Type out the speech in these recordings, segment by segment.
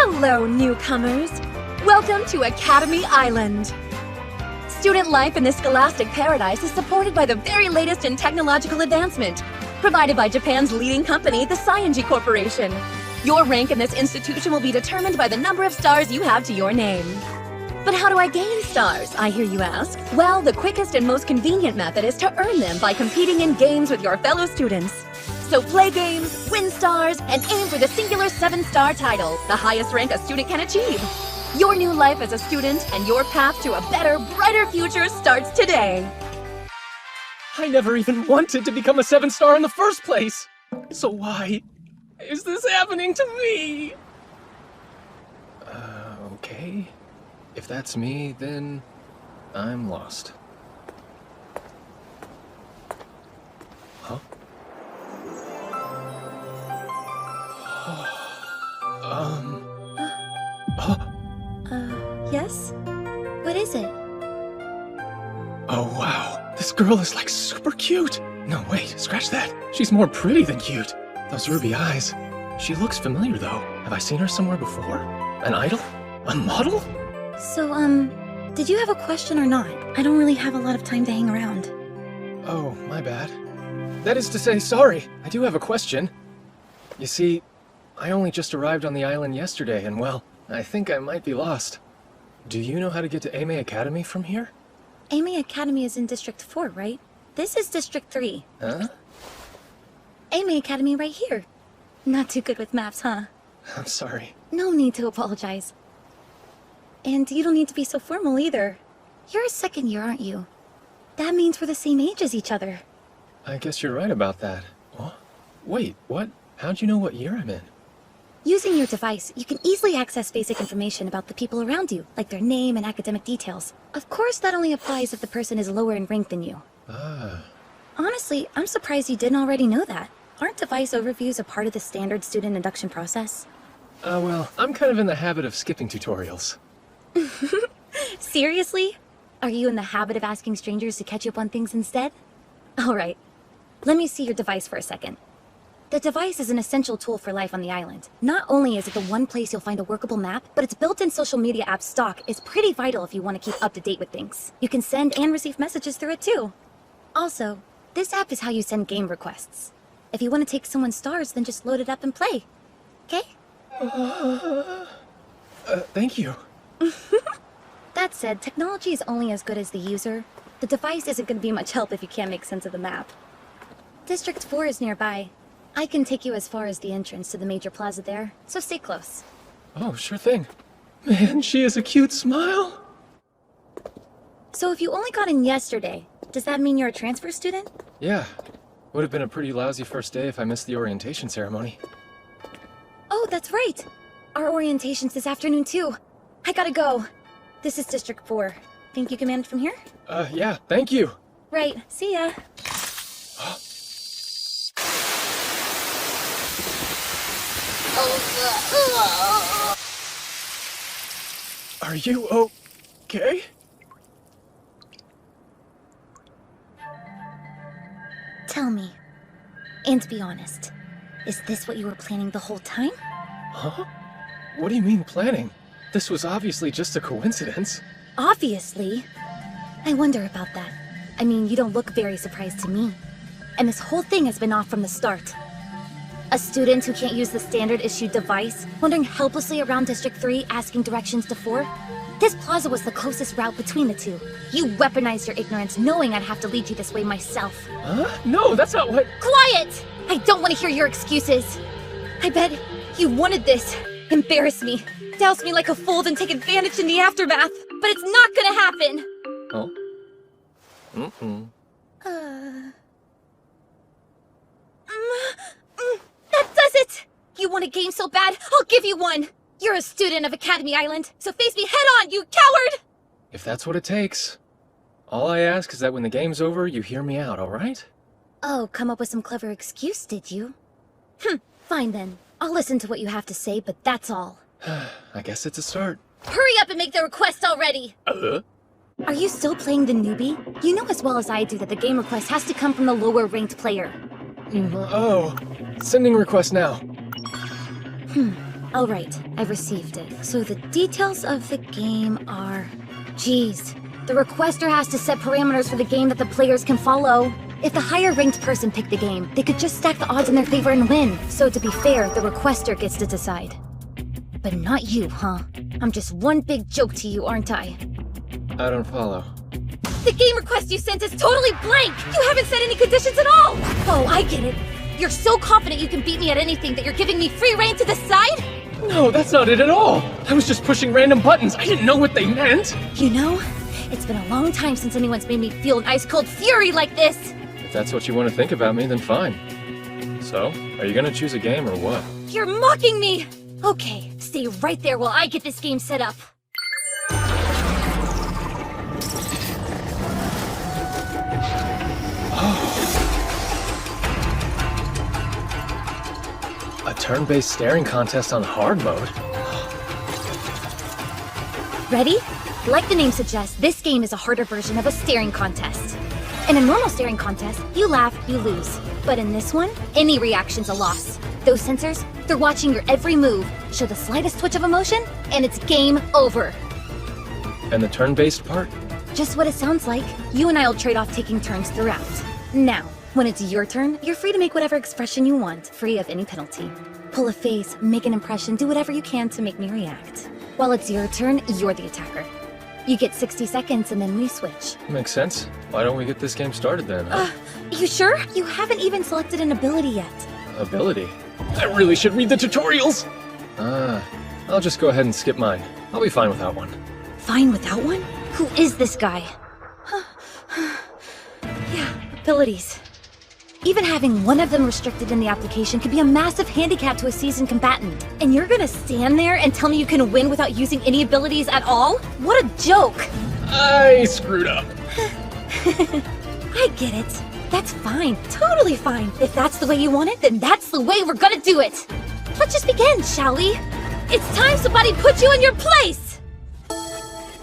Hello, newcomers. Welcome to Academy Island. Student life in this scholastic paradise is supported by the very latest in technological advancement, provided by Japan's leading company, the Scienji Corporation. Your rank in this institution will be determined by the number of stars you have to your name. But how do I gain stars, I hear you ask? Well, the quickest and most convenient method is to earn them by competing in games with your fellow students. So play games, win stars, and aim for the singular 7-star title, the highest rank a student can achieve. Your new life as a student and your path to a better, brighter future starts today. I never even wanted to become a 7-star in the first place! So why is this happening to me? Okay. If that's me, then I'm lost. Huh? Yes? What is it? Oh wow, this girl is like super cute! No, wait, scratch that. She's more pretty than cute. Those ruby eyes. She looks familiar though. Have I seen her somewhere before? An idol? A model? So, did you have a question or not? I don't really have a lot of time to hang around. Oh, my bad. That is to say, sorry, I do have a question. You see, I only just arrived on the island yesterday, and well, I think I might be lost. Do you know how to get to Ame Academy from here? Ame Academy is in District 4, right? This is District 3. Huh? Ame Academy right here. Not too good with maps, huh? I'm sorry. No need to apologize. And you don't need to be so formal either. You're a second year, aren't you? That means we're the same age as each other. I guess you're right about that. What? Wait, what? How'd you know what year I'm in? Using your device, you can easily access basic information about the people around you, like their name and academic details. Of course, that only applies if the person is lower in rank than you. Honestly, I'm surprised you didn't already know that. Aren't device overviews a part of the standard student induction process? Well, I'm kind of in the habit of skipping tutorials. Seriously? Are you in the habit of asking strangers to catch you up on things instead? Alright, let me see your device for a second. The device is an essential tool for life on the island. Not only is it the one place you'll find a workable map, but its built-in social media app stock is pretty vital if you want to keep up to date with things. You can send and receive messages through it too. Also, this app is how you send game requests. If you want to take someone's stars, then just load it up and play. Okay? Thank you. That said, technology is only as good as the user. The device isn't going to be much help if you can't make sense of the map. District 4 is nearby. I can take you as far as the entrance to the major plaza there, so stay close. Oh, sure thing. Man, she has a cute smile. So if you only got in yesterday, does that mean you're a transfer student? Yeah. Would have been a pretty lousy first day if I missed the orientation ceremony. Oh, that's right! Our orientation's this afternoon too. I gotta go. This is District 4. Think you can manage from here? Yeah, thank you. Right, see ya. Are you okay? Tell me, and be honest, is this what you were planning the whole time? Huh? What do you mean planning? This was obviously just a coincidence. Obviously. I wonder about that. I mean, you don't look very surprised to me. And this whole thing has been off from the start. A student who can't use the standard-issued device, wandering helplessly around District 3 asking directions to 4? This plaza was the closest route between the two. You weaponized your ignorance knowing I'd have to lead you this way myself. Huh? No, that's not what— Quiet! I don't want to hear your excuses. I bet you wanted this. Embarrass me. Douse me like a fool and take advantage in the aftermath. But it's not gonna happen! Oh? Mm-mm. That does it! You want a game so bad, I'll give you one! You're a student of Academy Island, so face me head on, you coward! If that's what it takes. All I ask is that when the game's over, you hear me out, alright? Oh, come up with some clever excuse, did you? Fine then. I'll listen to what you have to say, but that's all. I guess it's a start. Hurry up and make the request already! Are you still playing the newbie? You know as well as I do that the game request has to come from the lower-ranked player. Oh, sending request now. All right, I've received it. So the details of the game are... Geez, the requester has to set parameters for the game that the players can follow. If the higher-ranked person picked the game, they could just stack the odds in their favor and win. So to be fair, the requester gets to decide. But not you, huh? I'm just one big joke to you, aren't I? I don't follow. The game request you sent is totally blank! You haven't set any conditions at all! Oh, I get it. You're so confident you can beat me at anything that you're giving me free reign to decide? No, that's not it at all! I was just pushing random buttons. I didn't know what they meant! You know, it's been a long time since anyone's made me feel an ice-cold fury like this! If that's what you want to think about me, then fine. So, are you gonna choose a game or what? You're mocking me! Okay, stay right there while I get this game set up. A turn-based staring contest on hard mode? Ready? Like the name suggests, this game is a harder version of a staring contest. In a normal staring contest, you laugh, you lose. But in this one, any reaction's a loss. Those sensors, they're watching your every move, show the slightest twitch of emotion, and it's game over. And the turn-based part? Just what it sounds like. You and I'll trade off taking turns throughout. Now, when it's your turn, you're free to make whatever expression you want, free of any penalty. Pull a face, make an impression, do whatever you can to make me react. While it's your turn, you're the attacker. You get 60 seconds and then we switch. Makes sense. Why don't we get this game started then, huh? You sure? You haven't even selected an ability yet. Ability? I really should read the tutorials! I'll just go ahead and skip mine. I'll be fine without one. Fine without one? Who is this guy? Yeah, abilities. Even having one of them restricted in the application could be a massive handicap to a seasoned combatant. And you're gonna stand there and tell me you can win without using any abilities at all? What a joke! I screwed up. I get it. That's fine. Totally fine. If that's the way you want it, then that's the way we're gonna do it. Let's just begin, shall we? It's time somebody put you in your place!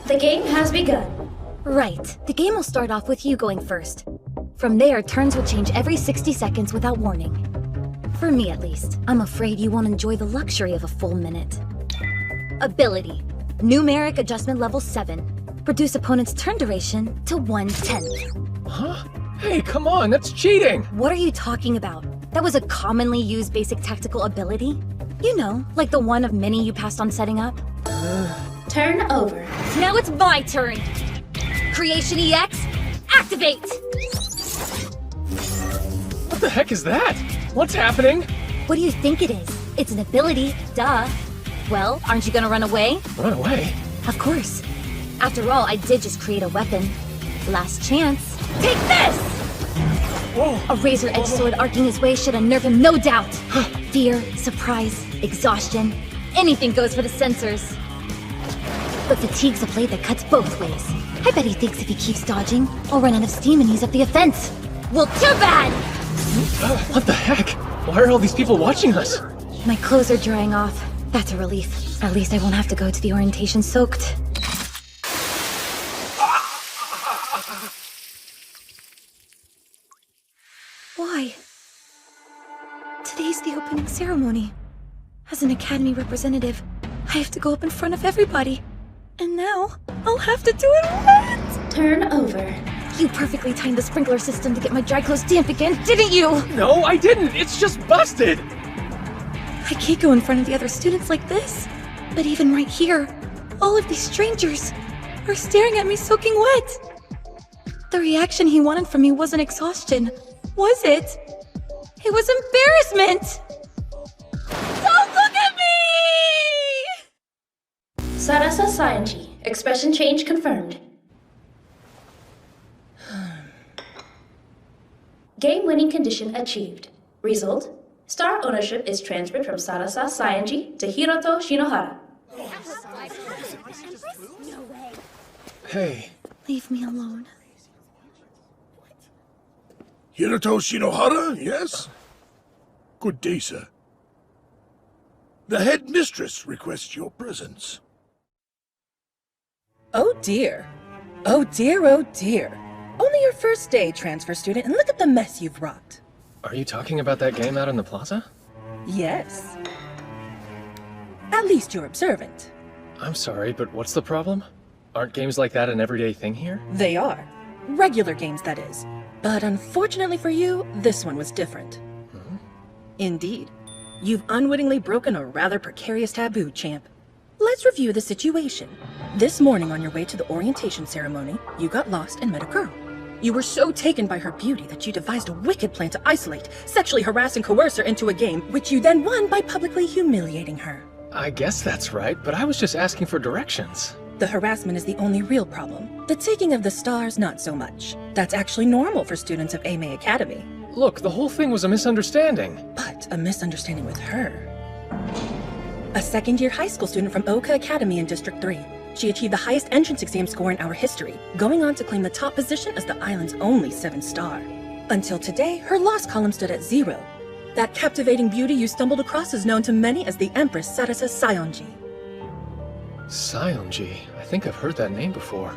The game has begun. Right. The game will start off with you going first. From there, turns will change every 60 seconds without warning. For me, at least. I'm afraid you won't enjoy the luxury of a full minute. Ability. Numeric adjustment level 7. Reduce opponent's turn duration to 1/10. Huh? Hey, come on, that's cheating! What are you talking about? That was a commonly used basic tactical ability? You know, like the one of many you passed on setting up? Turn over. Now it's my turn! Creation EX, activate! What the heck is that? What's happening? What do you think it is? It's an ability, duh. Well, aren't you gonna run away? Run away? Of course. After all, I did just create a weapon. Last chance. Take this! Whoa! A razor-edged sword arcing his way should unnerve him, no doubt. Fear, surprise, exhaustion. Anything goes for the sensors. But fatigue's a blade that cuts both ways. I bet he thinks if he keeps dodging, I'll run out of steam and ease up the offense. Well, too bad! What the heck? Why are all these people watching us? My clothes are drying off. That's a relief. At least I won't have to go to the orientation soaked. Why? Today's the opening ceremony. As an Academy representative, I have to go up in front of everybody. And now, I'll have to do it wet! Turn over. You perfectly timed the sprinkler system to get my dry clothes damp again, didn't you? No, I didn't! It's just busted! I can't go in front of the other students like this. But even right here, all of these strangers are staring at me soaking wet. The reaction he wanted from me wasn't exhaustion, was it? It was embarrassment! Don't look at me! Sarasa Sayanji. Expression change confirmed. Game-winning condition achieved. Result: star ownership is transferred from Sarasa Sayanji to Hiroto Shinohara. Hey. Leave me alone. Hiroto Shinohara, yes? Good day, sir. The headmistress requests your presence. Oh dear. Oh dear, oh dear. Only your first day, transfer student, and look at the mess you've wrought. Are you talking about that game out in the plaza? Yes. At least you're observant. I'm sorry, but what's the problem? Aren't games like that an everyday thing here? They are. Regular games, that is. But unfortunately for you, this one was different. Indeed. You've unwittingly broken a rather precarious taboo, champ. Let's review the situation. This morning on your way to the orientation ceremony, you got lost and met a girl. You were so taken by her beauty that you devised a wicked plan to isolate, sexually harass and coerce her into a game, which you then won by publicly humiliating her. I guess that's right, but I was just asking for directions. The harassment is the only real problem. The taking of the stars, not so much. That's actually normal for students of Ame Academy. Look, the whole thing was a misunderstanding. But a misunderstanding with her. A second-year high school student from Oka Academy in District 3. She achieved the highest entrance exam score in our history, going on to claim the top position as the island's only 7-star. Until today, her loss column stood at 0. That captivating beauty you stumbled across is known to many as the Empress Sarasa Sayonji. Sayonji? I think I've heard that name before.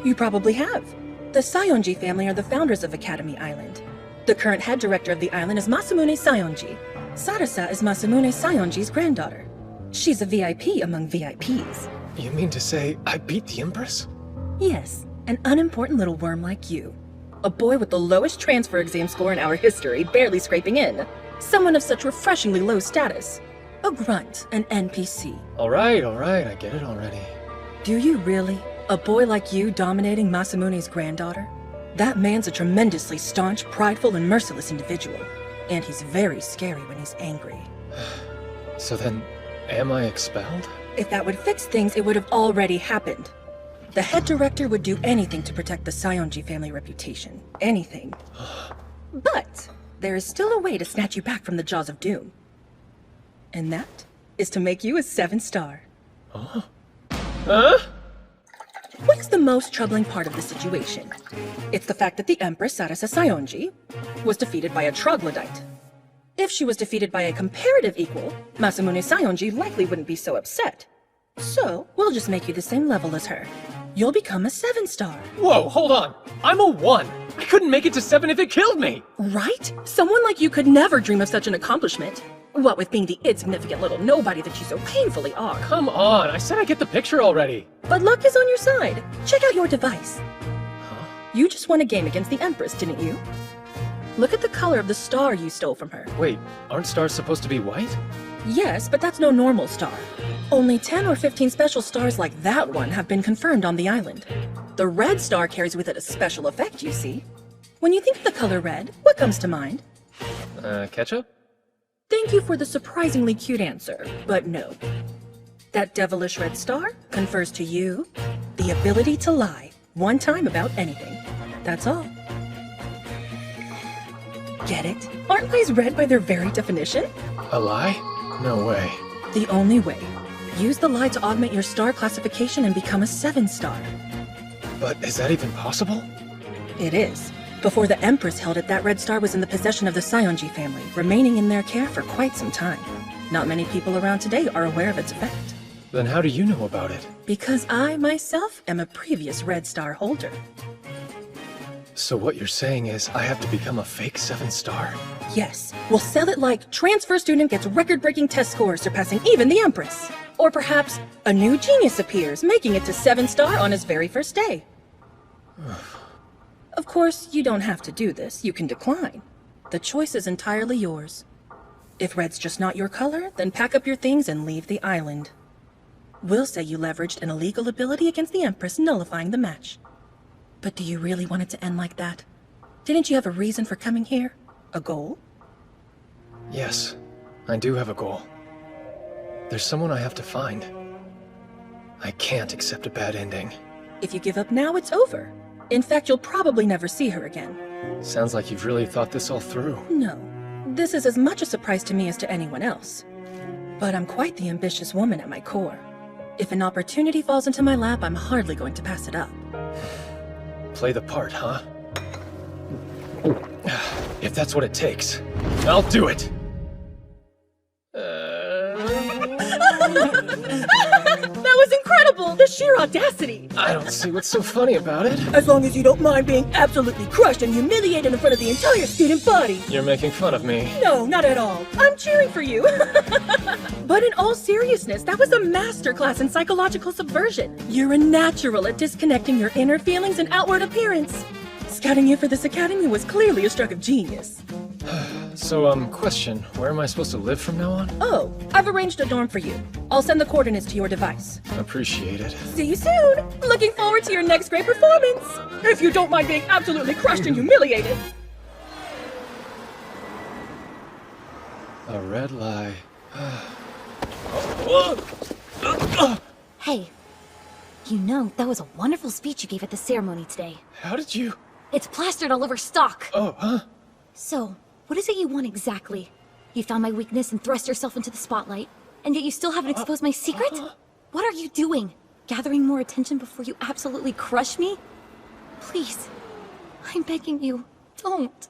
You probably have. The Sayonji family are the founders of Academy Island. The current head director of the island is Masamune Sayonji. Sarasa is Masamune Sayonji's granddaughter. She's a VIP among VIPs. You mean to say I beat the Empress? Yes, an unimportant little worm like you. A boy with the lowest transfer exam score in our history, barely scraping in. Someone of such refreshingly low status. A grunt, an NPC. All right, I get it already. Do you really? A boy like you dominating Masamune's granddaughter? That man's a tremendously staunch, prideful, and merciless individual. And he's very scary when he's angry. So then, am I expelled? If that would fix things, it would have already happened. The head director would do anything to protect the Sayonji family reputation. Anything. But there is still a way to snatch you back from the jaws of doom. And that is to make you a 7-star. Huh? What's the most troubling part of the situation? It's the fact that the Empress Sarasa Sayonji was defeated by a troglodyte. If she was defeated by a comparative equal, Masamune Sayonji likely wouldn't be so upset. So, we'll just make you the same level as her. You'll become a 7-star. Whoa, hold on. I'm a 1. I couldn't make it to 7 if it killed me. Right? Someone like you could never dream of such an accomplishment. What with being the insignificant little nobody that you so painfully are. Come on, I said I get the picture already. But luck is on your side. Check out your device. Huh? You just won a game against the Empress, didn't you? Look at the color of the star you stole from her. Wait, aren't stars supposed to be white? Yes, but that's no normal star. Only 10 or 15 special stars like that one have been confirmed on the island. The red star carries with it a special effect, you see. When you think of the color red, what comes to mind? Ketchup? Thank you for the surprisingly cute answer, but no. That devilish red star confers to you the ability to lie one time about anything. That's all. Get it? Aren't lies red by their very definition? A lie? No way. The only way. Use the lie to augment your star classification and become a 7-star. But is that even possible? It is. Before the Empress held it, that red star was in the possession of the Sayonji family, remaining in their care for quite some time. Not many people around today are aware of its effect. Then how do you know about it? Because I, myself, am a previous red star holder. So what you're saying is I have to become a fake 7-star? Yes, we'll sell it like transfer student gets record-breaking test scores surpassing even the Empress. Or perhaps a new genius appears, making it to 7-star on his very first day. Of course, you don't have to do this. You can decline. The choice is entirely yours. If red's just not your color, then pack up your things and leave the island. We'll say you leveraged an illegal ability against the Empress, nullifying the match. But do you really want it to end like that? Didn't you have a reason for coming here? A goal? Yes, I do have a goal. There's someone I have to find. I can't accept a bad ending. If you give up now, it's over. In fact, you'll probably never see her again. Sounds like you've really thought this all through. No. This is as much a surprise to me as to anyone else. But I'm quite the ambitious woman at my core. If an opportunity falls into my lap, I'm hardly going to pass it up. Play the part, huh? If that's what it takes, I'll do it! That was incredible! The sheer audacity! I don't see what's so funny about it. As long as you don't mind being absolutely crushed and humiliated in front of the entire student body. You're making fun of me. No, not at all. I'm cheering for you. But in all seriousness, that was a masterclass in psychological subversion. You're a natural at disconnecting your inner feelings and outward appearance. Scouting you for this academy was clearly a stroke of genius. So, question, where am I supposed to live from now on? Oh, I've arranged a dorm for you. I'll send the coordinates to your device. Appreciate it. See you soon! Looking forward to your next great performance! If you don't mind being absolutely crushed and humiliated! A red lie. Hey, you know, that was a wonderful speech you gave at the ceremony today. How did you... It's plastered all over stock. Oh, huh? So, what is it you want exactly? You found my weakness and thrust yourself into the spotlight, and yet you still haven't exposed my secret? What are you doing? Gathering more attention before you absolutely crush me? Please, I'm begging you, don't.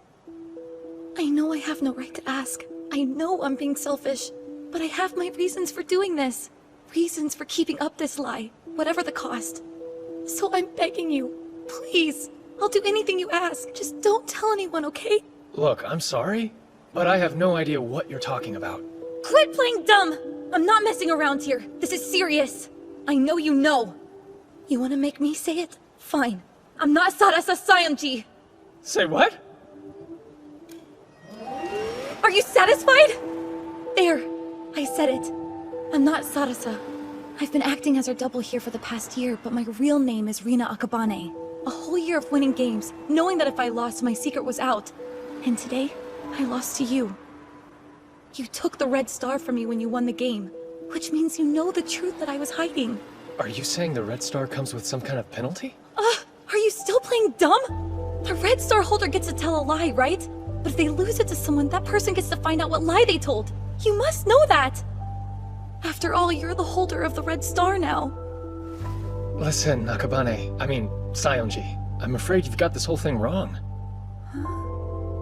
I know I have no right to ask. I know I'm being selfish, but I have my reasons for doing this. Reasons for keeping up this lie, whatever the cost. So I'm begging you, please. I'll do anything you ask. Just don't tell anyone, okay? Look, I'm sorry, but I have no idea what you're talking about. Quit playing dumb! I'm not messing around here. This is serious. I know you know. You want to make me say it? Fine. I'm not Sarasa Sayamji. Say what? Are you satisfied? There. I said it. I'm not Sarasa. I've been acting as her double here for the past year, but my real name is Rina Akabane. A whole year of winning games, knowing that if I lost, my secret was out. And today, I lost to you. You took the red star from me when you won the game, which means you know the truth that I was hiding. Are you saying the red star comes with some kind of penalty? Are you still playing dumb? The red star holder gets to tell a lie, right? But if they lose it to someone, that person gets to find out what lie they told. You must know that! After all, you're the holder of the red star now. Listen, Sayonji, I'm afraid you've got this whole thing wrong.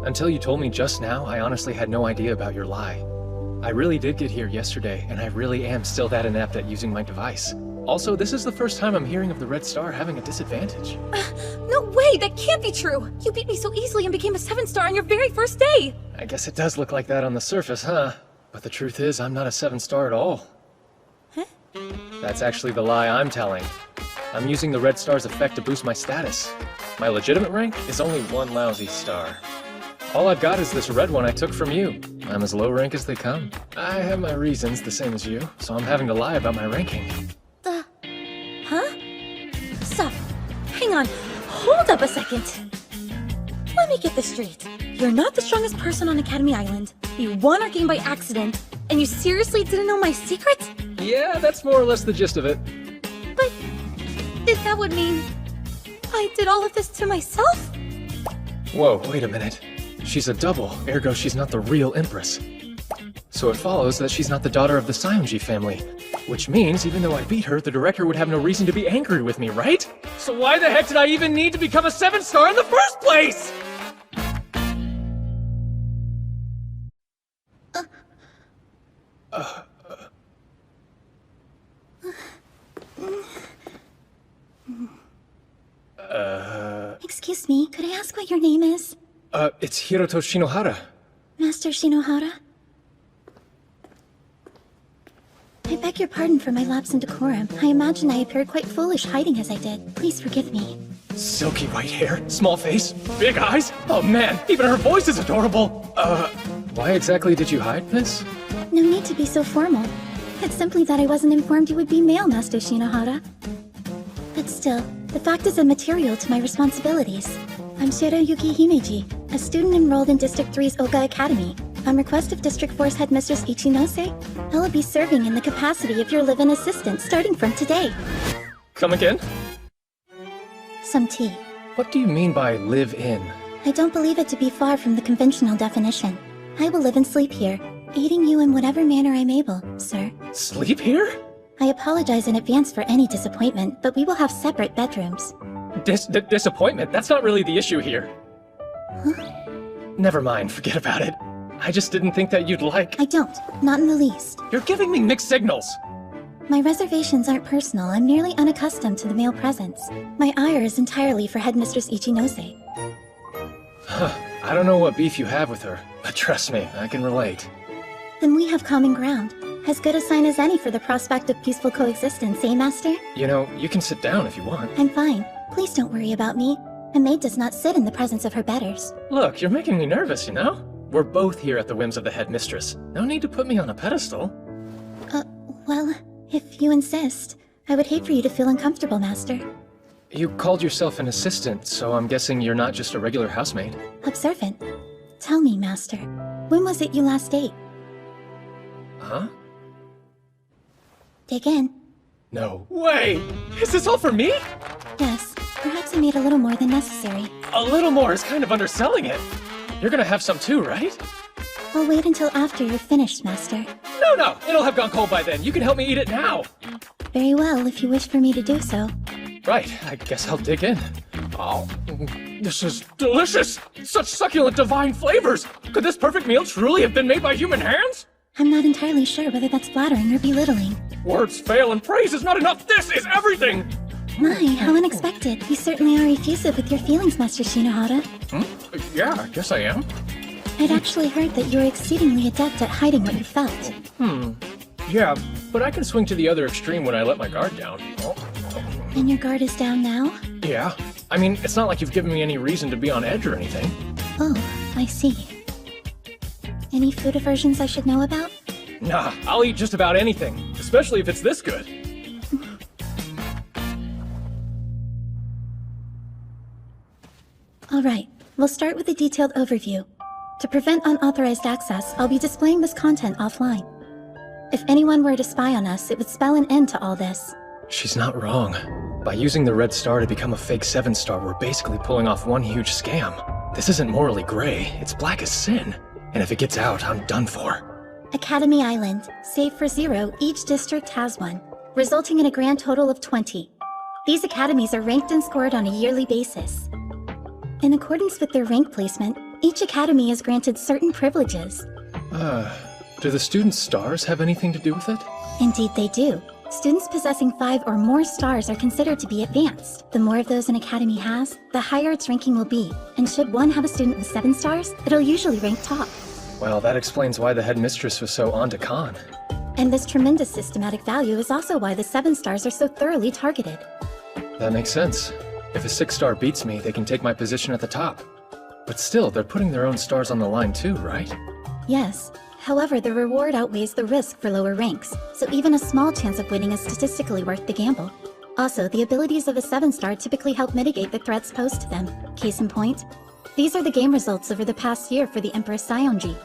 Until you told me just now, I honestly had no idea about your lie. I really did get here yesterday, and I really am still that inept at using my device. Also, this is the first time I'm hearing of the Red Star having a disadvantage. No way! That can't be true! You beat me so easily and became a 7-star on your very first day! I guess it does look like that on the surface, huh? But the truth is, I'm not a 7-star at all. Huh? That's actually the lie I'm telling. I'm using the Red Star's effect to boost my status. My legitimate rank is only 1 lousy star. All I've got is this red one I took from you. I'm as low rank as they come. I have my reasons, the same as you, so I'm having to lie about my ranking. Huh? Stop. Hang on. Hold up a second. Let me get this straight. You're not the strongest person on Academy Island. You won our game by accident, and you seriously didn't know my secret? Yeah, that's more or less the gist of it. But that would mean I did all of this to myself? Whoa, wait a minute. She's a double, ergo she's not the real Empress. So it follows that she's not the daughter of the Sayonji family. Which means, even though I beat her, the director would have no reason to be angry with me, right? So why the heck did I even need to become a 7-star in the first place? Excuse me, could I ask what your name is? It's Hiroto Shinohara. Master Shinohara? I beg your pardon for my lapse in decorum. I imagine I appeared quite foolish hiding as I did. Please forgive me. Silky white hair, small face, big eyes. Oh man, even her voice is adorable. Why exactly did you hide, miss? No need to be so formal. It's simply that I wasn't informed you would be male, Master Shinohara. But still, the fact is immaterial to my responsibilities. I'm Shirayuki Himeji, a student enrolled in District 3's Oka Academy. On request of District 4's Headmistress Ichinose, I will be serving in the capacity of your live-in assistant starting from today. Come again? Some tea. What do you mean by live in? I don't believe it to be far from the conventional definition. I will live and sleep here, aiding you in whatever manner I'm able, sir. Sleep here? I apologize in advance for any disappointment, but we will have separate bedrooms. Disappointment? That's not really the issue here. Huh? Never mind, forget about it. I just didn't think that you'd like... I don't. Not in the least. You're giving me mixed signals. My reservations aren't personal. I'm merely unaccustomed to the male presence. My ire is entirely for Headmistress Ichinose. I don't know what beef you have with her, but trust me, I can relate. Then we have common ground. As good a sign as any for the prospect of peaceful coexistence, eh, Master? You know, you can sit down if you want. I'm fine. Please don't worry about me. A maid does not sit in the presence of her betters. Look, you're making me nervous, you know? We're both here at the whims of the headmistress. No need to put me on a pedestal. Well, if you insist, I would hate for you to feel uncomfortable, Master. You called yourself an assistant, so I'm guessing you're not just a regular housemaid. Observant. Tell me, Master, when was it you last ate? Huh? Dig in. No way! Is this all for me? Yes, perhaps I made a little more than necessary. A little more is kind of underselling it. You're gonna have some too, right? I'll wait until after you're finished, Master. No, it'll have gone cold by then. You can help me eat it now. Very well, if you wish for me to do so. Right, I guess I'll dig in. Oh, this is delicious! Such succulent divine flavors! Could this perfect meal truly have been made by human hands? I'm not entirely sure whether that's flattering or belittling. Words fail and praise is not enough. This is everything! My, how unexpected. You certainly are effusive with your feelings, Master Shinohara. Yeah, I guess I am. I'd actually heard that you were exceedingly adept at hiding what you felt. Yeah, but I can swing to the other extreme when I let my guard down. And your guard is down now? Yeah. I mean, it's not like you've given me any reason to be on edge or anything. Oh, I see. Any food aversions I should know about? Nah, I'll eat just about anything, especially if it's this good. Alright, we'll start with a detailed overview. To prevent unauthorized access, I'll be displaying this content offline. If anyone were to spy on us, it would spell an end to all this. She's not wrong. By using the red star to become a fake 7-star, we're basically pulling off one huge scam. This isn't morally gray, it's black as sin. And if it gets out, I'm done for. Academy Island. Save for 0, each district has one, resulting in a grand total of 20. These academies are ranked and scored on a yearly basis. In accordance with their rank placement, each academy is granted certain privileges. Do the students' stars have anything to do with it? Indeed they do. Students possessing 5 or more stars are considered to be advanced. The more of those an academy has, the higher its ranking will be. And should one have a student with 7 stars, it'll usually rank top. Well, that explains why the headmistress was so on to Khan. And this tremendous systematic value is also why the 7 stars are so thoroughly targeted. That makes sense. If a 6-star beats me, they can take my position at the top. But still, they're putting their own stars on the line too, right? Yes. However, the reward outweighs the risk for lower ranks, so even a small chance of winning is statistically worth the gamble. Also, the abilities of a 7-star typically help mitigate the threats posed to them. Case in point, these are the game results over the past year for the Empress Saionji.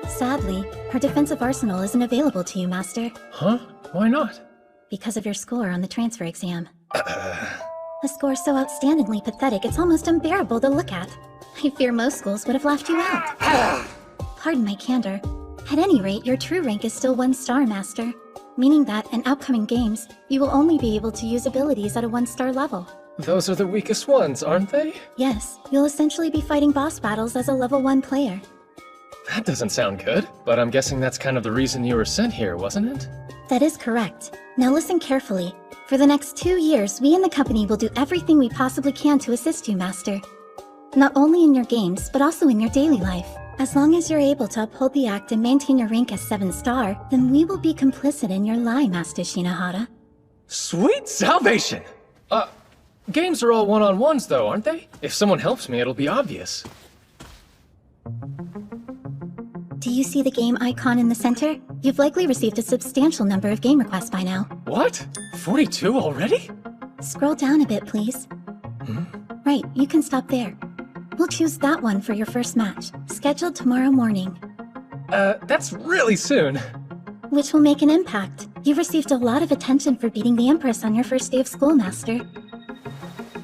Sadly, her defensive arsenal isn't available to you, Master. Huh? Why not? Because of your score on the transfer exam. A score so outstandingly pathetic it's almost unbearable to look at. I fear most schools would have laughed you out. Pardon my candor. At any rate, your true rank is still 1 star, Master. Meaning that, in upcoming games, you will only be able to use abilities at a 1-star level. Those are the weakest ones, aren't they? Yes, you'll essentially be fighting boss battles as a level 1 player. That doesn't sound good, but I'm guessing that's kind of the reason you were sent here, wasn't it? That is correct. Now listen carefully. For the next 2 years, we in the company will do everything we possibly can to assist you, Master. Not only in your games, but also in your daily life. As long as you're able to uphold the act and maintain your rank as 7-star, then we will be complicit in your lie, Master Shinohara. Sweet salvation! Games are all one-on-ones though, aren't they? If someone helps me, it'll be obvious. Do you see the game icon in the center? You've likely received a substantial number of game requests by now. What? 42 already? Scroll down a bit, please. Right, you can stop there. We'll choose that one for your first match, scheduled tomorrow morning. That's really soon. Which will make an impact. You've received a lot of attention for beating the Empress on your first day of school, Master.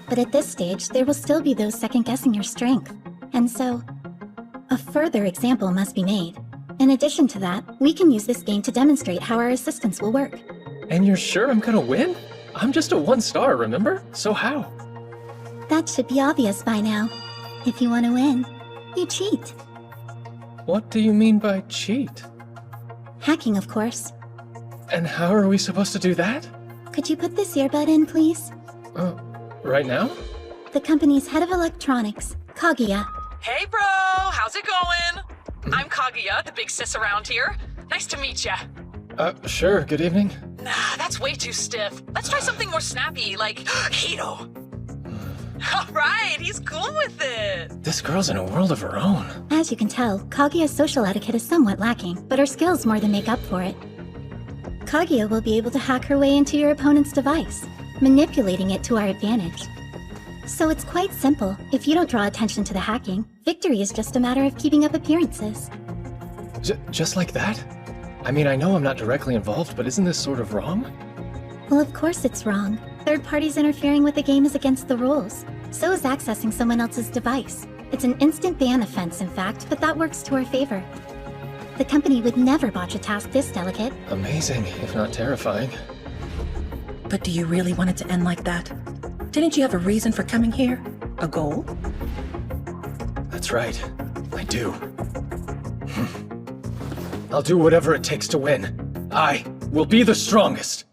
But at this stage, there will still be those second-guessing your strength. And so, a further example must be made. In addition to that, we can use this game to demonstrate how our assistance will work. And you're sure I'm gonna win? I'm just a 1-star, remember? So how? That should be obvious by now. If you want to win, you cheat. What do you mean by cheat? Hacking, of course. And how are we supposed to do that? Could you put this earbud in, please? Right now? The company's head of electronics, Kaguya. Hey, bro! How's it going? I'm Kaguya, the big sis around here. Nice to meet ya. Sure, good evening. Nah, that's way too stiff. Let's try something more snappy, like Hito. Alright, he's cool with it. This girl's in a world of her own. As you can tell, Kaguya's social etiquette is somewhat lacking, but her skills more than make up for it. Kaguya will be able to hack her way into your opponent's device, manipulating it to our advantage. So it's quite simple. If you don't draw attention to the hacking, victory is just a matter of keeping up appearances. Just like that? I mean, I know I'm not directly involved, but isn't this sort of wrong? Well, of course it's wrong. Third parties interfering with the game is against the rules. So is accessing someone else's device. It's an instant ban offense, in fact, but that works to our favor. The company would never botch a task this delicate. Amazing, if not terrifying. But do you really want it to end like that? Didn't you have a reason for coming here? A goal? That's right. I do. I'll do whatever it takes to win. I will be the strongest.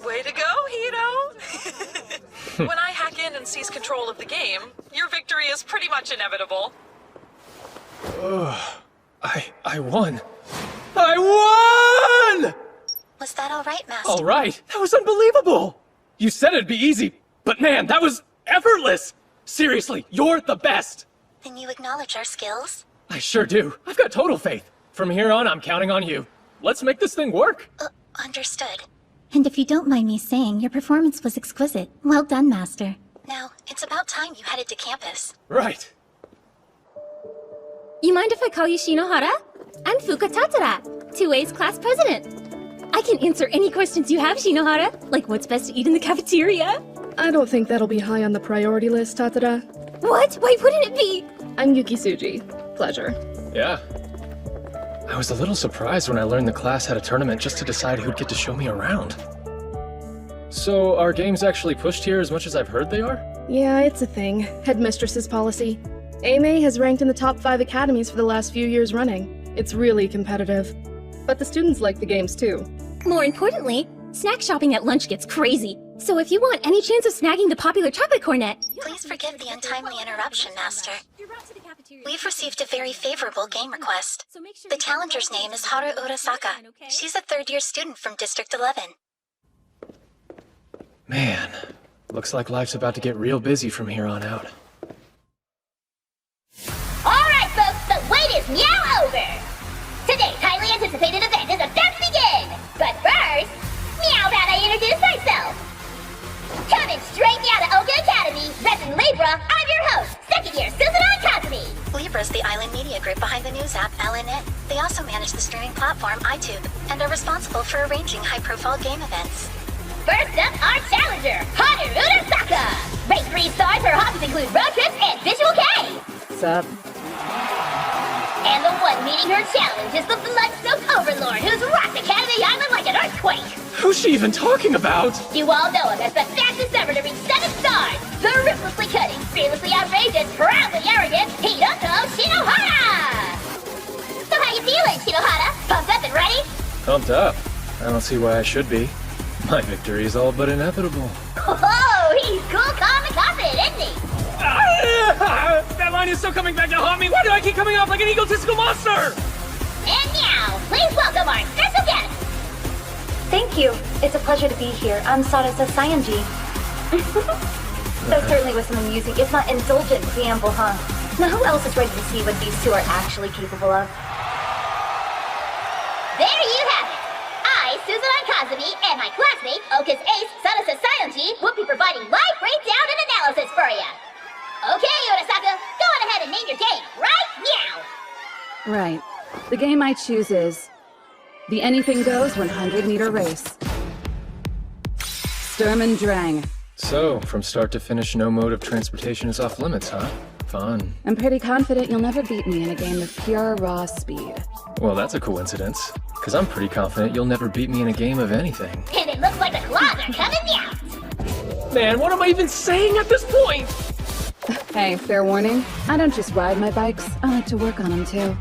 Way to go, Hito! When I hack in and seize control of the game, your victory is pretty much inevitable. I won. I won! Was that all right, Master? All right, that was unbelievable! You said it'd be easy, but man, that was effortless! Seriously, you're the best! Then you acknowledge our skills? I sure do. I've got total faith. From here on, I'm counting on you. Let's make this thing work. Understood. And if you don't mind me saying, your performance was exquisite. Well done, Master. Now, it's about time you headed to campus. Right. You mind if I call you Shinohara? I'm Fuka Tatsura, 2A's class president. I can answer any questions you have, Shinohara, like what's best to eat in the cafeteria. I don't think that'll be high on the priority list, Tatsura. What? Why wouldn't it be? I'm Yuki Tsuji. Pleasure. Yeah. I was a little surprised when I learned the class had a tournament just to decide who'd get to show me around. So, are games actually pushed here as much as I've heard they are? Yeah, it's a thing. Headmistress's policy. AMA has ranked in the top 5 academies for the last few years running. It's really competitive. But the students like the games too. More importantly, snack shopping at lunch gets crazy. So if you want any chance of snagging the popular chocolate cornet... Please forgive the untimely interruption, Master. We've received a very favorable game request. The challenger's name is Haru Urasaka. She's a third-year student from District 11. Man, looks like life's about to get real busy from here on out. Alright folks, the wait is now over! Today's highly anticipated event is about to begin! But first, meow about I introduce myself! Coming straight out of Oka Academy, repping Libra, I'm your host, second year Susanoo Kazumi! Libra's the island media group behind the news app LNN. They also manage the streaming platform iTube, and are responsible for arranging high-profile game events. First up, our challenger, Haru Urasaka! Rate 3 stars, her hobbies include road trips and Visual K! Sup? And the one meeting her challenge is the blood-soaked overlord who's rocked Academy Island like an earthquake! Who's she even talking about? You all know him as the fastest ever to reach 7 stars! The ruthlessly cutting, fearlessly outrageous, proudly arrogant, Hiroto Shinohara! So how you feeling, Shinohara? Pumped up and ready? Pumped up. I don't see why I should be. My victory is all but inevitable. Oh, he's cool, calm, and confident, isn't he? That line is still coming back to haunt me! Why do I keep coming off like an egotistical monster? And now, please welcome our special guest! Thank you. It's a pleasure to be here. I'm Sarasa Sayanji. That certainly was some amusing, if not indulgent, preamble, huh? Now who else is ready to see what these two are actually capable of? There you have it! I, Susanoo Kazumi, and my classmate, Oka's ace, Sarasa Sayanji, will be providing live breakdown and analysis for you! Okay, Urasaka, go on ahead and name your game, right now! Right. The game I choose is the Anything Goes 100-meter race. Sturm und Drang. So, from start to finish, no mode of transportation is off limits, huh? Fun. I'm pretty confident you'll never beat me in a game of pure raw speed. Well, that's a coincidence. Because I'm pretty confident you'll never beat me in a game of anything. And it looks like the claws are coming out! Man, what am I even saying at this point? Hey, fair warning. I don't just ride my bikes, I like to work on them too.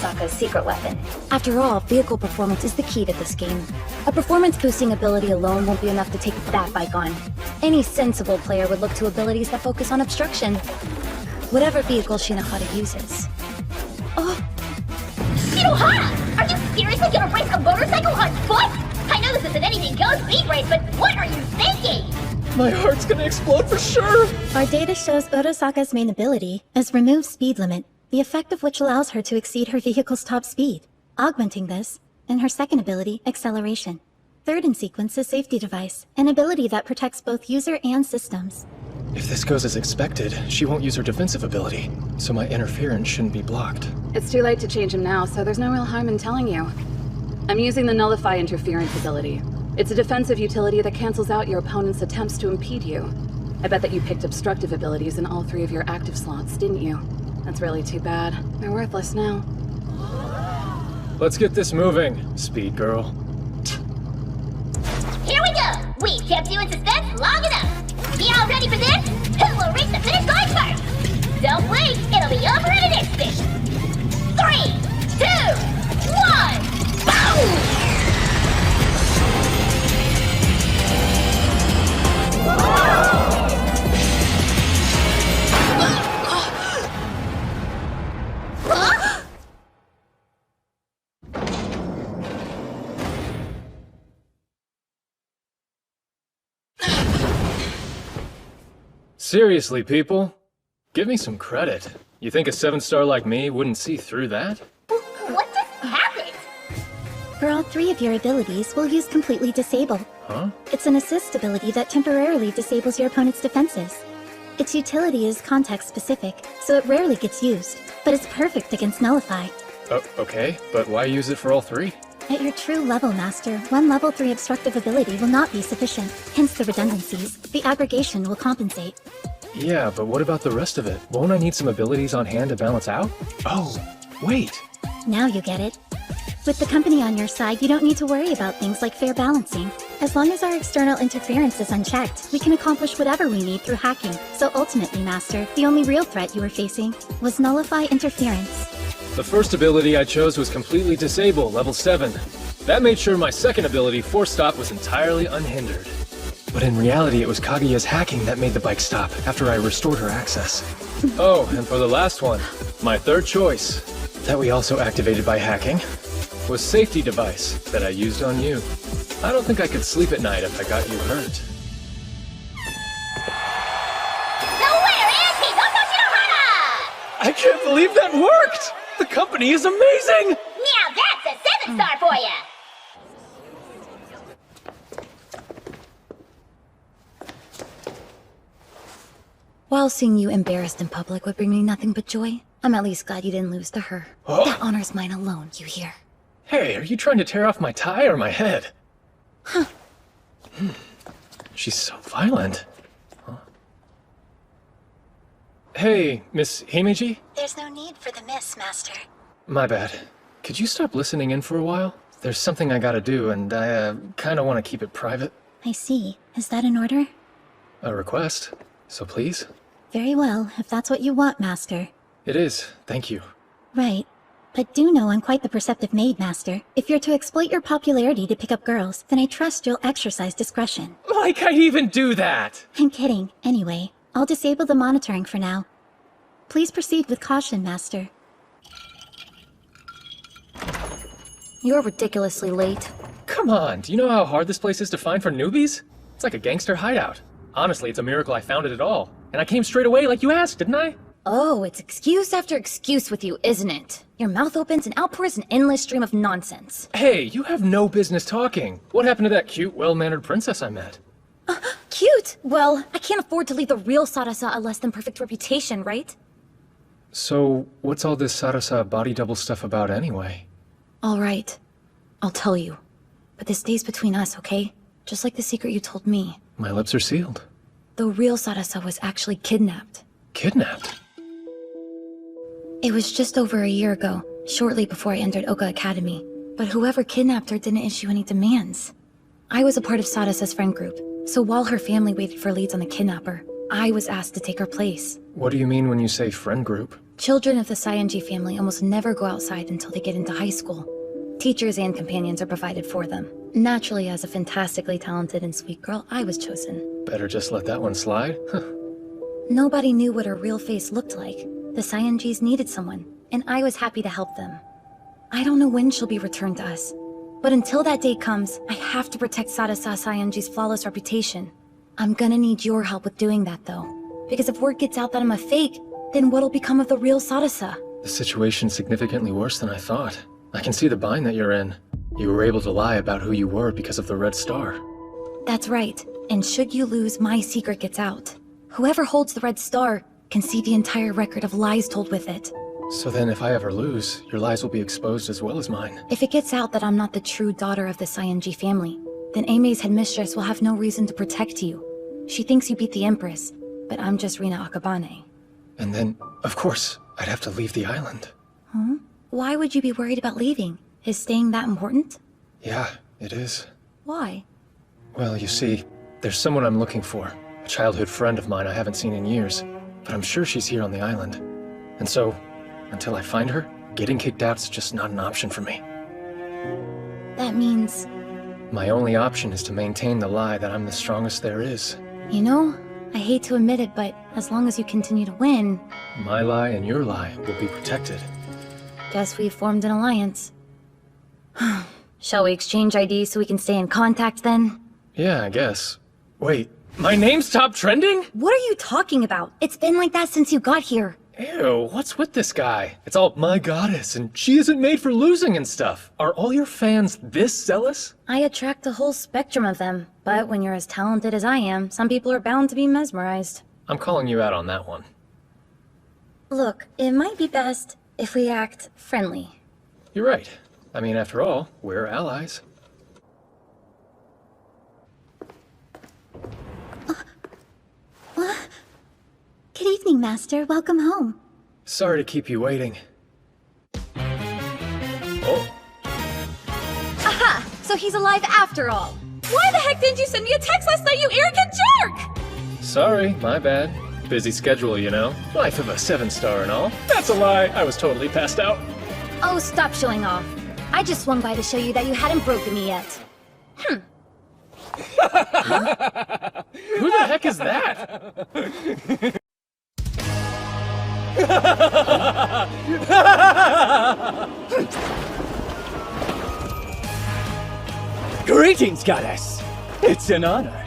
Arasaka's secret weapon. After all, vehicle performance is the key to this game. A performance-boosting ability alone won't be enough to take that bike on. Any sensible player would look to abilities that focus on obstruction. Whatever vehicle Shinohara uses. Oh! Shinohara! Are you seriously gonna race a motorcycle on foot? I know this isn't anything goes speed race, but what are you thinking? My heart's gonna explode for sure! Our data shows Arasaka's main ability is remove speed limit, the effect of which allows her to exceed her vehicle's top speed. Augmenting this, and her second ability, acceleration. Third in sequence is safety device, an ability that protects both user and systems. If this goes as expected, she won't use her defensive ability, so my interference shouldn't be blocked. It's too late to change him now, so there's no real harm in telling you. I'm using the Nullify Interference ability. It's a defensive utility that cancels out your opponent's attempts to impede you. I bet that you picked obstructive abilities in all 3 of your active slots, didn't you? That's really too bad. They're worthless now. Let's get this moving, Speed Girl. Here we go! We've kept you in suspense long enough! Y'all ready for this? Who will reach the finish line first? Don't blink, it'll be over in an instant! 3, 2, 1, boom! Seriously, people? Give me some credit. You think a 7-star like me wouldn't see through that? What just happened? For all 3 of your abilities, we'll use completely disable. Huh? It's an assist ability that temporarily disables your opponent's defenses. Its utility is context-specific, so it rarely gets used, but it's perfect against Nullify. Oh, okay, but why use it for all 3? At your true level, Master, one level 3 obstructive ability will not be sufficient, hence the redundancies. The aggregation will compensate. Yeah, but what about the rest of it? Won't I need some abilities on hand to balance out? Oh, wait! Now you get it. With the company on your side, you don't need to worry about things like fair balancing. As long as our external interference is unchecked, we can accomplish whatever we need through hacking. So ultimately, Master, the only real threat you were facing was Nullify Interference. The first ability I chose was completely disable, level 7. That made sure my second ability, Force Stop, was entirely unhindered. But in reality, it was Kaguya's hacking that made the bike stop, after I restored her access. Oh, and for the last one, my third choice, that we also activated by hacking, was Safety Device, that I used on you. I don't think I could sleep at night if I got you hurt. The winner is Hikoto Shinohara! I can't believe that worked! The company is amazing! Now that's a 7-star for ya! While seeing you embarrassed in public would bring me nothing but joy, I'm at least glad you didn't lose to her. Oh. That honor's mine alone, you hear? Hey, are you trying to tear off my tie or my head? Huh. She's so violent. Huh. Hey, Miss Himeji? There's no need for the miss, Master. My bad. Could you stop listening in for a while? There's something I gotta do, and I, kinda wanna keep it private. I see. Is that an order? A request, so please? Very well, if that's what you want, Master. It is, thank you. Right. But do know I'm quite the perceptive maid, Master. If you're to exploit your popularity to pick up girls, then I trust you'll exercise discretion. Like I'd even do that! I'm kidding. Anyway, I'll disable the monitoring for now. Please proceed with caution, Master. You're ridiculously late. Come on, do you know how hard this place is to find for newbies? It's like a gangster hideout. Honestly, it's a miracle I found it at all. And I came straight away like you asked, didn't I? Oh, it's excuse after excuse with you, isn't it? Your mouth opens and out pours an endless stream of nonsense. Hey, you have no business talking. What happened to that cute, well-mannered princess I met? Cute? Well, I can't afford to leave the real Sarasa a less than perfect reputation, right? So, what's all this Sarasa body double stuff about anyway? All right. I'll tell you. But this stays between us, okay? Just like the secret you told me. My lips are sealed. The real Sarasa was actually kidnapped. Kidnapped? It was just over a year ago, shortly before I entered Oka Academy. But whoever kidnapped her didn't issue any demands. I was a part of Sadasa's friend group, so while her family waited for leads on the kidnapper, I was asked to take her place. What do you mean when you say friend group? Children of the Saionji family almost never go outside until they get into high school. Teachers and companions are provided for them. Naturally, as a fantastically talented and sweet girl, I was chosen. Better just let that one slide? Nobody knew what her real face looked like. The Saionjis needed someone, and I was happy to help them. I don't know when she'll be returned to us, but until that day comes, I have to protect Sadasa Saionji's flawless reputation. I'm gonna need your help with doing that, though. Because if word gets out that I'm a fake, then what'll become of the real Sadasa? The situation's significantly worse than I thought. I can see the bind that you're in. You were able to lie about who you were because of the Red Star. That's right, and should you lose, my secret gets out. Whoever holds the Red Star can see the entire record of lies told with it. So then if I ever lose, your lies will be exposed as well as mine. If it gets out that I'm not the true daughter of the Saionji family, then Aime's headmistress will have no reason to protect you. She thinks you beat the Empress, but I'm just Rina Akabane. And then, of course, I'd have to leave the island. Huh? Why would you be worried about leaving? Is staying that important? Yeah, it is. Why? Well, you see, there's someone I'm looking for. A childhood friend of mine I haven't seen in years. But I'm sure she's here on the island. And so, until I find her, getting kicked out's just not an option for me. That means... My only option is to maintain the lie that I'm the strongest there is. You know, I hate to admit it, but as long as you continue to win... My lie and your lie will be protected. Guess we've formed an alliance. Shall we exchange IDs so we can stay in contact then? Yeah, I guess. Wait, my name's top trending? What are you talking about? It's been like that since you got here. Ew, what's with this guy? It's all my goddess, and she isn't made for losing and stuff. Are all your fans this zealous? I attract a whole spectrum of them, but when you're as talented as I am, some people are bound to be mesmerized. I'm calling you out on that one. Look, it might be best if we act friendly. You're right. I mean, after all, we're allies. Good evening, Master. Welcome home. Sorry to keep you waiting. Oh. Aha! So he's alive after all. Why the heck didn't you send me a text last night, you arrogant jerk? Sorry, my bad. Busy schedule, you know. Life of a 7-star and all. That's a lie. I was totally passed out. Oh, stop showing off. I just swung by to show you that you hadn't broken me yet. Huh? Who the heck is that? Greetings, goddess. It's an honor.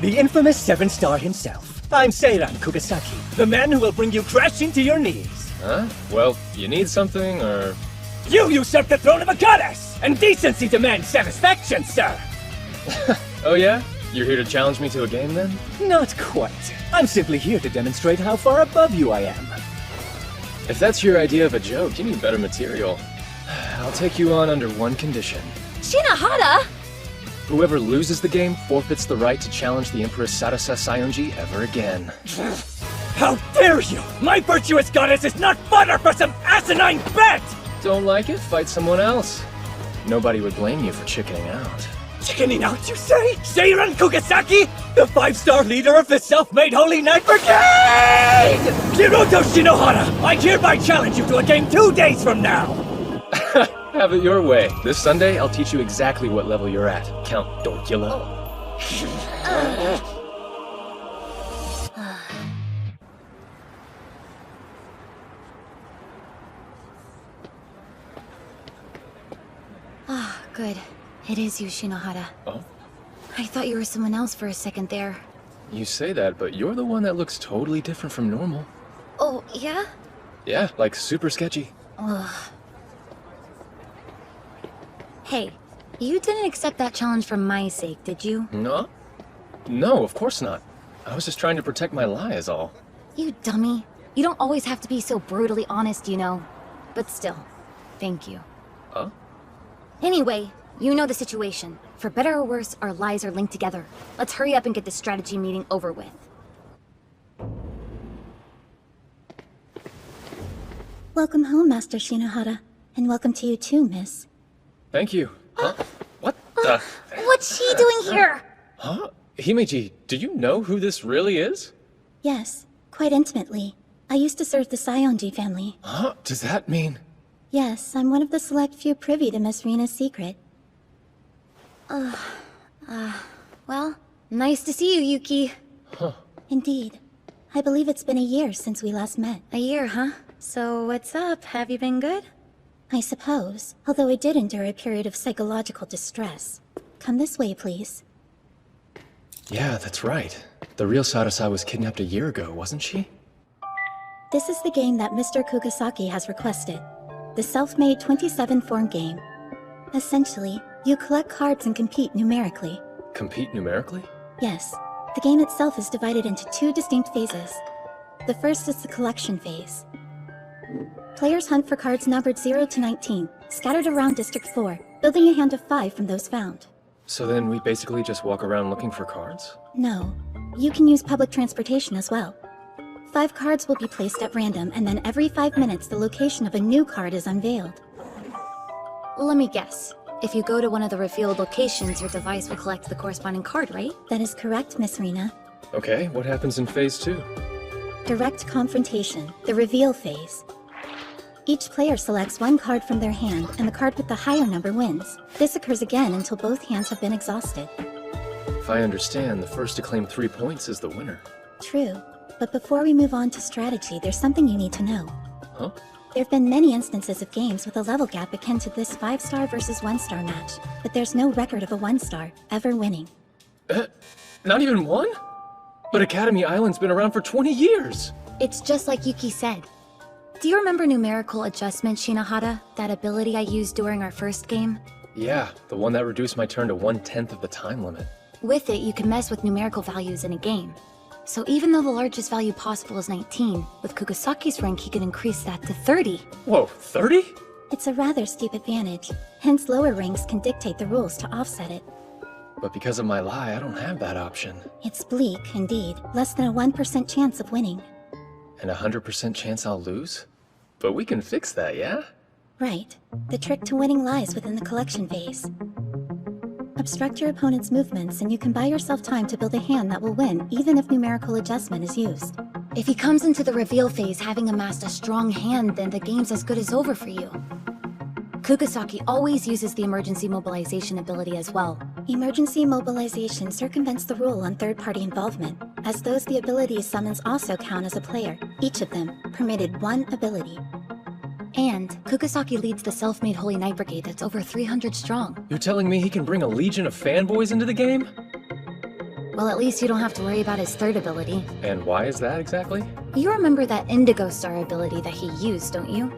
The infamous 7-star himself. I'm Seiran Kugasaki, the man who will bring you crashing to your knees. Huh? Well, you need something, or... You usurp the throne of a goddess, and decency demands satisfaction, sir. Oh yeah? You're here to challenge me to a game, then? Not quite. I'm simply here to demonstrate how far above you I am. If that's your idea of a joke, you need better material. I'll take you on under one condition. Shinohara! Whoever loses the game forfeits the right to challenge the Empress Sadasa Saionji ever again. How dare you! My virtuous goddess is not fodder for some asinine bet! Don't like it? Fight someone else. Nobody would blame you for chickening out. Chickening out, you say? Seiran Kugasaki? The 5-star leader of the self-made Holy Knight Brigade! Hiroto Shinohara, I hereby challenge you to a game 2 days from now! Have it your way. This Sunday, I'll teach you exactly what level you're at, Count Dorkula. Ah, good. It is you, Shinohara. Oh? I thought you were someone else for a second there. You say that, but you're the one that looks totally different from normal. Oh, yeah? Yeah, like super sketchy. Ugh. Hey, you didn't accept that challenge for my sake, did you? No? No, of course not. I was just trying to protect my lie is all. You dummy. You don't always have to be so brutally honest, you know. But still, thank you. Huh? Anyway, you know the situation. For better or worse, our lies are linked together. Let's hurry up and get this strategy meeting over with. Welcome home, Master Shinohara. And welcome to you too, miss. Thank you. Huh? What the? What's she doing here? Huh? Himeji, do you know who this really is? Yes, quite intimately. I used to serve the Sionji family. Huh? Does that mean... Yes, I'm one of the select few privy to Miss Rina's secret. Well, nice to see you, Yuki. Huh. Indeed. I believe it's been a year since we last met. A year, huh? So what's up? Have you been good? I suppose, although I did endure a period of psychological distress. Come this way, please. Yeah, that's right. The real Sarasa was kidnapped a year ago, wasn't she? This is the game that Mr. Kugasaki has requested. The self-made 27-form game. Essentially, you collect cards and compete numerically. Compete numerically? Yes. The game itself is divided into 2 distinct phases. The first is the collection phase. Players hunt for cards numbered 0 to 19, scattered around District 4, building a hand of 5 from those found. So then we basically just walk around looking for cards? No. You can use public transportation as well. 5 cards will be placed at random, and then every 5 minutes the location of a new card is unveiled. Let me guess. If you go to one of the revealed locations, your device will collect the corresponding card, right? That is correct, Miss Rina. Okay, what happens in Phase 2? Direct confrontation, the reveal phase. Each player selects 1 card from their hand, and the card with the higher number wins. This occurs again until both hands have been exhausted. If I understand, the first to claim 3 points is the winner. True. But before we move on to strategy, there's something you need to know. Huh? There have been many instances of games with a level gap akin to this 5-star versus 1-star match, but there's no record of a 1-star ever winning. Not even one? But Academy Island's been around for 20 years! It's just like Yuki said. Do you remember numerical adjustment, Shinohara? That ability I used during our first game? Yeah, the one that reduced my turn to 1/10 of the time limit. With it, you can mess with numerical values in a game. So even though the largest value possible is 19, with Kugasaki's rank he could increase that to 30. Whoa, 30? It's a rather steep advantage, hence lower ranks can dictate the rules to offset it. But because of my lie, I don't have that option. It's bleak, indeed. Less than a 1% chance of winning. And a 100% chance I'll lose? But we can fix that, yeah? Right. The trick to winning lies within the collection phase. Obstruct your opponent's movements, and you can buy yourself time to build a hand that will win, even if numerical adjustment is used. If he comes into the reveal phase having amassed a strong hand, then the game's as good as over for you. Kugasaki always uses the emergency mobilization ability as well. Emergency mobilization circumvents the rule on third-party involvement, as those the ability summons also count as a player, each of them permitted 1 ability. And Kugasaki leads the self-made Holy Knight Brigade that's over 300 strong. You're telling me he can bring a legion of fanboys into the game? Well, at least you don't have to worry about his third ability. And why is that exactly? You remember that Indigo Star ability that he used, don't you?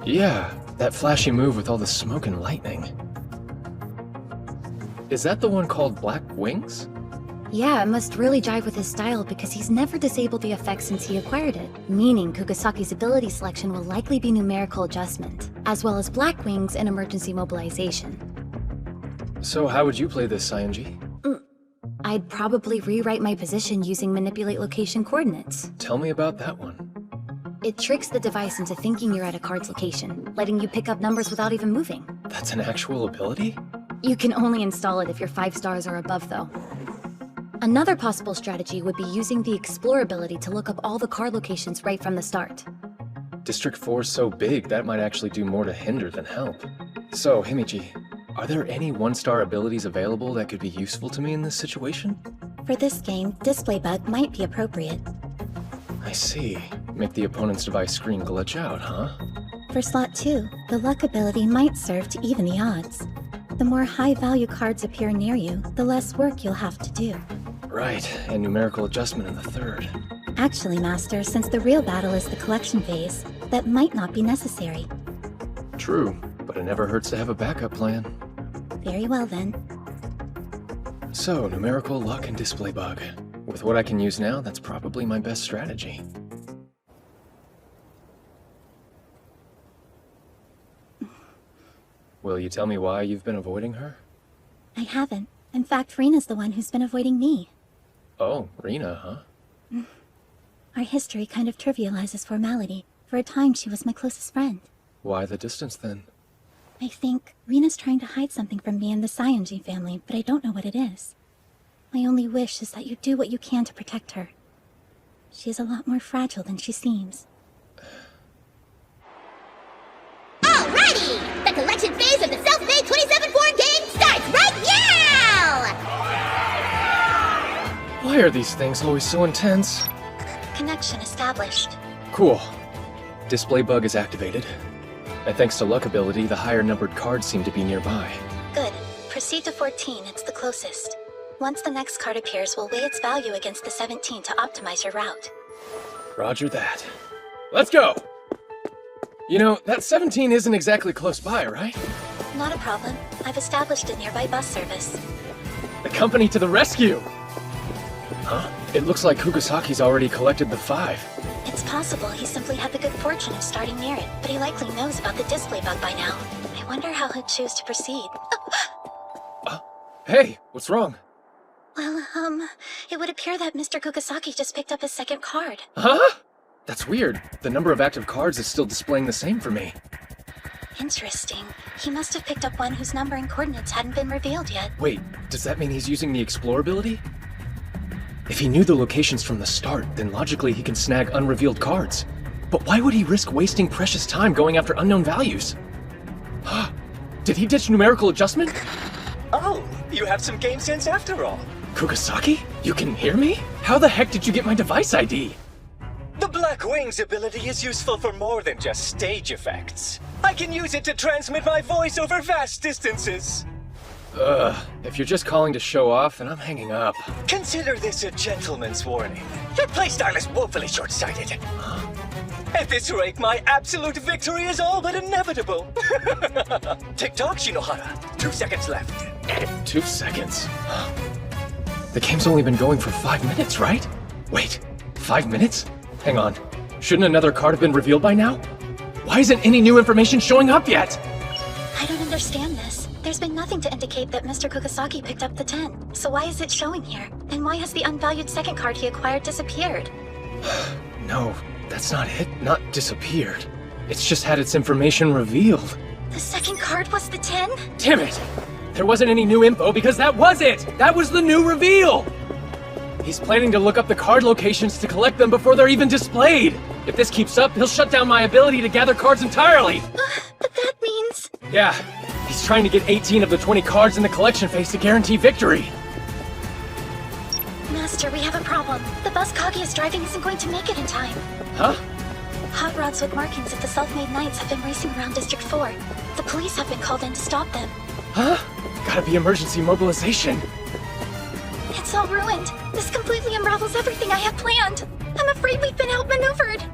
Yeah, that flashy move with all the smoke and lightning. Is that the one called Black Wings? Yeah, it must really jive with his style because he's never disabled the effect since he acquired it, meaning Kugasaki's ability selection will likely be numerical adjustment, as well as Black Wings and emergency mobilization. So how would you play this, Sionji? I'd probably rewrite my position using manipulate location coordinates. Tell me about that one. It tricks the device into thinking you're at a card's location, letting you pick up numbers without even moving. That's an actual ability? You can only install it if your 5 stars are above, though. Another possible strategy would be using the Explore ability to look up all the card locations right from the start. District 4 is so big, that might actually do more to hinder than help. So, Himichi, are there any 1-star abilities available that could be useful to me in this situation? For this game, Display Bug might be appropriate. I see. Make the opponent's device screen glitch out, huh? For slot 2, the Luck ability might serve to even the odds. The more high-value cards appear near you, the less work you'll have to do. Right, and numerical adjustment in the third. Actually, Master, since the real battle is the collection phase, that might not be necessary. True, but it never hurts to have a backup plan. Very well, then. So, numerical, luck, and display bug. With what I can use now, that's probably my best strategy. Will you tell me why you've been avoiding her? I haven't. In fact, Rina's the one who's been avoiding me. Oh, Rina, huh? Our history kind of trivializes formality. For a time, she was my closest friend. Why the distance, then? I think Rina's trying to hide something from me and the Sionji family, but I don't know what it is. My only wish is that you do what you can to protect her. She is a lot more fragile than she seems. Alrighty! The collection phase of the self-made 27-4 game starts right now! Why are these things always so intense? Connection established. Cool. Display bug is activated. And thanks to luck ability, the higher numbered cards seem to be nearby. Good. Proceed to 14, it's the closest. Once the next card appears, we'll weigh its value against the 17 to optimize your route. Roger that. Let's go! You know, that 17 isn't exactly close by, right? Not a problem. I've established a nearby bus service. The company to the rescue! Huh? It looks like Kukasaki's already collected the 5. It's possible he simply had the good fortune of starting near it, but he likely knows about the display bug by now. I wonder how he'd choose to proceed. Hey, what's wrong? Well, it would appear that Mr. Kukasaki just picked up his second card. Huh? That's weird. The number of active cards is still displaying the same for me. Interesting. He must have picked up one whose number and coordinates hadn't been revealed yet. Wait, does that mean he's using the Explore ability? If he knew the locations from the start, then logically he can snag unrevealed cards. But why would he risk wasting precious time going after unknown values? Did he ditch numerical adjustment? Oh, you have some game sense after all. Kukasaki? You can hear me? How the heck did you get my device ID? The Black Wings ability is useful for more than just stage effects. I can use it to transmit my voice over vast distances. If you're just calling to show off, then I'm hanging up. Consider this a gentleman's warning. Your playstyle is woefully short-sighted. At this rate, my absolute victory is all but inevitable. Tick-tock, Shinohara. 2 seconds left. 2 seconds? The game's only been going for 5 minutes, right? Wait, 5 minutes? Hang on. Shouldn't another card have been revealed by now? Why isn't any new information showing up yet? I don't understand this. There's been nothing to indicate that Mr. Kukasaki picked up the 10. So why is it showing here? And why has the unvalued second card he acquired disappeared? No, that's not it. Not disappeared. It's just had its information revealed. The second card was the 10? Damn it! There wasn't any new info because that was it! That was the new reveal! He's planning to look up the card locations to collect them before they're even displayed! If this keeps up, he'll shut down my ability to gather cards entirely! But that means... Yeah, he's trying to get 18 of the 20 cards in the collection phase to guarantee victory! Master, we have a problem. The bus Kage is driving isn't going to make it in time. Huh? Hot rods with markings of the self-made knights have been racing around District 4. The police have been called in to stop them. Huh? Gotta be emergency mobilization. It's all ruined. This completely unravels everything I have planned. I'm afraid we've been outmaneuvered.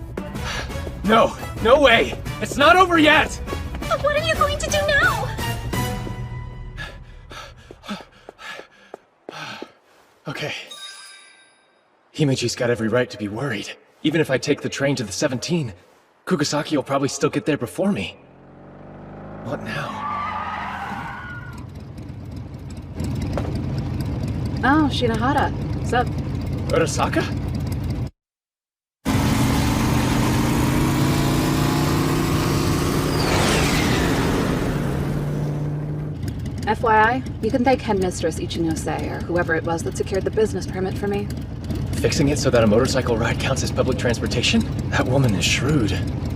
No, no way! It's not over yet! But what are you going to do now? Okay. Himeji's got every right to be worried. Even if I take the train to the 17, Kukasaki will probably still get there before me. What now? Oh, Shinohara. What's up? Urasaka? FYI, you can thank Headmistress Ichinose, or whoever it was that secured the business permit for me. Fixing it so that a motorcycle ride counts as public transportation? That woman is shrewd.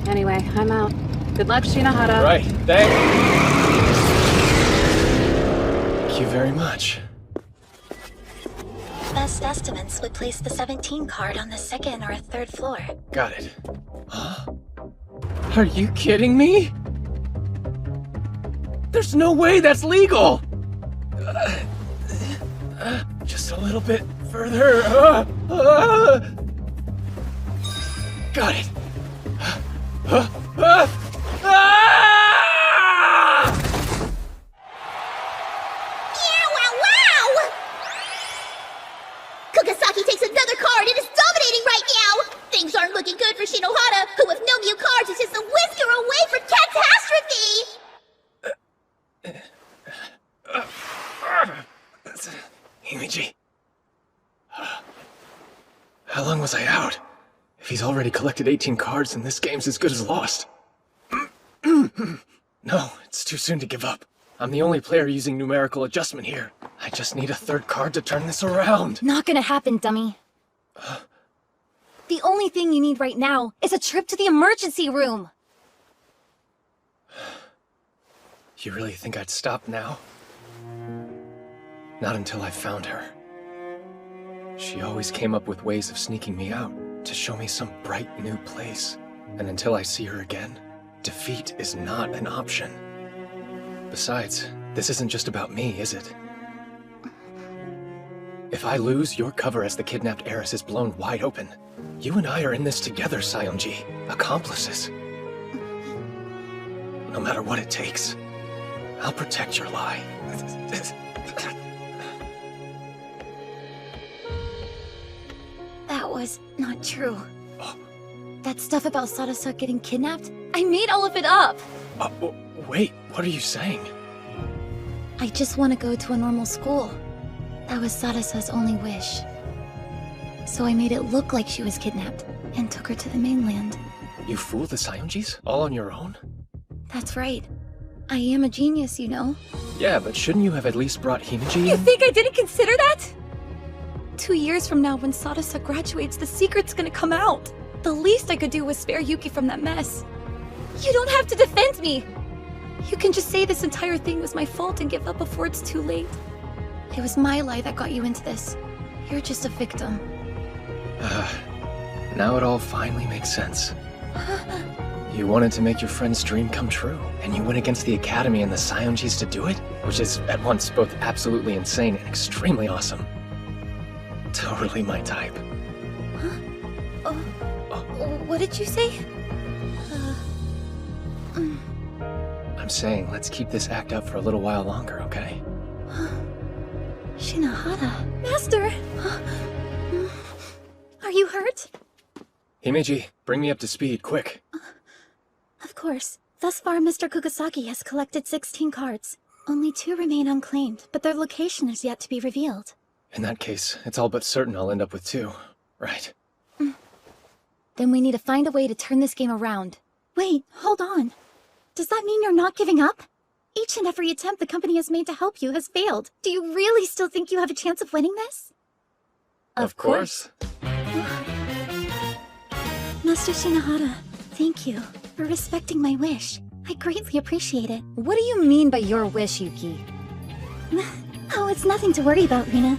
Anyway, I'm out. Good luck, Shinohara. Right, thank you very much. Best estimates would place the 17 card on the second or third floor. Got it. Huh? Are you kidding me? There's no way that's legal! Just a little bit further. Got it. Kukasaki takes another card and is dominating right now! Things aren't looking good for Shinohara, who with no new cards is just a whisker away from catastrophe! Himiji. How long was I out? If he's already collected 18 cards, then this game's as good as lost. No, it's too soon to give up. I'm the only player using numerical adjustment here. I just need a third card to turn this around. Not gonna happen, dummy. The only thing you need right now is a trip to the emergency room. You really think I'd stop now? Not until I found her. She always came up with ways of sneaking me out, to show me some bright new place. And until I see her again, defeat is not an option. Besides, this isn't just about me, is it? If I lose, your cover as the kidnapped heiress is blown wide open. You and I are in this together, Seonji. Accomplices. No matter what it takes, I'll protect your lie. That was not true. That stuff about Sadasa getting kidnapped? I made all of it up! Wait, what are you saying? I just want to go to a normal school. That was Sadasa's only wish. So I made it look like she was kidnapped, and took her to the mainland. You fooled the Seonjis? All on your own? That's right. I am a genius, you know. Yeah, but shouldn't you have at least brought Himeji in? You think I didn't consider that? 2 years from now, when Sadasa graduates, the secret's gonna come out. The least I could do was spare Yuki from that mess. You don't have to defend me! You can just say this entire thing was my fault and give up before it's too late. It was my lie that got you into this. You're just a victim. Now it all finally makes sense. You wanted to make your friend's dream come true, and you went against the Academy and the Seonjis to do it? Which is at once both absolutely insane and extremely awesome. Totally my type. What did you say? I'm saying let's keep this act up for a little while longer, okay? Shinohara. Master! Are you hurt? Himeji, bring me up to speed, quick. Of course. Thus far, Mr. Kugasaki has collected 16 cards. Only 2 remain unclaimed, but their location is yet to be revealed. In that case, it's all but certain I'll end up with 2, right? Then we need to find a way to turn this game around. Wait, hold on. Does that mean you're not giving up? Each and every attempt the company has made to help you has failed. Do you really still think you have a chance of winning this? Of course. Master Shinohara, thank you for respecting my wish. I greatly appreciate it. What do you mean by your wish, Yuki? Oh, it's nothing to worry about, Rina.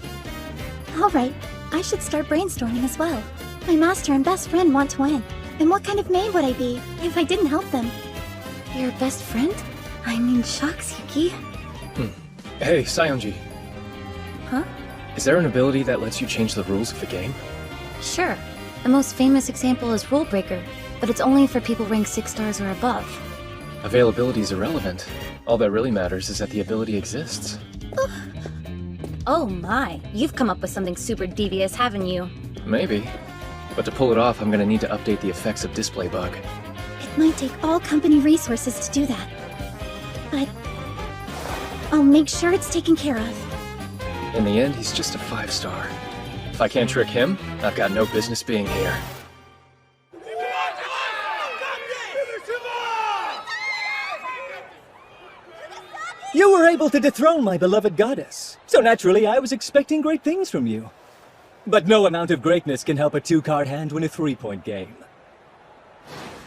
Alright, I should start brainstorming as well. My master and best friend want to win. And what kind of maid would I be if I didn't help them? Your best friend? I mean, shucks, Yuki. Hey, Seonji. Huh? Is there an ability that lets you change the rules of the game? Sure. The most famous example is Rule Breaker, but it's only for people ranked 6 stars or above. Availability is irrelevant. All that really matters is that the ability exists. Oh my, you've come up with something super devious, haven't you? Maybe. But to pull it off, I'm gonna need to update the effects of Display Bug. It might take all company resources to do that. But I'll make sure it's taken care of. In the end, he's just a 5-star. If I can't trick him, I've got no business being here. You were able to dethrone my beloved goddess, so naturally I was expecting great things from you. But no amount of greatness can help a 2-card hand win a 3-point game.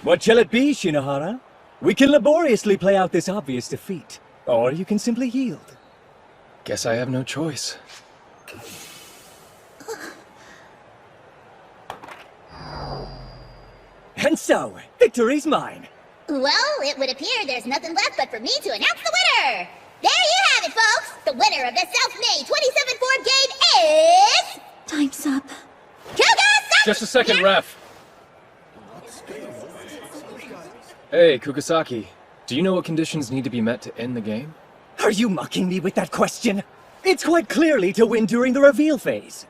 What shall it be, Shinohara? We can laboriously play out this obvious defeat, or you can simply yield. Guess I have no choice. And so, victory's mine. Well, it would appear there's nothing left but for me to announce the winner! There you have it, folks! The winner of the self-made 27-4 game is... Time's up. Kugasaki! Just a second, ref! Hey, Kugasaki. Do you know what conditions need to be met to end the game? Are you mocking me with that question? It's quite clearly to win during the reveal phase.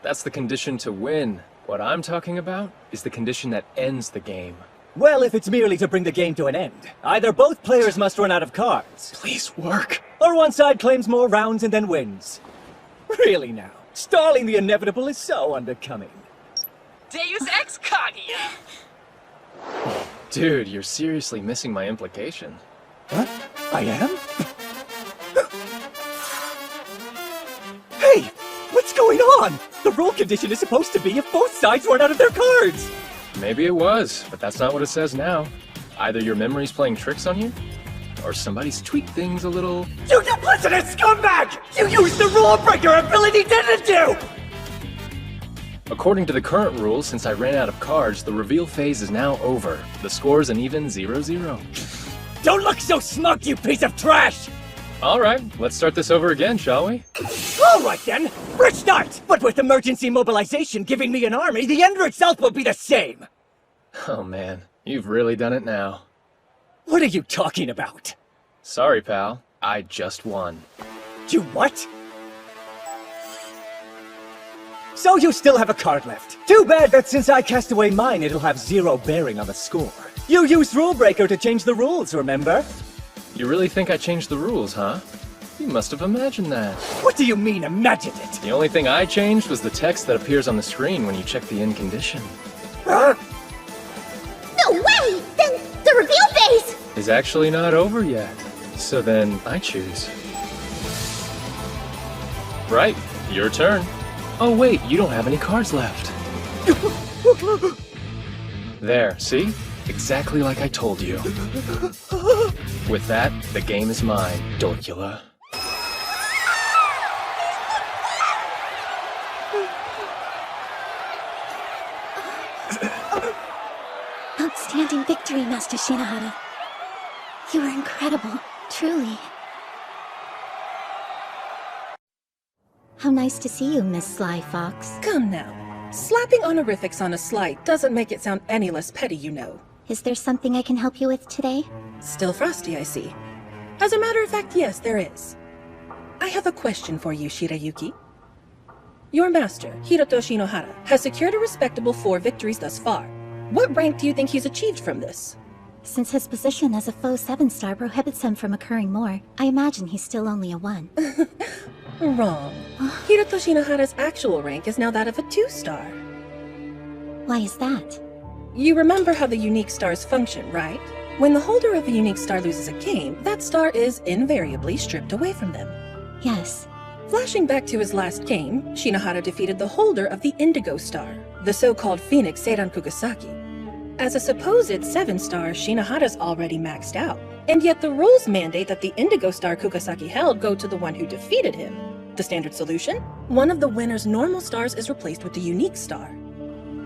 That's the condition to win. What I'm talking about is the condition that ends the game. Well, if it's merely to bring the game to an end, either both players must run out of cards. Please work. Or one side claims more rounds and then wins. Really now, stalling the inevitable is so unbecoming. Deus Ex Kaguya! Dude, you're seriously missing my implication. What? I am? Hey! What's going on? The rule condition is supposed to be if both sides run out of their cards! Maybe it was, but that's not what it says now. Either your memory's playing tricks on you, or somebody's tweaked things a little... You duplicitous scumbag! You used the rule breaker ability, didn't you? According to the current rules, since I ran out of cards, the reveal phase is now over. The score's an even 0-0. Don't look so smug, you piece of trash! Alright, let's start this over again, shall we? Alright then, restart! But with emergency mobilization giving me an army, the end result will be the same! Oh man, you've really done it now. What are you talking about? Sorry, pal. I just won. You what? So you still have a card left. Too bad that since I cast away mine, it'll have zero bearing on the score. You used Rule Breaker to change the rules, remember? You really think I changed the rules, huh? You must have imagined that. What do you mean, imagined it? The only thing I changed was the text that appears on the screen when you check the end condition. No way! Then the reveal phase! Is actually not over yet. So then, I choose. Right, your turn. Oh wait, you don't have any cards left. There, see? Exactly like I told you. With that, the game is mine, Dorcula. Outstanding victory, Master Shinohara. You were incredible, truly. How nice to see you, Miss Sly Fox. Come now. Slapping honorifics on a slide doesn't make it sound any less petty, you know. Is there something I can help you with today? Still frosty, I see. As a matter of fact, yes, there is. I have a question for you, Shirayuki. Your master, Hiroto Shinohara, has secured a respectable 4 victories thus far. What rank do you think he's achieved from this? Since his position as a faux 7-star prohibits him from occurring more, I imagine he's still only a 1. Wrong. Hiroto Shinohara's actual rank is now that of a 2-star. Why is that? You remember how the unique stars function, right? When the holder of a unique star loses a game, that star is invariably stripped away from them. Yes. Flashing back to his last game, Shinohara defeated the holder of the Indigo Star, the so-called Phoenix Seiran Kugasaki. As a supposed 7-star, Shinohara's already maxed out, and yet the rules mandate that the Indigo Star Kugasaki held go to the one who defeated him. The standard solution? One of the winner's normal stars is replaced with the unique star.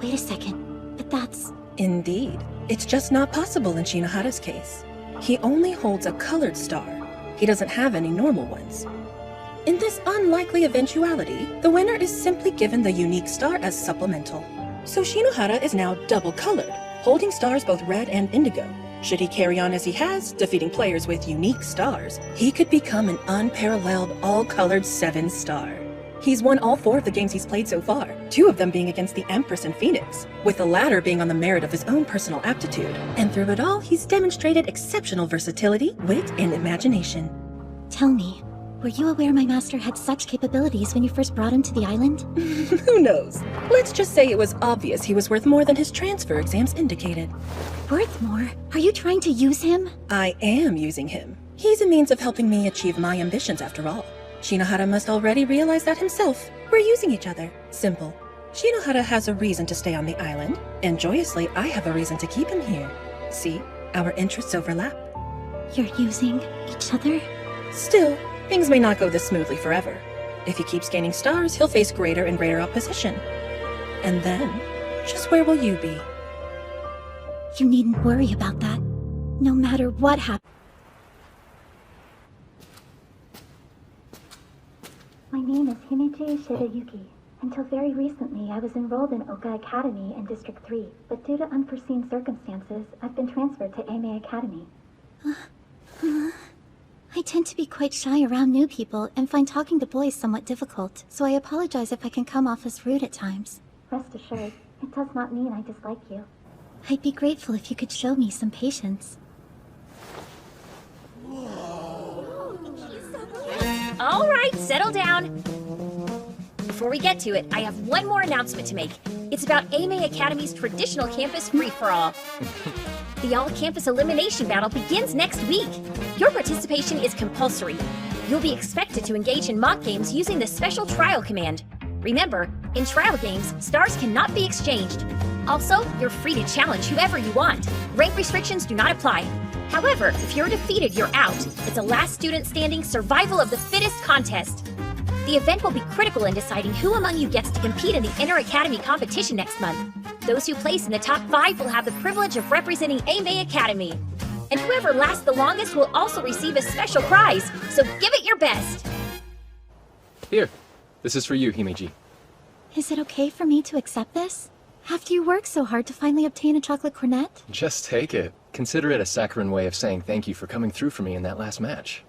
Wait a second, but that's... Indeed. It's just not possible in Shinohara's case. He only holds a colored star. He doesn't have any normal ones. In this unlikely eventuality, the winner is simply given the unique star as supplemental. So Shinohara is now double-colored, holding stars both red and indigo. Should he carry on as he has, defeating players with unique stars, he could become an unparalleled all-colored 7-star. He's won all 4 of the games he's played so far, 2 of them being against the Empress and Phoenix, with the latter being on the merit of his own personal aptitude. And through it all, he's demonstrated exceptional versatility, wit, and imagination. Tell me, were you aware my master had such capabilities when you first brought him to the island? Who knows? Let's just say it was obvious he was worth more than his transfer exams indicated. Worth more? Are you trying to use him? I am using him. He's a means of helping me achieve my ambitions after all. Shinohara must already realize that himself. We're using each other. Simple. Shinohara has a reason to stay on the island, and joyously I have a reason to keep him here. See, our interests overlap. You're using each other? Still, things may not go this smoothly forever. If he keeps gaining stars, he'll face greater and greater opposition. And then, just where will you be? You needn't worry about that. No matter what happens. My name is Himichi Shirayuki. Until very recently, I was enrolled in Oka Academy in District 3, but due to unforeseen circumstances, I've been transferred to Ame Academy. I tend to be quite shy around new people and find talking to boys somewhat difficult, so I apologize if I can come off as rude at times. Rest assured, it does not mean I dislike you. I'd be grateful if you could show me some patience. All right, settle down. Before we get to it, I have one more announcement to make. It's about Ame Academy's traditional campus free-for-all. The all-campus elimination battle begins next week. Your participation is compulsory. You'll be expected to engage in mock games using the special trial command. Remember, in trial games, stars cannot be exchanged. Also, you're free to challenge whoever you want. Rank restrictions do not apply. However, if you're defeated, you're out. It's a last student standing survival of the fittest contest. The event will be critical in deciding who among you gets to compete in the inter-academy competition next month. Those who place in the top 5 will have the privilege of representing AME Academy. And whoever lasts the longest will also receive a special prize, so give it your best! Here, this is for you, Himeji. Is it okay for me to accept this? After you worked so hard to finally obtain a chocolate cornet? Just take it. Consider it a saccharine way of saying thank you for coming through for me in that last match.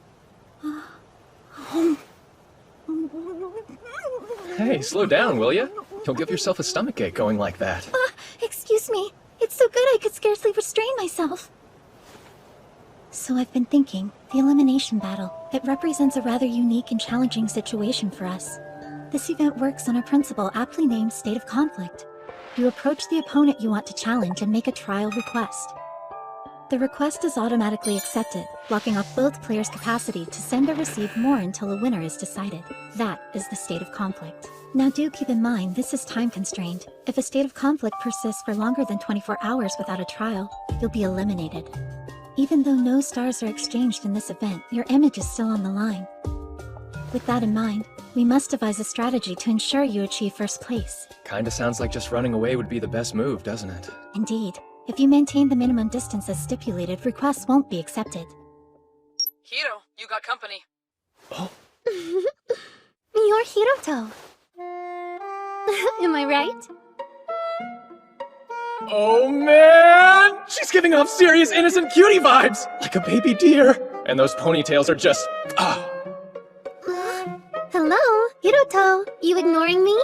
Hey, slow down, will ya? You'll give yourself a stomachache going like that. Excuse me. It's so good I could scarcely restrain myself. So I've been thinking, the elimination battle, it represents a rather unique and challenging situation for us. This event works on a principle aptly named state of conflict. You approach the opponent you want to challenge and make a trial request. The request is automatically accepted, blocking off both players' capacity to send or receive more until a winner is decided. That is the state of conflict. Now do keep in mind this is time constrained. If a state of conflict persists for longer than 24 hours without a trial, you'll be eliminated. Even though no stars are exchanged in this event, your image is still on the line. With that in mind, we must devise a strategy to ensure you achieve first place. Kinda sounds like just running away would be the best move, doesn't it? Indeed. If you maintain the minimum distance as stipulated, requests won't be accepted. Hiro, you got company. Oh. You're Hiroto. Am I right? Oh man! She's giving off serious innocent cutie vibes! Like a baby deer! And those ponytails are just... Hello, Hiroto. You ignoring me?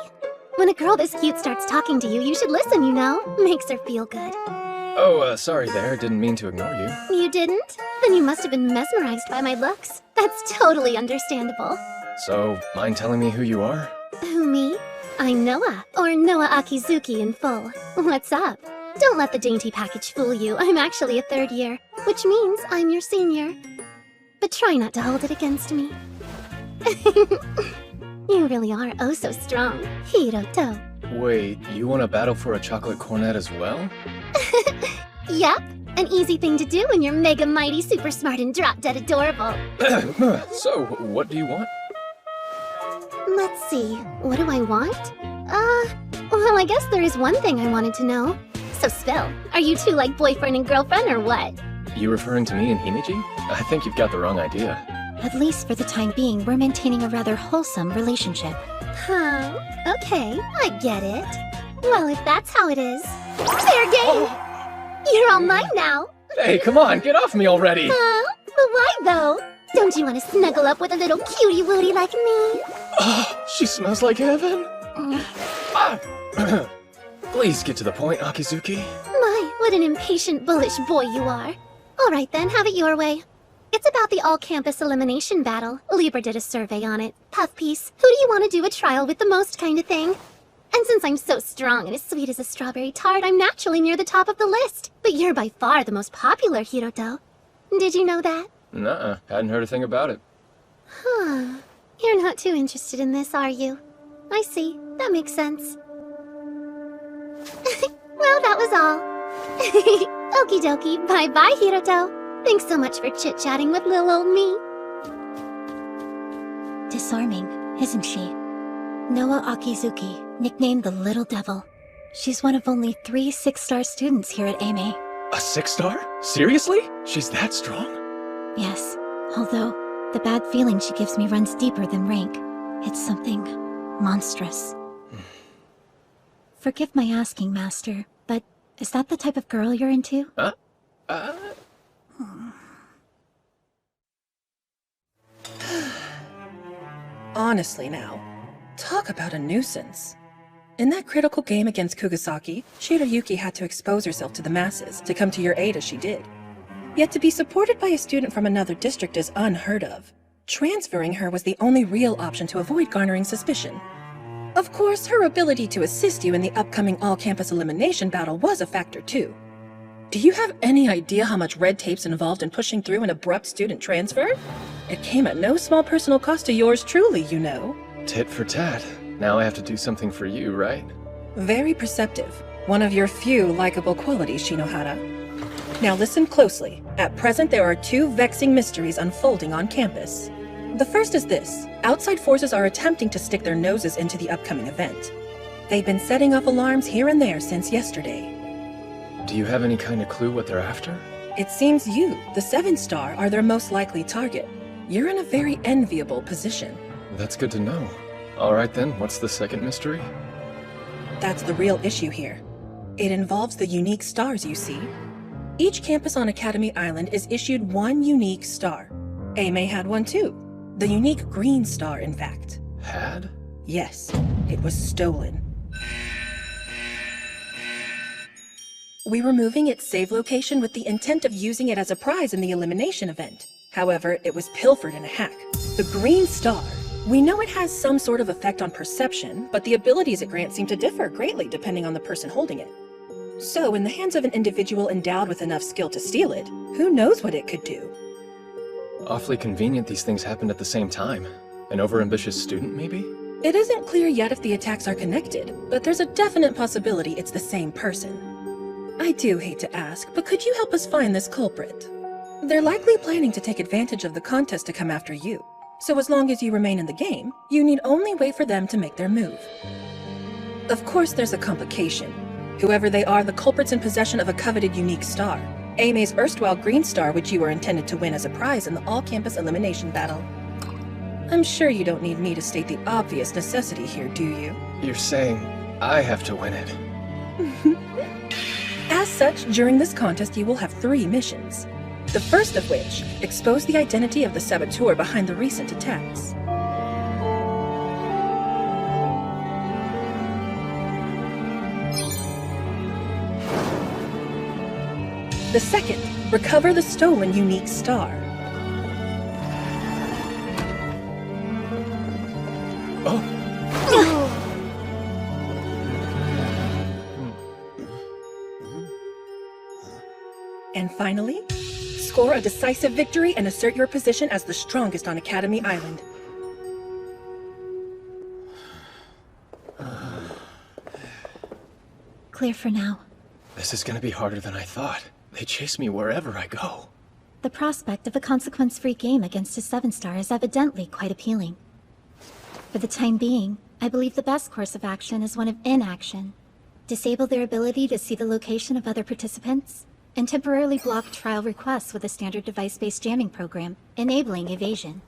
When a girl this cute starts talking to you, you should listen, you know? Makes her feel good. Oh, sorry there. Didn't mean to ignore you. You didn't? Then you must have been mesmerized by my looks. That's totally understandable. So, mind telling me who you are? Who, me? I'm Noah, or Noah Akizuki in full. What's up? Don't let the dainty package fool you. I'm actually a 3rd year, which means I'm your senior. But try not to hold it against me. You really are oh so strong, Hiroto. Wait, you want to battle for a chocolate cornet as well? Yep, an easy thing to do when you're mega mighty, super smart, and drop-dead adorable. So, what do you want? Let's see, what do I want? Well, I guess there is one thing I wanted to know. So spill, are you two like boyfriend and girlfriend or what? You referring to me and Himeji? I think you've got the wrong idea. At least for the time being, we're maintaining a rather wholesome relationship. Huh, okay, I get it. Well, if that's how it is, fair game! Oh. You're all mine now! Hey, come on, get off me already! Huh? But why though? Don't you want to snuggle up with a little cutie-wootie like me? Oh, she smells like heaven! Please get to the point, Akizuki. My, what an impatient, bullish boy you are. Alright then, have it your way. It's about the all-campus elimination battle. Libra did a survey on it. Puff piece, who do you want to do a trial with the most kind of thing? And since I'm so strong and as sweet as a strawberry tart, I'm naturally near the top of the list. But you're by far the most popular, Hiroto. Did you know that? Nuh-uh, hadn't heard a thing about it. Huh. You're not too interested in this, are you? I see. That makes sense. Well, that was all. Okie dokie, bye-bye, Hiroto. Thanks so much for chit-chatting with little old me. Disarming, isn't she? Noah Akizuki, nicknamed the Little Devil. She's one of only 3 6-star students here at AME. A 6-star? Seriously? She's that strong? Yes, although the bad feeling she gives me runs deeper than rank. It's something monstrous. Forgive my asking, Master, but is that the type of girl you're into? Honestly now, talk about a nuisance. In that critical game against Kugasaki, Shirayuki had to expose herself to the masses to come to your aid as she did. Yet to be supported by a student from another district is unheard of. Transferring her was the only real option to avoid garnering suspicion. Of course, her ability to assist you in the upcoming all-campus elimination battle was a factor too. Do you have any idea how much red tape's involved in pushing through an abrupt student transfer? It came at no small personal cost to yours truly, you know. Tit for tat. Now I have to do something for you, right? Very perceptive. One of your few likable qualities, Shinohara. Now listen closely. At present, there are 2 vexing mysteries unfolding on campus. The first is this. Outside forces are attempting to stick their noses into the upcoming event. They've been setting off alarms here and there since yesterday. Do you have any kind of clue what they're after? It seems you, the 7-star, are their most likely target. You're in a very enviable position. That's good to know. Alright then, what's the second mystery? That's the real issue here. It involves the unique stars you see. Each campus on Academy Island is issued 1 unique star. Ame had one too. The unique green star, in fact. Had? Yes, it was stolen. We were moving its save location with the intent of using it as a prize in the elimination event. However, it was pilfered in a hack. The green star. We know it has some sort of effect on perception, but the abilities it grants seem to differ greatly depending on the person holding it. So, in the hands of an individual endowed with enough skill to steal it, who knows what it could do? Awfully convenient these things happened at the same time. An overambitious student, maybe? It isn't clear yet if the attacks are connected, but there's a definite possibility it's the same person. I do hate to ask, but could you help us find this culprit? They're likely planning to take advantage of the contest to come after you. So as long as you remain in the game, you need only wait for them to make their move. Of course there's a complication. Whoever they are, the culprit's in possession of a coveted unique star. Aime's erstwhile green star, which you were intended to win as a prize in the all-campus elimination battle. I'm sure you don't need me to state the obvious necessity here, do you? You're saying I have to win it. As such, during this contest you will have 3 missions. The first of which, expose the identity of the saboteur behind the recent attacks. The second, recover the stolen unique star. And finally, score a decisive victory and assert your position as the strongest on Academy Island. Clear for now. This is gonna be harder than I thought. They chase me wherever I go. The prospect of a consequence-free game against a 7-star is evidently quite appealing. For the time being, I believe the best course of action is one of inaction. Disable their ability to see the location of other participants, and temporarily block trial requests with a standard device-based jamming program, enabling evasion.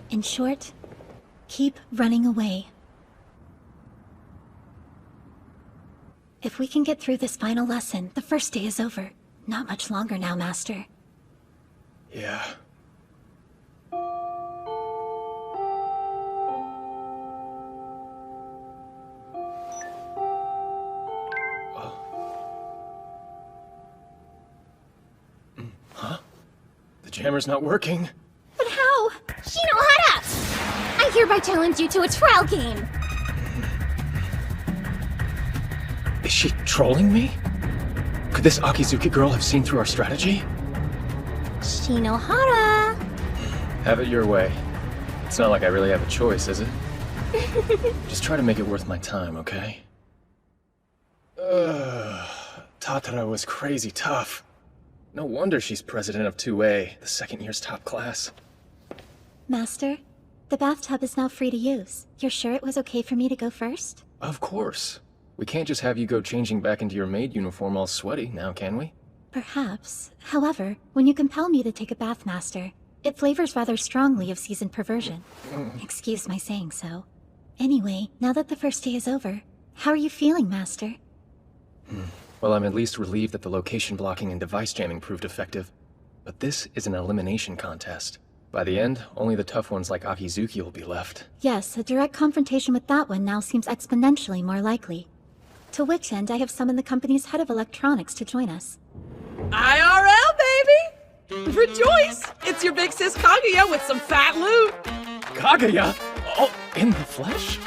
In short, keep running away. If we can get through this final lesson, the first day is over. Not much longer now, Master. Yeah. Huh? The jammer's not working. But how? Shinohara! I hereby challenge you to a trial game! Is she trolling me? Could this Akizuki girl have seen through our strategy? Shinohara! Have it your way. It's not like I really have a choice, is it? Just try to make it worth my time, okay? Tatara was crazy tough. No wonder she's president of 2A, the second year's top class. Master, the bathtub is now free to use. You're sure it was okay for me to go first? Of course. We can't just have you go changing back into your maid uniform all sweaty now, can we? Perhaps. However, when you compel me to take a bath, Master, it flavors rather strongly of seasoned perversion. Excuse my saying so. Anyway, now that the first day is over, how are you feeling, Master? Well, I'm at least relieved that the location blocking and device jamming proved effective. But this is an elimination contest. By the end, only the tough ones like Akizuki will be left. Yes, a direct confrontation with that one now seems exponentially more likely. To which end, I have summoned the company's head of electronics to join us. IRL, baby! Rejoice! It's your big sis Kaguya with some fat loot! Kaguya? Oh, in the flesh?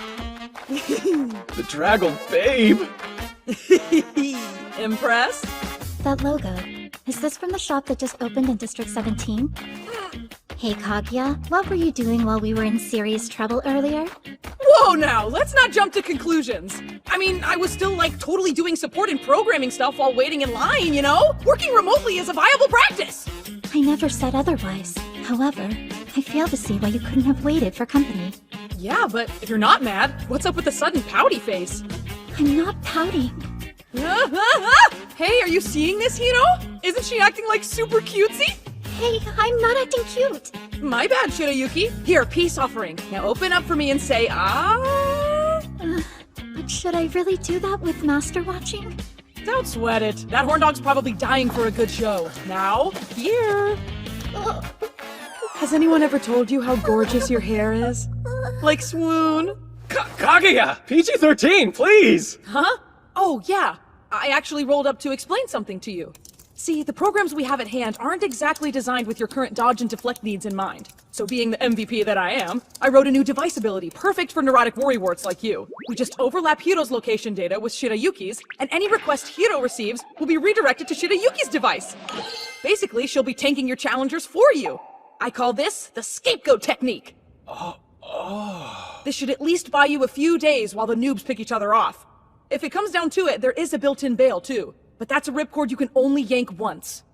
The draggled babe! Impressed? That logo. Is this from the shop that just opened in District 17? Hey Kaguya, what were you doing while we were in serious trouble earlier? Whoa now, let's not jump to conclusions. I mean, I was still like totally doing support and programming stuff while waiting in line, you know? Working remotely is a viable practice. I never said otherwise. However, I fail to see why you couldn't have waited for company. Yeah, but if you're not mad, what's up with the sudden pouty face? I'm not pouting. Hey, are you seeing this, Hiro? Isn't she acting like super cutesy? Hey, I'm not acting cute. My bad, Shirayuki. Here, peace offering. Now open up for me and say, ah. But should I really do that with Master watching? Don't sweat it. That horn dog's probably dying for a good show. Now, here. Has anyone ever told you how gorgeous your hair is? Like swoon? Kaguya! PG-13, please! Huh? Oh, yeah. I actually rolled up to explain something to you. See, the programs we have at hand aren't exactly designed with your current dodge and deflect needs in mind. So being the MVP that I am, I wrote a new device ability perfect for neurotic worrywarts like you. We just overlap Hiro's location data with Shirayuki's, and any request Hiro receives will be redirected to Shirayuki's device. Basically, she'll be tanking your challengers for you. I call this the scapegoat technique. This should at least buy you a few days while the noobs pick each other off. If it comes down to it, there is a built-in bail too. But that's a ripcord you can only yank once.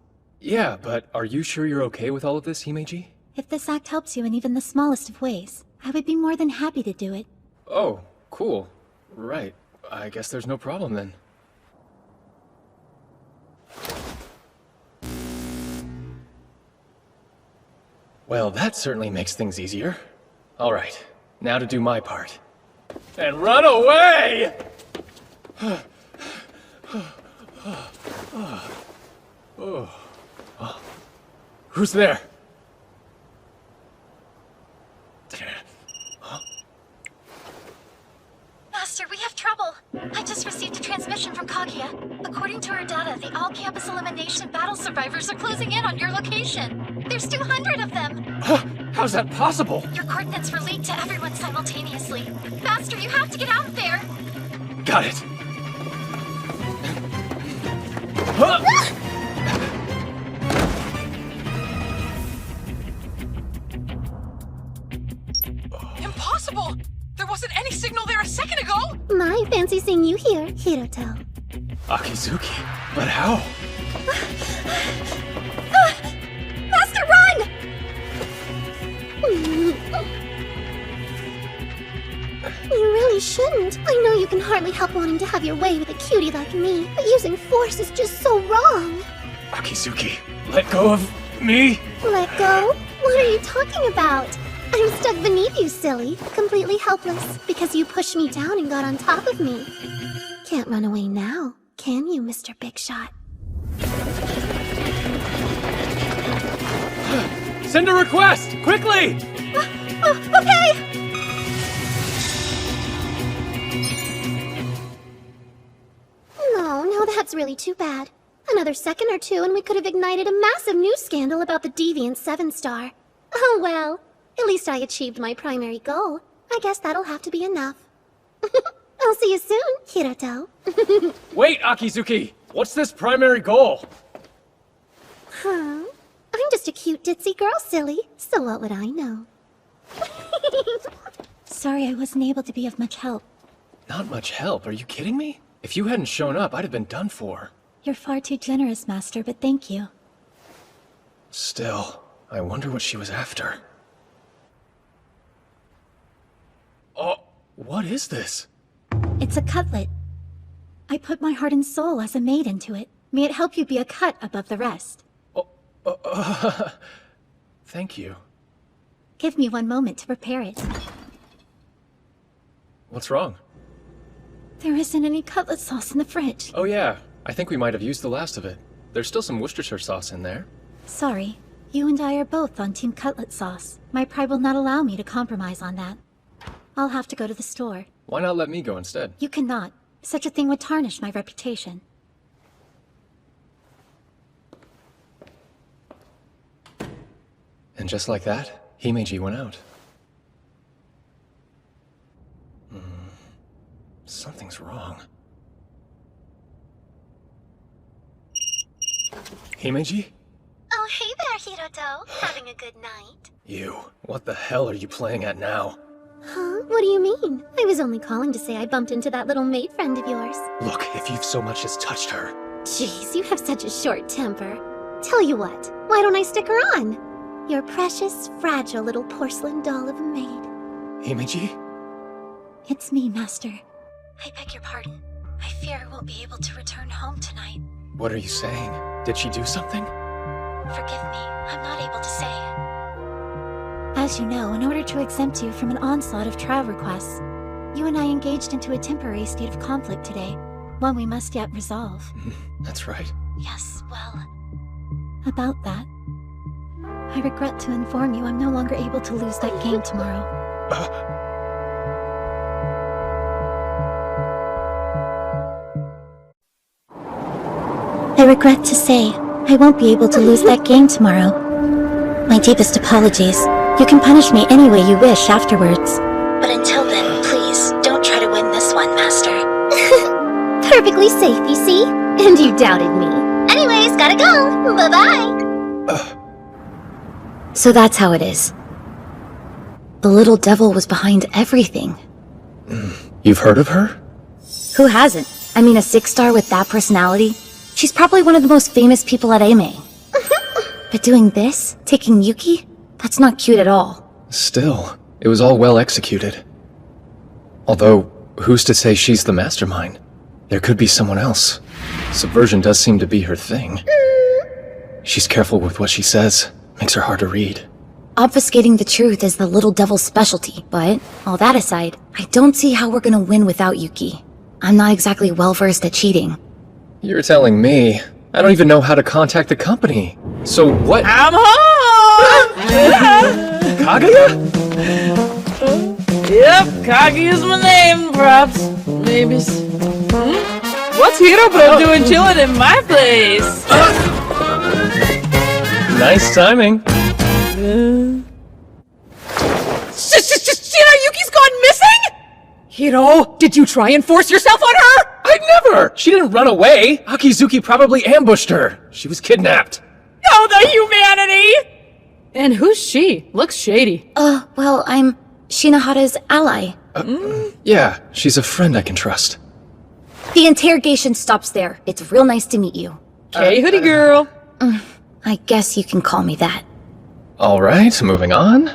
Yeah, but are you sure you're okay with all of this, Himeji? If this act helps you in even the smallest of ways, I would be more than happy to do it. Oh, cool. Right. I guess there's no problem then. Well, that certainly makes things easier. All right, now to do my part. And run away! Who's there? Master, we have trouble. I just received a transmission from Kaguya. According to our data, the all-campus elimination battle survivors are closing in on your location. There's 200 of them. How's that possible? Your coordinates were leaked to everyone simultaneously. Master, you have to get out there. Got it. Impossible! There wasn't any signal there a second ago! My fancy seeing you here, Hiroto. Akizuki, but how? Master, run! You really shouldn't. I know you can hardly help wanting to have your way with a cutie like me, but using force is just so wrong. Akizuki, let go of me? Let go? What are you talking about? I'm stuck beneath you, silly. Completely helpless, because you pushed me down and got on top of me. Can't run away now, can you, Mr. Big Shot? Send a request! Quickly! Okay! No, that's really too bad. Another second or two and we could have ignited a massive news scandal about the deviant 7-star. Oh well, at least I achieved my primary goal. I guess that'll have to be enough. I'll see you soon, Hiroto. Wait, Akizuki! What's this primary goal? Huh? I'm just a cute ditzy girl, silly. So what would I know? Sorry I wasn't able to be of much help. Not much help, are you kidding me? If you hadn't shown up, I'd have been done for. You're far too generous, Master, but thank you. Still, I wonder what she was after. Oh, what is this? It's a cutlet. I put my heart and soul as a maid into it. May it help you be a cut above the rest. Thank you. Give me one moment to prepare it. What's wrong? There isn't any cutlet sauce in the fridge. Oh yeah, I think we might have used the last of it. There's still some Worcestershire sauce in there. Sorry. You and I are both on Team Cutlet Sauce. My pride will not allow me to compromise on that. I'll have to go to the store. Why not let me go instead? You cannot. Such a thing would tarnish my reputation. And just like that, Himeji went out. Something's wrong. Himeji? Oh, hey there, Hiroto. Having a good night? You. What the hell are you playing at now? Huh? What do you mean? I was only calling to say I bumped into that little maid friend of yours. Look, if you've so much as touched her... Jeez, you have such a short temper. Tell you what, why don't I stick her on? Your precious, fragile little porcelain doll of a maid. Himeji? It's me, Master. I beg your pardon. I fear I won't be able to return home tonight. What are you saying? Did she do something? Forgive me, I'm not able to say. As you know, in order to exempt you from an onslaught of trial requests, you and I engaged into a temporary state of conflict today, one we must yet resolve. That's right. Yes, well, about that. I regret to inform you I'm no longer able to lose that game tomorrow. I regret to say, I won't be able to lose that game tomorrow. My deepest apologies. You can punish me any way you wish afterwards. But until then, please, don't try to win this one, Master. Perfectly safe, you see? And you doubted me. Anyways, gotta go. Bye-bye. So that's how it is. The little devil was behind everything. You've heard of her? Who hasn't? I mean, a 6-star with that personality? She's probably one of the most famous people at AME. But doing this? Taking Yuki? That's not cute at all. Still, it was all well executed. Although, who's to say she's the mastermind? There could be someone else. Subversion does seem to be her thing. She's careful with what she says. Makes her hard to read. Obfuscating the truth is the little devil's specialty, but, all that aside, I don't see how we're gonna win without Yuki. I'm not exactly well-versed at cheating. You're telling me. I don't even know how to contact the company. So what— I'm home! Kaguya? Yep, Kaguya's my name, perhaps. Maybe. What's Hiro Bro doing chilling in my place? Nice timing. Yuki's gone missing? Hiro, did you try and force yourself on her? I'd never! She didn't run away. Akizuki probably ambushed her. She was kidnapped. Oh, the humanity! And who's she? Looks shady. Well, I'm Shinohara's ally. Yeah, she's a friend I can trust. The interrogation stops there. It's real nice to meet you. Okay, hoodie girl. I guess you can call me that. Alright, moving on.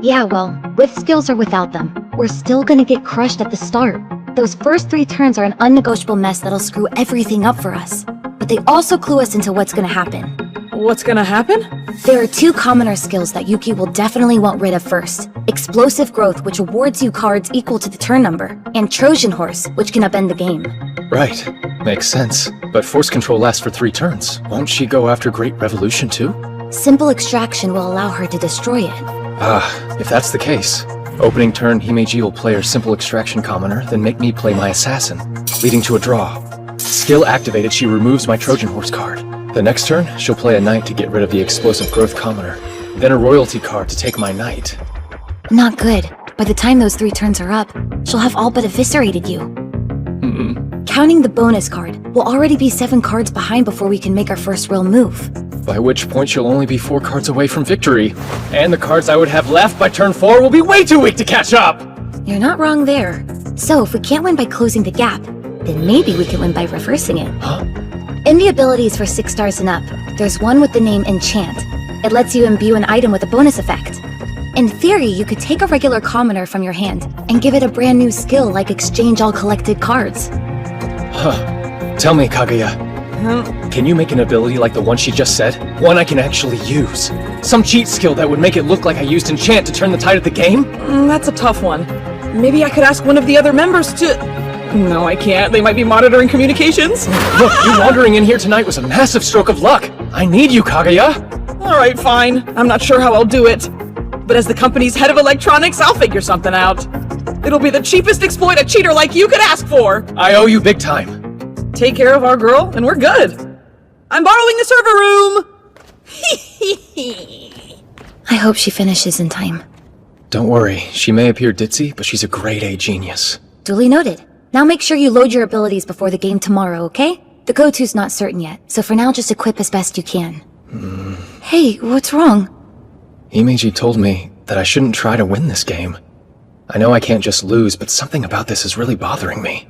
Yeah, well, with skills or without them, we're still gonna get crushed at the start. Those first 3 turns are an unnegotiable mess that'll screw everything up for us. But they also clue us into what's gonna happen. What's gonna happen? There are 2 commoner skills that Yuki will definitely want rid of first. Explosive Growth, which awards you cards equal to the turn number, and Trojan Horse, which can upend the game. Right. Makes sense. But Force Control lasts for 3 turns. Won't she go after Great Revolution too? Simple Extraction will allow her to destroy it. If that's the case. Opening turn, Himeji will play her Simple Extraction commoner, then make me play my Assassin, leading to a draw. Skill activated, she removes my Trojan Horse card. The next turn, she'll play a Knight to get rid of the Explosive Growth commoner, then a Royalty card to take my Knight. Not good. By the time those 3 turns are up, she'll have all but eviscerated you. Counting the bonus card, we'll already be 7 cards behind before we can make our first real move. By which point she'll only be 4 cards away from victory. And the cards I would have left by turn 4 will be way too weak to catch up! You're not wrong there. So if we can't win by closing the gap, then maybe we can win by reversing it. In the abilities for 6 stars and up, there's one with the name Enchant. It lets you imbue an item with a bonus effect. In theory, you could take a regular commoner from your hand and give it a brand new skill like exchange all collected cards. Tell me, Kaguya. Can you make an ability like the one she just said? One I can actually use? Some cheat skill that would make it look like I used Enchant to turn the tide of the game? That's a tough one. Maybe I could ask one of the other members to... No, I can't. They might be monitoring communications. Look, you wandering in here tonight was a massive stroke of luck. I need you, Kaguya. Alright, fine. I'm not sure how I'll do it. But as the company's head of electronics, I'll figure something out. It'll be the cheapest exploit a cheater like you could ask for. I owe you big time. Take care of our girl, and we're good. I'm borrowing the server room! I hope she finishes in time. Don't worry, she may appear ditzy, but she's a grade A genius. Duly noted. Now make sure you load your abilities before the game tomorrow, okay? The go-to's not certain yet, so for now just equip as best you can. Hey, what's wrong? Himeji told me that I shouldn't try to win this game. I know I can't just lose, but something about this is really bothering me.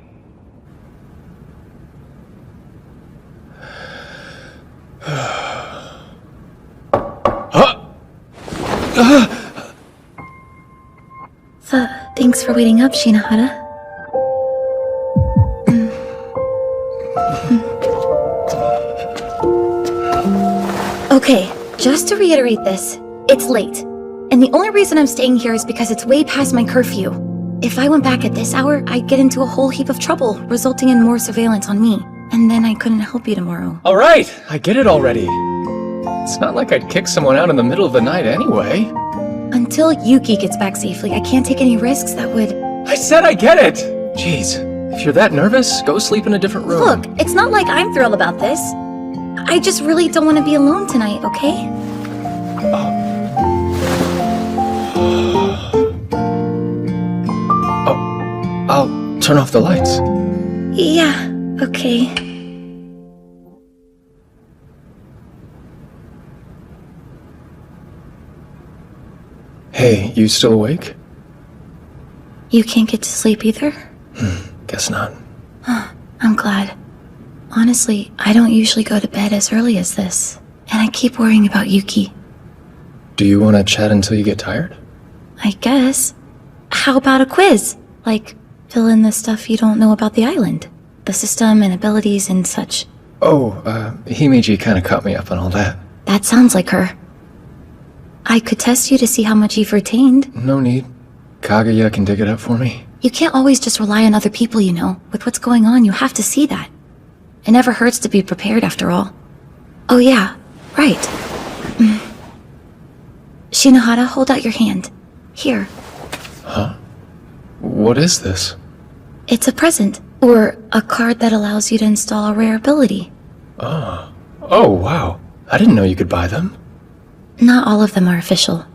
Thanks for waiting up, Shinohara. Okay, just to reiterate this, it's late. And the only reason I'm staying here is because it's way past my curfew. If I went back at this hour, I'd get into a whole heap of trouble, resulting in more surveillance on me. And then I couldn't help you tomorrow. Alright, I get it already. It's not like I'd kick someone out in the middle of the night anyway. Until Yuki gets back safely, I can't take any risks that would... I said I get it! Jeez, if you're that nervous, go sleep in a different room. Look, it's not like I'm thrilled about this. I just really don't want to be alone tonight, okay? I'll turn off the lights. Yeah, okay. Hey, you still awake? You can't get to sleep either? Guess not. I'm glad. Honestly, I don't usually go to bed as early as this, and I keep worrying about Yuki. Do you want to chat until you get tired? I guess. How about a quiz? Like, fill in the stuff you don't know about the island. The system and abilities and such. Oh, Himeji kinda caught me up on all that. That sounds like her. I could test you to see how much you've retained. No need. Kaguya can dig it up for me. You can't always just rely on other people, you know. With what's going on, you have to see that. It never hurts to be prepared, after all. Oh yeah, right. Shinohara, hold out your hand. Here. Huh? What is this? It's a present, or a card that allows you to install a rare ability. Oh, wow. I didn't know you could buy them. Not all of them are official.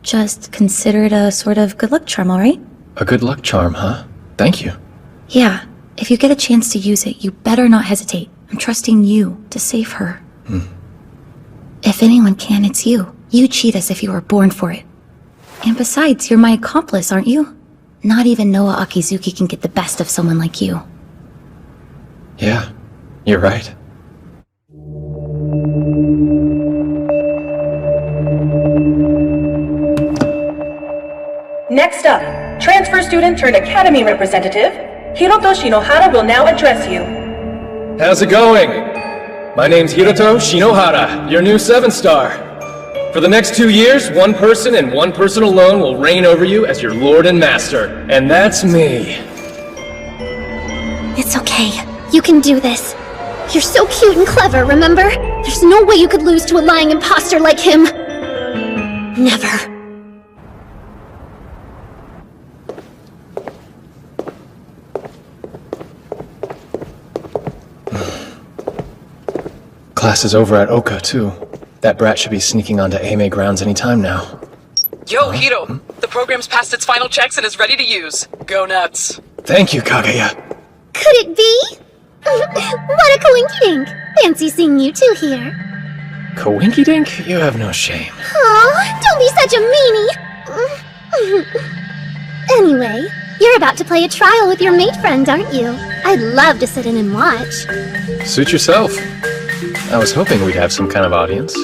Just consider it a sort of good luck charm, alright? A good luck charm, huh? Thank you. Yeah, if you get a chance to use it, you better not hesitate. I'm trusting you to save her. If anyone can, it's you. You cheat as if you were born for it. And besides, you're my accomplice, aren't you? Not even Noah Akizuki can get the best of someone like you. Yeah, you're right. Next up, transfer student turned academy representative, Hiroto Shinohara will now address you. How's it going? My name's Hiroto Shinohara, your new 7-star. For the next 2 years, one person and one person alone will reign over you as your lord and master. And that's me. It's okay. You can do this. You're so cute and clever, remember? There's no way you could lose to a lying imposter like him. Never. Class is over at Oka, too. That brat should be sneaking onto AMA grounds any time now. Yo, Hiro! The program's passed its final checks and is ready to use. Go nuts. Thank you, Kaguya. Could it be? What a coinkydink! Fancy seeing you two here. Coinkydink? You have no shame. Aw, don't be such a meanie! Anyway, you're about to play a trial with your mate friend, aren't you? I'd love to sit in and watch. Suit yourself. I was hoping we'd have some kind of audience.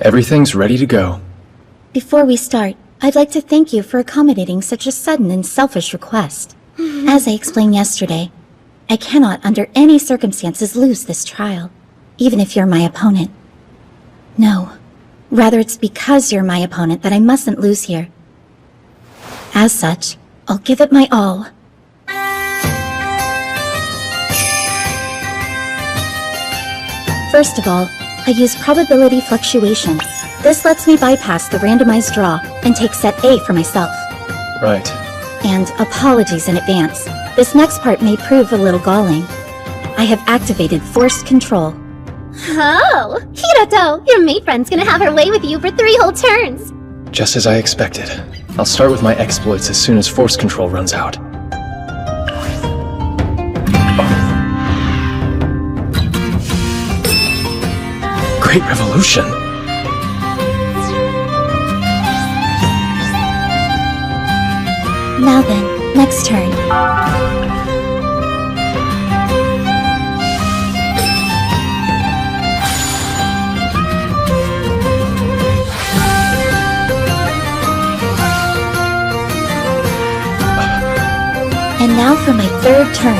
Everything's ready to go. Before we start, I'd like to thank you for accommodating such a sudden and selfish request. As I explained yesterday, I cannot under any circumstances lose this trial, even if you're my opponent. No, rather it's because you're my opponent that I mustn't lose here. As such, I'll give it my all. First of all, I use probability fluctuation. This lets me bypass the randomized draw and take set A for myself. Right. And apologies in advance. This next part may prove a little galling. I have activated forced control. Oh, Hiroto, your mate friend's gonna have her way with you for 3 whole turns. Just as I expected. I'll start with my exploits as soon as force control runs out. Great revolution! Now then, next turn. And now for my 3rd turn.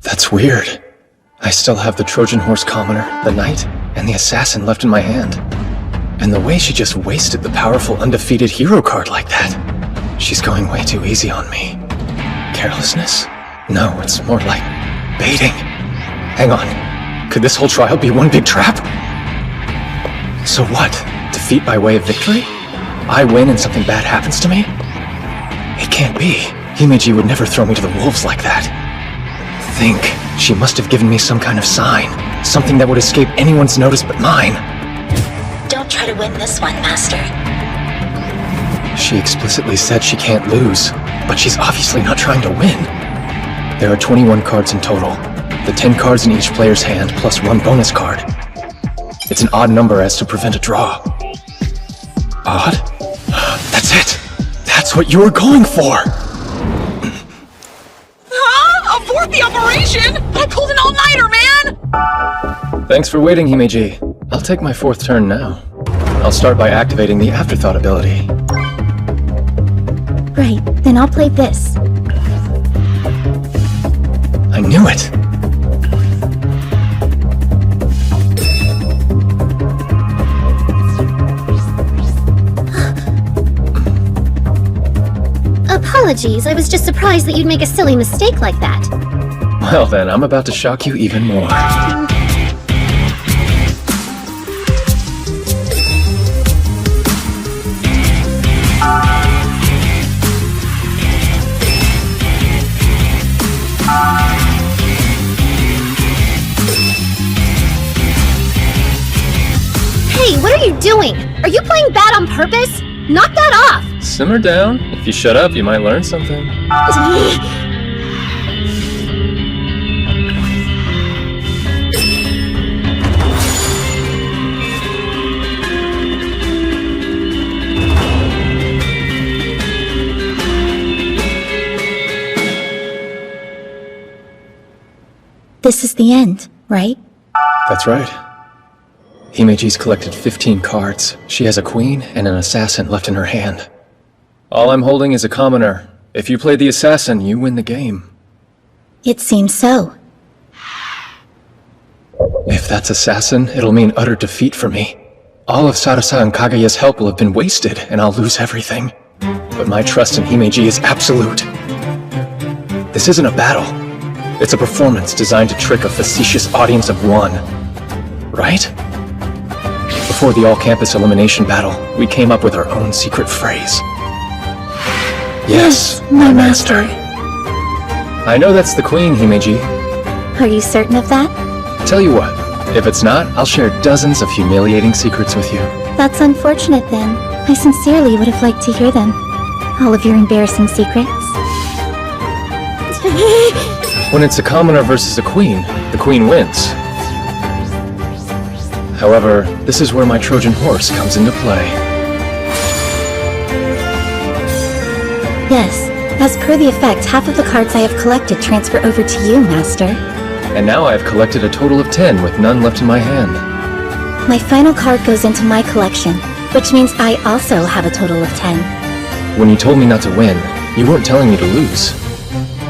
That's weird. I still have the Trojan Horse Commoner, the Knight, and the Assassin left in my hand. And the way she just wasted the powerful undefeated hero card like that. She's going way too easy on me. Carelessness? No, it's more like baiting. Hang on. Could this whole trial be one big trap? So what? Defeat by way of victory? I win and something bad happens to me? It can't be. Himeji would never throw me to the wolves like that. Think. She must have given me some kind of sign. Something that would escape anyone's notice but mine. Don't try to win this one, Master. She explicitly said she can't lose, but she's obviously not trying to win. There are 21 cards in total. The 10 cards in each player's hand plus 1 bonus card. It's an odd number as to prevent a draw. Odd? That's it! That's what you were going for! Abort the operation! I pulled an all-nighter, man! Thanks for waiting, Himeji. I'll take my 4th turn now. I'll start by activating the Afterthought ability. Right, then I'll play this. I knew it! Apologies, I was just surprised that you'd make a silly mistake like that. Well then, I'm about to shock you even more. Hey, what are you doing? Are you playing bad on purpose? Knock that off! Simmer down. If you shut up, you might learn something. This is the end, right? That's right. Himeji's collected 15 cards. She has a queen and an assassin left in her hand. All I'm holding is a commoner. If you play the assassin, you win the game. It seems so. If that's assassin, it'll mean utter defeat for me. All of Sarasa and Kagaya's help will have been wasted, and I'll lose everything. But my trust in Himeji is absolute. This isn't a battle. It's a performance designed to trick a facetious audience of one. Right? Before the all-campus elimination battle, we came up with our own secret phrase. Yes, my master. I know that's the queen, Himeji. Are you certain of that? Tell you what, if it's not, I'll share dozens of humiliating secrets with you. That's unfortunate then. I sincerely would have liked to hear them. All of your embarrassing secrets. When it's a commoner versus a queen, the queen wins. However, this is where my Trojan horse comes into play. Yes, as per the effect, half of the cards I have collected transfer over to you, Master. And now I have collected a total of 10 with none left in my hand. My final card goes into my collection, which means I also have a total of 10. When you told me not to win, you weren't telling me to lose.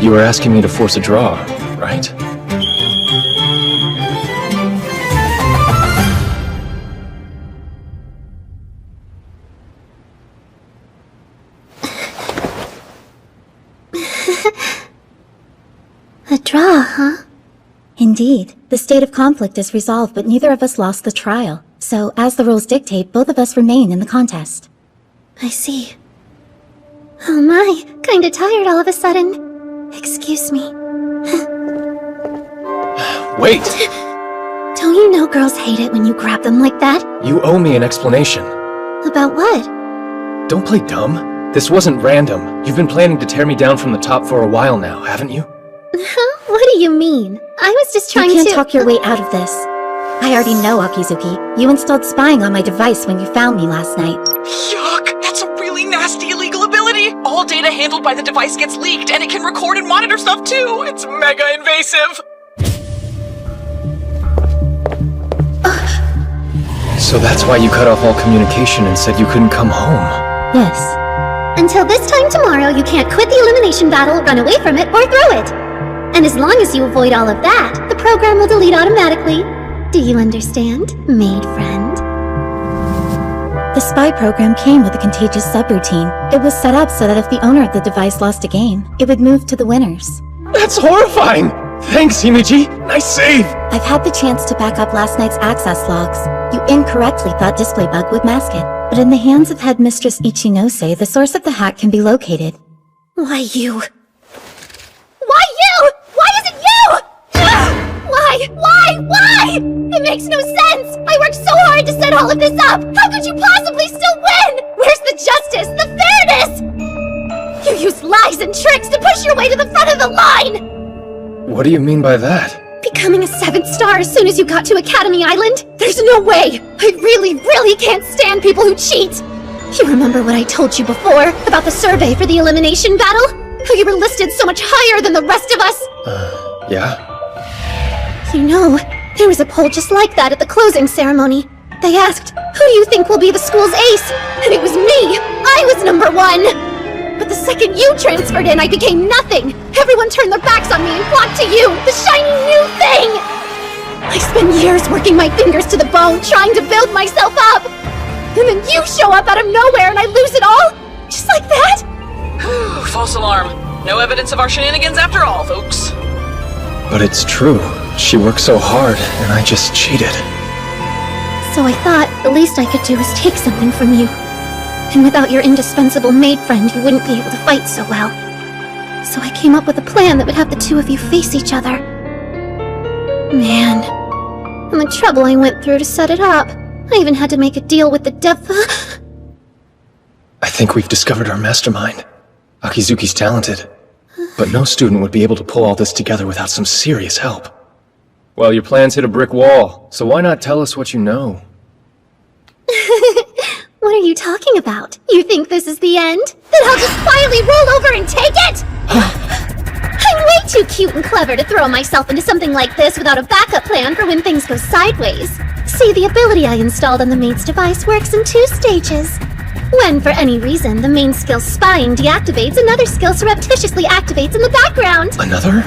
You were asking me to force a draw, right? A draw, huh? Indeed. The state of conflict is resolved, but neither of us lost the trial. So, as the rules dictate, both of us remain in the contest. I see. Oh my, kinda tired all of a sudden. Excuse me. Wait! Don't you know girls hate it when you grab them like that? You owe me an explanation. About what? Don't play dumb. This wasn't random. You've been planning to tear me down from the top for a while now, haven't you? What do you mean? I was just trying to— You can't talk your way out of this. I already know, Akizuki. You installed spying on my device when you found me last night. Yuck! That's a really nasty illegal ability! All data handled by the device gets leaked, and it can record and monitor stuff too! It's mega invasive! So that's why you cut off all communication and said you couldn't come home. Yes. Until this time tomorrow, you can't quit the elimination battle, run away from it, or throw it. And as long as you avoid all of that, the program will delete automatically. Do you understand, maid friend? The spy program came with a contagious subroutine. It was set up so that if the owner of the device lost a game, it would move to the winners. That's horrifying! Thanks, Himeji! Nice save! I've had the chance to back up last night's access logs. You incorrectly thought display bug would mask it. But in the hands of Headmistress Ichinose, the source of the hack can be located. Why you? Why you? Why is it you? Why? It makes no sense! I worked so hard to set all of this up! How could you possibly still win? Where's the justice, the fairness? You used lies and tricks to push your way to the front of the line! What do you mean by that? Becoming a 7th star as soon as you got to Academy Island? There's no way! I really can't stand people who cheat! You remember what I told you before about the survey for the elimination battle? How you were listed so much higher than the rest of us? Yeah? You know, there was a poll just like that at the closing ceremony. They asked, who do you think will be the school's ace? And it was me! I was number 1! But the second you transferred in, I became nothing! Everyone turned their backs on me and flocked to you, the shiny new thing! I spent years working my fingers to the bone, trying to build myself up! And then you show up out of nowhere and I lose it all? Just like that? False alarm. No evidence of our shenanigans after all, folks. But it's true. She worked so hard, and I just cheated. So I thought the least I could do was take something from you. And without your indispensable maid friend, you wouldn't be able to fight so well. So I came up with a plan that would have the two of you face each other. Man, and the trouble I went through to set it up. I even had to make a deal with the I think we've discovered our mastermind. Akizuki's talented, but no student would be able to pull all this together without some serious help. Well, your plans hit a brick wall, so why not tell us what you know? What are you talking about? You think this is the end? Then I'll just quietly roll over and take it? I'm Too cute and clever to throw myself into something like this without a backup plan for when things go sideways. See, the ability I installed on the mate's device works in 2 stages. When, for any reason, the main skill spying deactivates, another skill surreptitiously activates in the background. Another?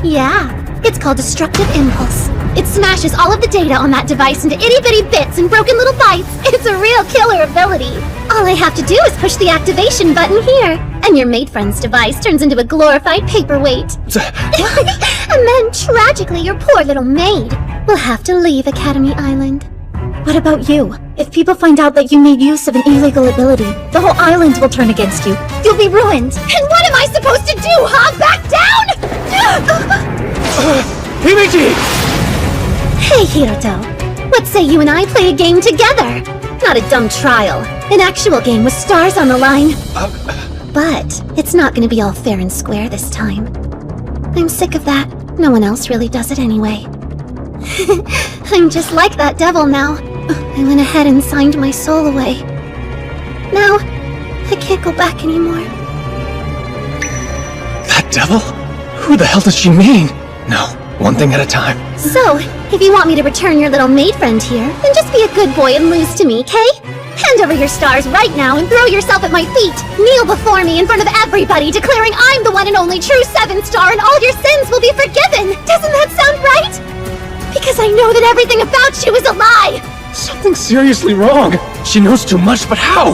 Yeah, it's called Destructive Impulse. It smashes all of the data on that device into itty-bitty bits and broken little bites. It's a real killer ability. All I have to do is push the activation button here, and your mate friend's device turns into a glorified paperweight. And then, tragically, your poor little maid will have to leave Academy Island. What about you? If people find out that you made use of an illegal ability, the whole island will turn against you. You'll be ruined. And what am I supposed to do, huh? Back down? Himiki! Hey, Hiroto. Let's say you and I play a game together. Not a dumb trial. An actual game with stars on the line. But it's not gonna be all fair and square this time. I'm sick of that. No one else really does it anyway. I'm just like that devil now. I went ahead and signed my soul away. Now, I can't go back anymore. That devil? Who the hell does she mean? No, one thing at a time. So, if you want me to return your little maid friend here, then just be a good boy and lose to me, okay? Hand over your stars right now and throw yourself at my feet. Kneel before me in front of everybody, declaring I'm the one and only true 7-star and all your sins will be forgiven. Doesn't that sound right? Because I know that everything about you is a lie! Something's seriously wrong. She knows too much, but how?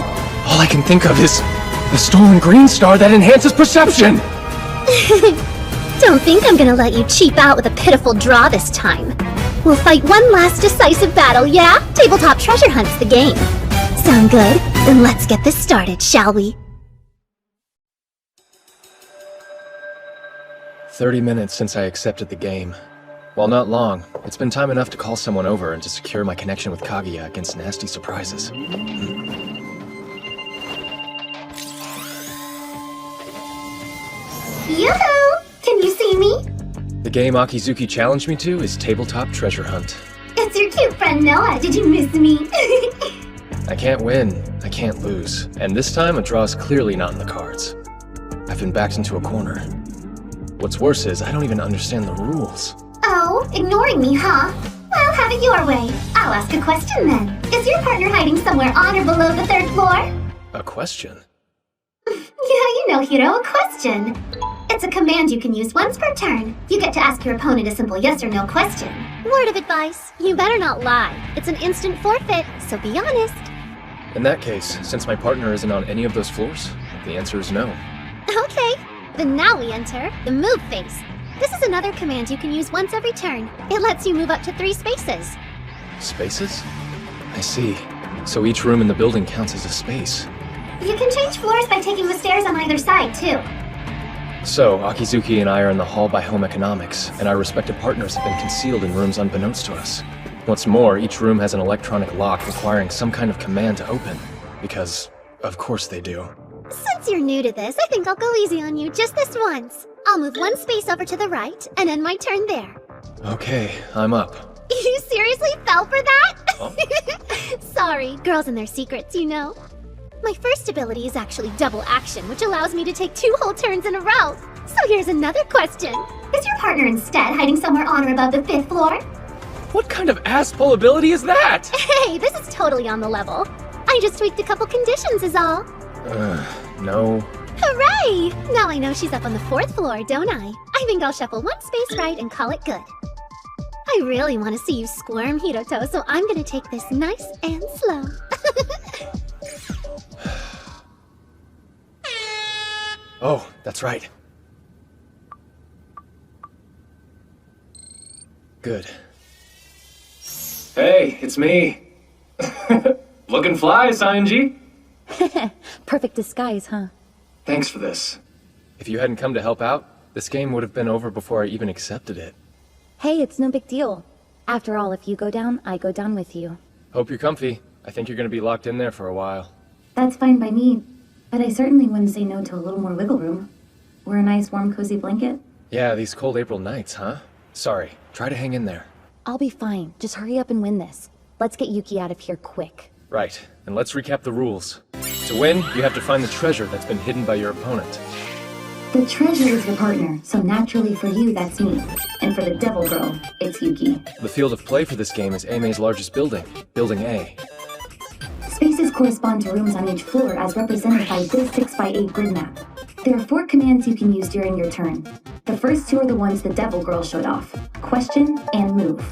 All I can think of is the stolen green star that enhances perception. Don't think I'm gonna let you cheap out with a pitiful draw this time. We'll fight one last decisive battle, yeah? Tabletop Treasure Hunt's the game. Sound good? Then let's get this started, shall we? 30 minutes since I accepted the game. While not long, it's been time enough to call someone over and to secure my connection with Kaguya against nasty surprises. Yoo-hoo! Can you see me? The game Akizuki challenged me to is Tabletop Treasure Hunt. It's your cute friend Noah. Did you miss me? I can't win, I can't lose, and this time a draw is clearly not in the cards. I've been backed into a corner. What's worse is I don't even understand the rules. Oh, ignoring me, huh? Well, have it your way. I'll ask a question then. Is your partner hiding somewhere on or below the 3rd floor? A question? Yeah, you know, Hiro, a question. It's a command you can use once per turn. You get to ask your opponent a simple yes or no question. Word of advice, you better not lie. It's an instant forfeit, so be honest. In that case, since my partner isn't on any of those floors, the answer is no. Okay, then now we enter the move phase. This is another command you can use once every turn. It lets you move up to 3 spaces. Spaces? I see. So each room in the building counts as a space. You can change floors by taking the stairs on either side, too. So, Akizuki and I are in the hall by home economics, and our respective partners have been concealed in rooms unbeknownst to us. What's more, each room has an electronic lock requiring some kind of command to open. Because, of course they do. Since you're new to this, I think I'll go easy on you just this once. I'll move 1 space over to the right, and end my turn there. Okay, I'm up. You seriously fell for that? Oh. Sorry, girls and their secrets, you know. My first ability is actually double action, which allows me to take 2 whole turns in a row. So here's another question. Is your partner instead hiding somewhere on or above the 5th floor? What kind of ass-pull ability is that? Hey, this is totally on the level. I just tweaked a couple conditions is all. No. Hooray! Now I know she's up on the 4th floor, don't I? I think I'll shuffle 1 space right and call it good. I really want to see you squirm, Hiroto, so I'm gonna take this nice and slow. Oh, that's right. Good. Hey, it's me. Looking fly, Sanji. Perfect disguise, huh? Thanks for this. If you hadn't come to help out, this game would have been over before I even accepted it. Hey, it's no big deal. After all, if you go down, I go down with you. Hope you're comfy. I think you're gonna be locked in there for a while. That's fine by me, but I certainly wouldn't say no to a little more wiggle room. Or a nice warm cozy blanket. Yeah, these cold April nights, huh? Sorry, try to hang in there. I'll be fine. Just hurry up and win this. Let's get Yuki out of here quick. Right, and let's recap the rules. To win, you have to find the treasure that's been hidden by your opponent. The treasure is your partner, so naturally for you, that's me. And for the devil girl, it's Yuki. The field of play for this game is Amei's largest building, Building A. Spaces correspond to rooms on each floor as represented by this 6x8 grid map. There are 4 commands you can use during your turn. The first 2 are the ones the devil girl showed off. Question and move.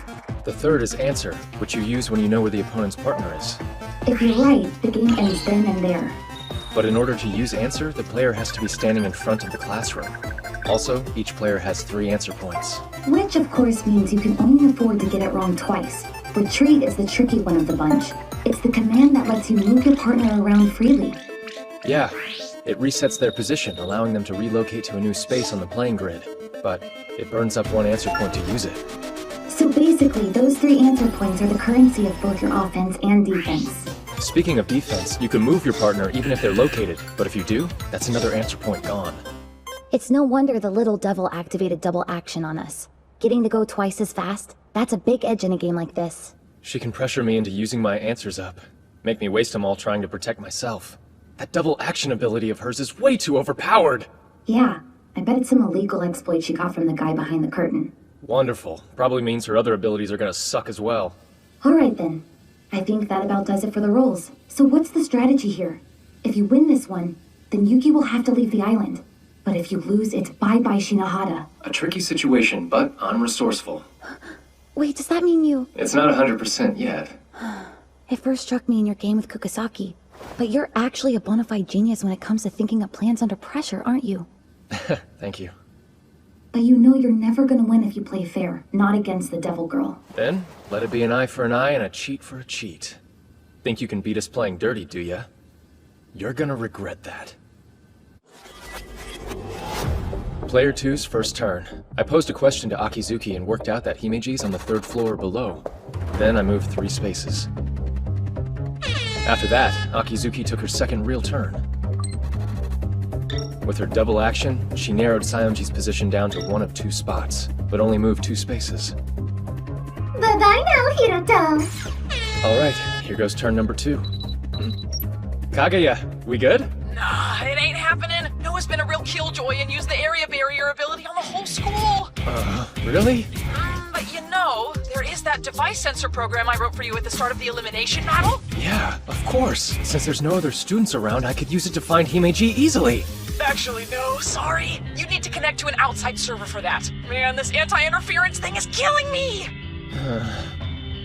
The third is answer, which you use when you know where the opponent's partner is. If you're right, the game ends then and there. But in order to use answer, the player has to be standing in front of the classroom. Also, each player has 3 answer points. Which of course means you can only afford to get it wrong twice. Retreat is the tricky one of the bunch. It's the command that lets you move your partner around freely. Yeah, it resets their position, allowing them to relocate to a new space on the playing grid. But it burns up 1 answer point to use it. So basically, those 3 answer points are the currency of both your offense and defense. Speaking of defense, you can move your partner even if they're located, but if you do, that's another answer point gone. It's no wonder the little devil activated double action on us. Getting to go twice as fast, that's a big edge in a game like this. She can pressure me into using my answers up, make me waste them all trying to protect myself. That double action ability of hers is way too overpowered! Yeah, I bet it's some illegal exploit she got from the guy behind the curtain. Wonderful. Probably means her other abilities are gonna suck as well. Alright then. I think that about does it for the rolls. So what's the strategy here? If you win this one, then Yuki will have to leave the island. But if you lose, it's bye-bye Shinohara. A tricky situation, but I'm resourceful. Wait, does that mean you... It's not 100% yet. It first struck me in your game with Kukusaki. But you're actually a bona fide genius when it comes to thinking up plans under pressure, aren't you? Thank you. But you know you're never gonna win if you play fair, not against the devil girl. Then, let it be an eye for an eye and a cheat for a cheat. Think you can beat us playing dirty, do ya? You're gonna regret that. Player 2's first turn. I posed a question to Akizuki and worked out that Himeji's on the 3rd floor or below. Then I moved 3 spaces. After that, Akizuki took her second real turn. With her double action, she narrowed Sayonji's position down to 1 of 2 spots, but only moved 2 spaces. Bye-bye now, Hiroto. Alright, here goes turn number 2. Kaguya, we good? Nah, it ain't happening. Noah's been a real killjoy and used the area barrier ability on the whole school. Really? But you know, there is that device sensor program I wrote for you at the start of the elimination battle. Yeah, of course. Since there's no other students around, I could use it to find Himeji easily. Actually, no, sorry. You need to connect to an outside server for that. Man, this anti-interference thing is killing me!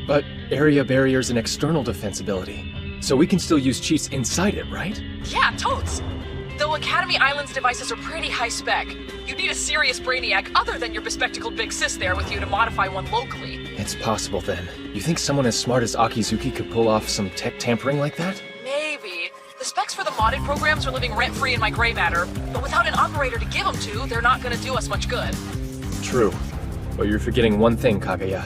But area barrier's an external defense ability, so we can still use cheats inside it, right? Yeah, totes! Though Academy Island's devices are pretty high-spec, you need a serious brainiac other than your bespectacled big sis there with you to modify one locally. It's possible then. You think someone as smart as Akizuki could pull off some tech tampering like that? Maybe. The specs for the modded programs are living rent-free in my gray matter, but without an operator to give them to, they're not gonna do us much good. True. But you're forgetting one thing, Kaguya.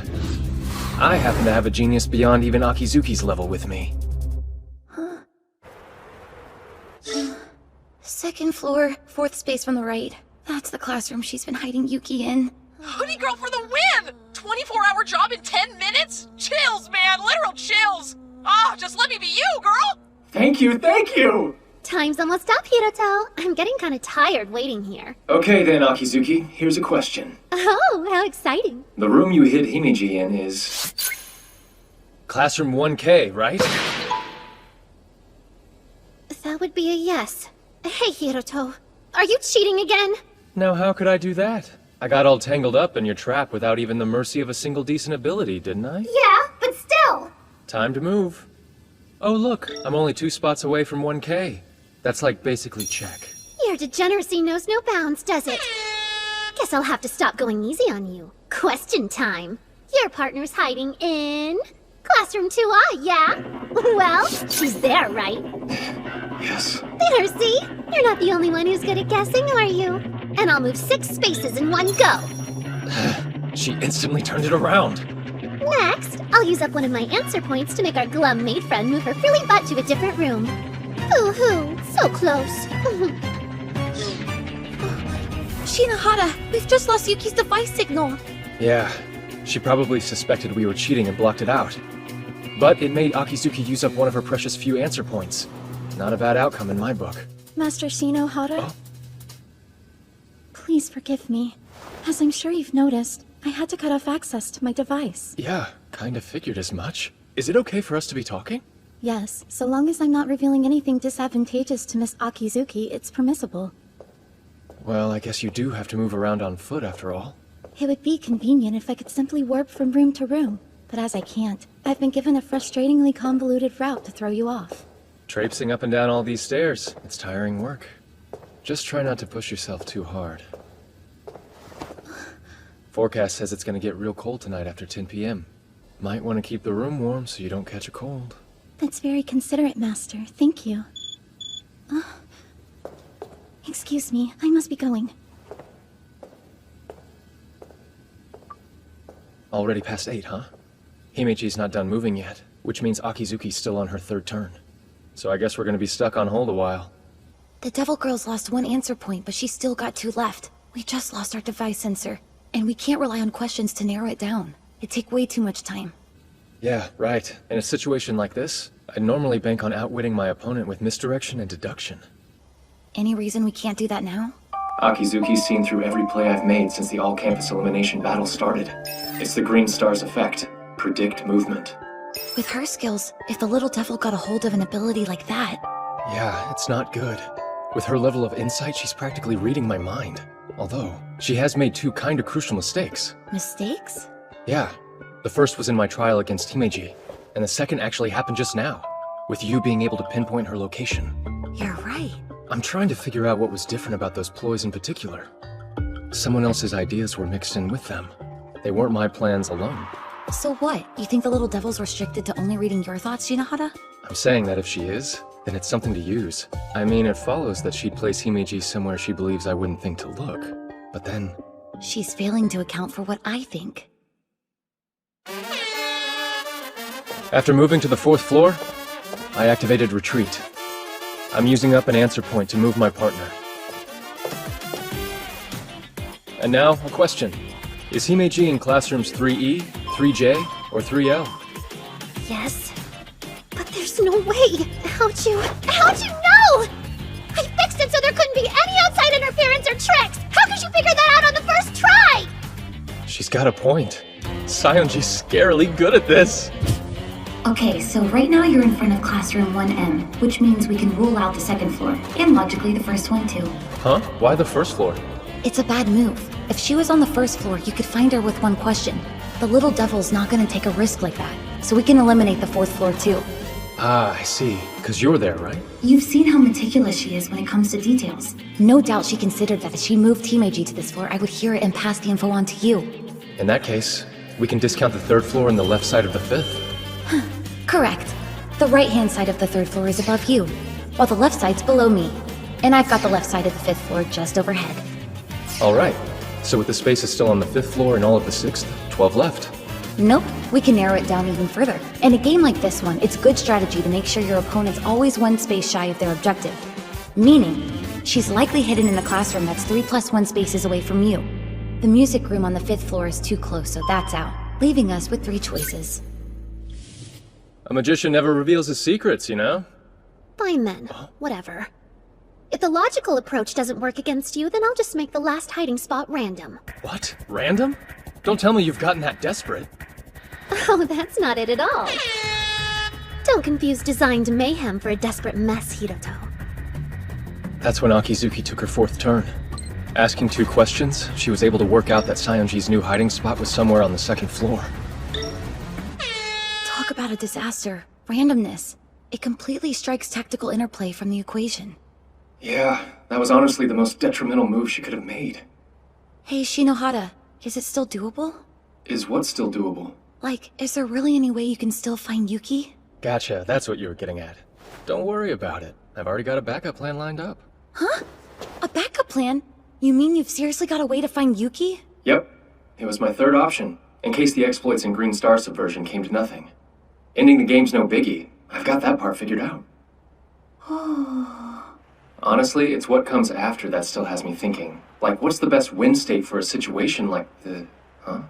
I happen to have a genius beyond even Akizuki's level with me. Second floor, 4th space from the right. That's the classroom she's been hiding Yuki in. Hoodie girl for the win! 24-hour job in 10 minutes? Chills, man, literal chills! Ah, just let me be you, girl! Thank you, thank you! Time's almost up, Hiroto. I'm getting kind of tired waiting here. Okay then, Akizuki, here's a question. Oh, how exciting. The room you hid Himeji in is... Classroom 1K, right? That would be a yes. Hey, Hiroto. Are you cheating again? Now how could I do that? I got all tangled up in your trap without even the mercy of a single decent ability, didn't I? Yeah, but still. Time to move. Oh look, I'm only 2 spots away from 1K. That's like basically check. Your degeneracy knows no bounds, does it? Guess I'll have to stop going easy on you. Question time. Your partner's hiding in... Classroom 2I, yeah? Well, she's there, right? Yes. There, see? You're not the only one who's good at guessing, are you? And I'll move 6 spaces in one go. She instantly turned it around. Next, I'll use up one of my answer points to make our glum maid friend move her frilly butt to a different room. Boo-hoo, so close. Shinohara, we've just lost Yuki's device signal. Yeah, she probably suspected we were cheating and blocked it out. But it made Akizuki use up one of her precious few answer points. Not a bad outcome in my book. Master Shinohara? Please forgive me. As I'm sure you've noticed, I had to cut off access to my device. Yeah, kind of figured as much. Is it okay for us to be talking? Yes, so long as I'm not revealing anything disadvantageous to Miss Akizuki, it's permissible. Well, I guess you do have to move around on foot after all. It would be convenient if I could simply warp from room to room, but as I can't, I've been given a frustratingly convoluted route to throw you off. Traipsing up and down all these stairs, it's tiring work. Just try not to push yourself too hard. Forecast says it's gonna get real cold tonight after 10 p.m. Might want to keep the room warm so you don't catch a cold. That's very considerate, Master. Thank you. Excuse me, I must be going. Already past 8, huh? Himeji's not done moving yet, which means Akizuki's still on her 3rd turn. So I guess we're gonna be stuck on hold a while. The Devil Girl's lost 1 answer point, but she's still got 2 left. We just lost our device sensor, and we can't rely on questions to narrow it down. It'd take way too much time. Yeah, right. In a situation like this, I'd normally bank on outwitting my opponent with misdirection and deduction. Any reason we can't do that now? Akizuki's seen through every play I've made since the all-campus elimination battle started. It's the Green Star's effect. Predict movement. With her skills, if the little devil got a hold of an ability like that... Yeah, it's not good. With her level of insight, she's practically reading my mind. Although, she has made 2 kinda crucial mistakes. Mistakes? Yeah. The first was in my trial against Himeji, and the second actually happened just now, with you being able to pinpoint her location. You're right. I'm trying to figure out what was different about those ploys in particular. Someone else's ideas were mixed in with them. They weren't my plans alone. So what? You think the little devil's restricted to only reading your thoughts, Shinohara? I'm saying that if she is, then it's something to use. I mean, it follows that she'd place Himeji somewhere she believes I wouldn't think to look. But then... She's failing to account for what I think. After moving to the 4th floor, I activated retreat. I'm using up an answer point to move my partner. And now, a question. Is Himeji in classrooms 3E, 3J, or 3L? Yes. But there's no way! How'd you know? I fixed it so there couldn't be any outside interference or tricks! How could you figure that out on the first try? She's got a point. Sayonji's scarily good at this. Okay, so right now you're in front of classroom 1M, which means we can rule out the 2nd floor, and logically the first one too. Huh? Why the 1st floor? It's a bad move. If she was on the 1st floor, you could find her with 1 question. The little devil's not gonna take a risk like that, so we can eliminate the 4th floor too. Ah, I see. 'Cause you're there, right? You've seen how meticulous she is when it comes to details. No doubt she considered that if she moved Himeji to this floor, I would hear it and pass the info on to you. In that case, we can discount the 3rd floor and the left side of the 5th. Correct. The right-hand side of the 3rd floor is above you, while the left side's below me. And I've got the left side of the 5th floor just overhead. Alright, so with the spaces still on the 5th floor and all of the 6th, 12 left. Nope, we can narrow it down even further. In a game like this one, it's good strategy to make sure your opponent's always 1 space shy of their objective. Meaning, she's likely hidden in a classroom that's 3+1 spaces away from you. The music room on the 5th floor is too close, so that's out, leaving us with 3 choices. A magician never reveals his secrets, you know? Fine then. Whatever. If the logical approach doesn't work against you, then I'll just make the last hiding spot random. What? Random? Don't tell me you've gotten that desperate. Oh, that's not it at all. Don't confuse designed mayhem for a desperate mess, Hiroto. That's when Akizuki took her 4th turn. Asking 2 questions, she was able to work out that Sayonji's new hiding spot was somewhere on the 2nd floor. Talk about a disaster. Randomness. It completely strikes tactical interplay from the equation. Yeah, that was honestly the most detrimental move she could have made. Hey, Shinohara, is it still doable? Is what still doable? Like, is there really any way you can still find Yuki? Gotcha, that's what you were getting at. Don't worry about it. I've already got a backup plan lined up. Huh? A backup plan? You mean you've seriously got a way to find Yuki? Yep. It was my 3rd option, in case the exploits in Green Star subversion came to nothing. Ending the game's no biggie. I've got that part figured out. Honestly, it's what comes after that still has me thinking. Like, what's the best win state for a situation like the... Huh?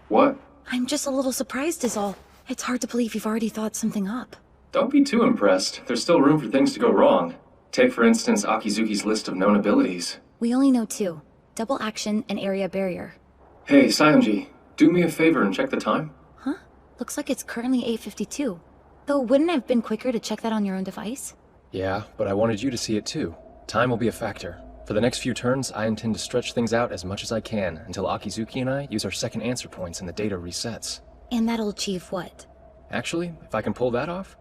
What? I'm just a little surprised is all. It's hard to believe you've already thought something up. Don't be too impressed. There's still room for things to go wrong. Take, for instance, Akizuki's list of known abilities. We only know 2. double action, and area barrier. Hey, Sanji, do me a favor and check the time? Huh? Looks like it's currently 8:52. Though wouldn't it have been quicker to check that on your own device? Yeah, but I wanted you to see it too. Time will be a factor. For the next few turns, I intend to stretch things out as much as I can until Akizuki and I use our second answer points and the data resets. And that'll achieve what? Actually, if I can pull that off,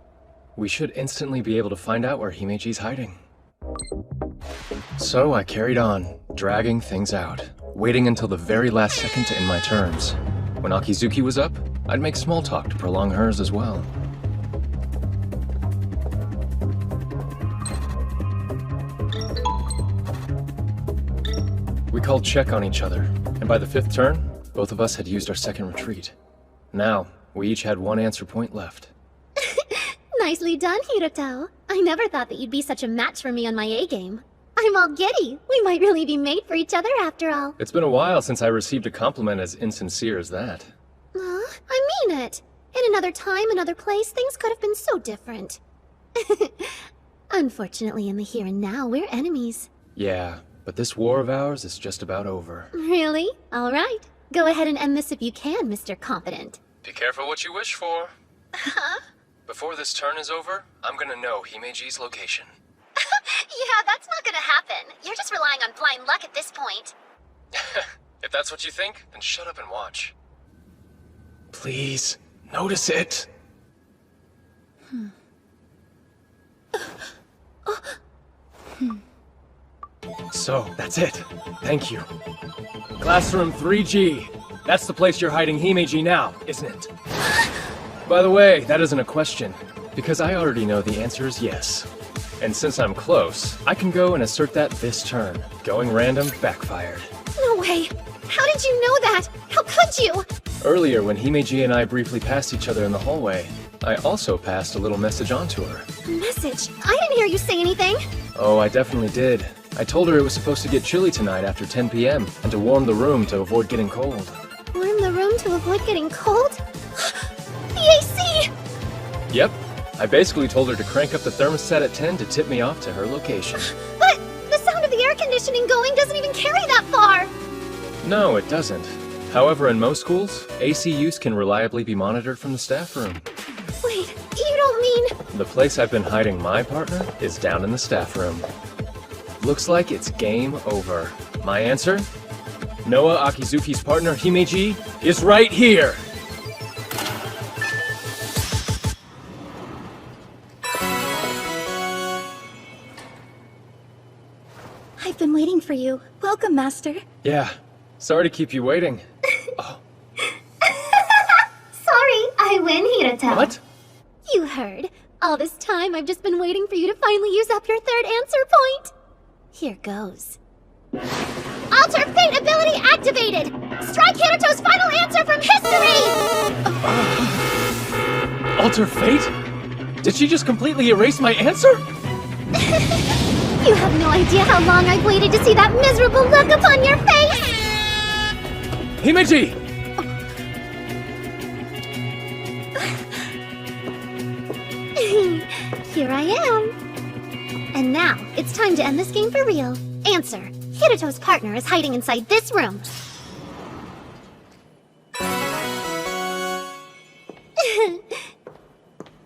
we should instantly be able to find out where Himeji's hiding. So I carried on, dragging things out, waiting until the very last second to end my turns. When Akizuki was up, I'd make small talk to prolong hers as well. We called check on each other, and by the 5th turn, both of us had used our second retreat. Now, we each had one answer point left. Nicely done, Hiroto. I never thought that you'd be such a match for me on my A-game. I'm all giddy. We might really be made for each other after all. It's been a while since I received a compliment as insincere as that. I mean it. In another time, another place, things could have been so different. Unfortunately, in the here and now, we're enemies. Yeah, but this war of ours is just about over. Really? All right. Go ahead and end this if you can, Mr. Confident. Be careful what you wish for. Huh? Before this turn is over, I'm gonna know Himeji's location. Yeah, that's not gonna happen. You're just relying on blind luck at this point. If that's what you think, then shut up and watch. Please, notice it. So, that's it. Thank you. Classroom 3G. That's the place you're hiding Himeji now, isn't it? By the way, that isn't a question, because I already know the answer is yes. And since I'm close, I can go and assert that this turn. Going random backfired. No way. How did you know that? How could you? Earlier, when Himeji and I briefly passed each other in the hallway, I also passed a little message on to her. Message? I didn't hear you say anything. Oh, I definitely did. I told her it was supposed to get chilly tonight after 10 p.m. and to warm the room to avoid getting cold. Warm the room to avoid getting cold? The AC! Yep. I basically told her to crank up the thermostat at 10 to tip me off to her location. But the sound of the air conditioning going doesn't even carry that far! No, it doesn't. However, in most schools, AC use can reliably be monitored from the staff room. Wait, you don't mean... The place I've been hiding my partner is down in the staff room. Looks like it's game over. My answer? Noah Akizuki's partner, Himeji, is right here! I've been waiting for you. Welcome, Master. Yeah. Sorry to keep you waiting. Sorry, I win, Hiroto. What? You heard. All this time, I've just been waiting for you to finally use up your third answer point. Here goes. Alter Fate ability activated! Strike Hiroto's final answer from history! Alter Fate? Did she just completely erase my answer? You have no idea how long I've waited to see that miserable look upon your face! Himeji! Here I am. And now, it's time to end this game for real. Answer. Hiroto's partner is hiding inside this room.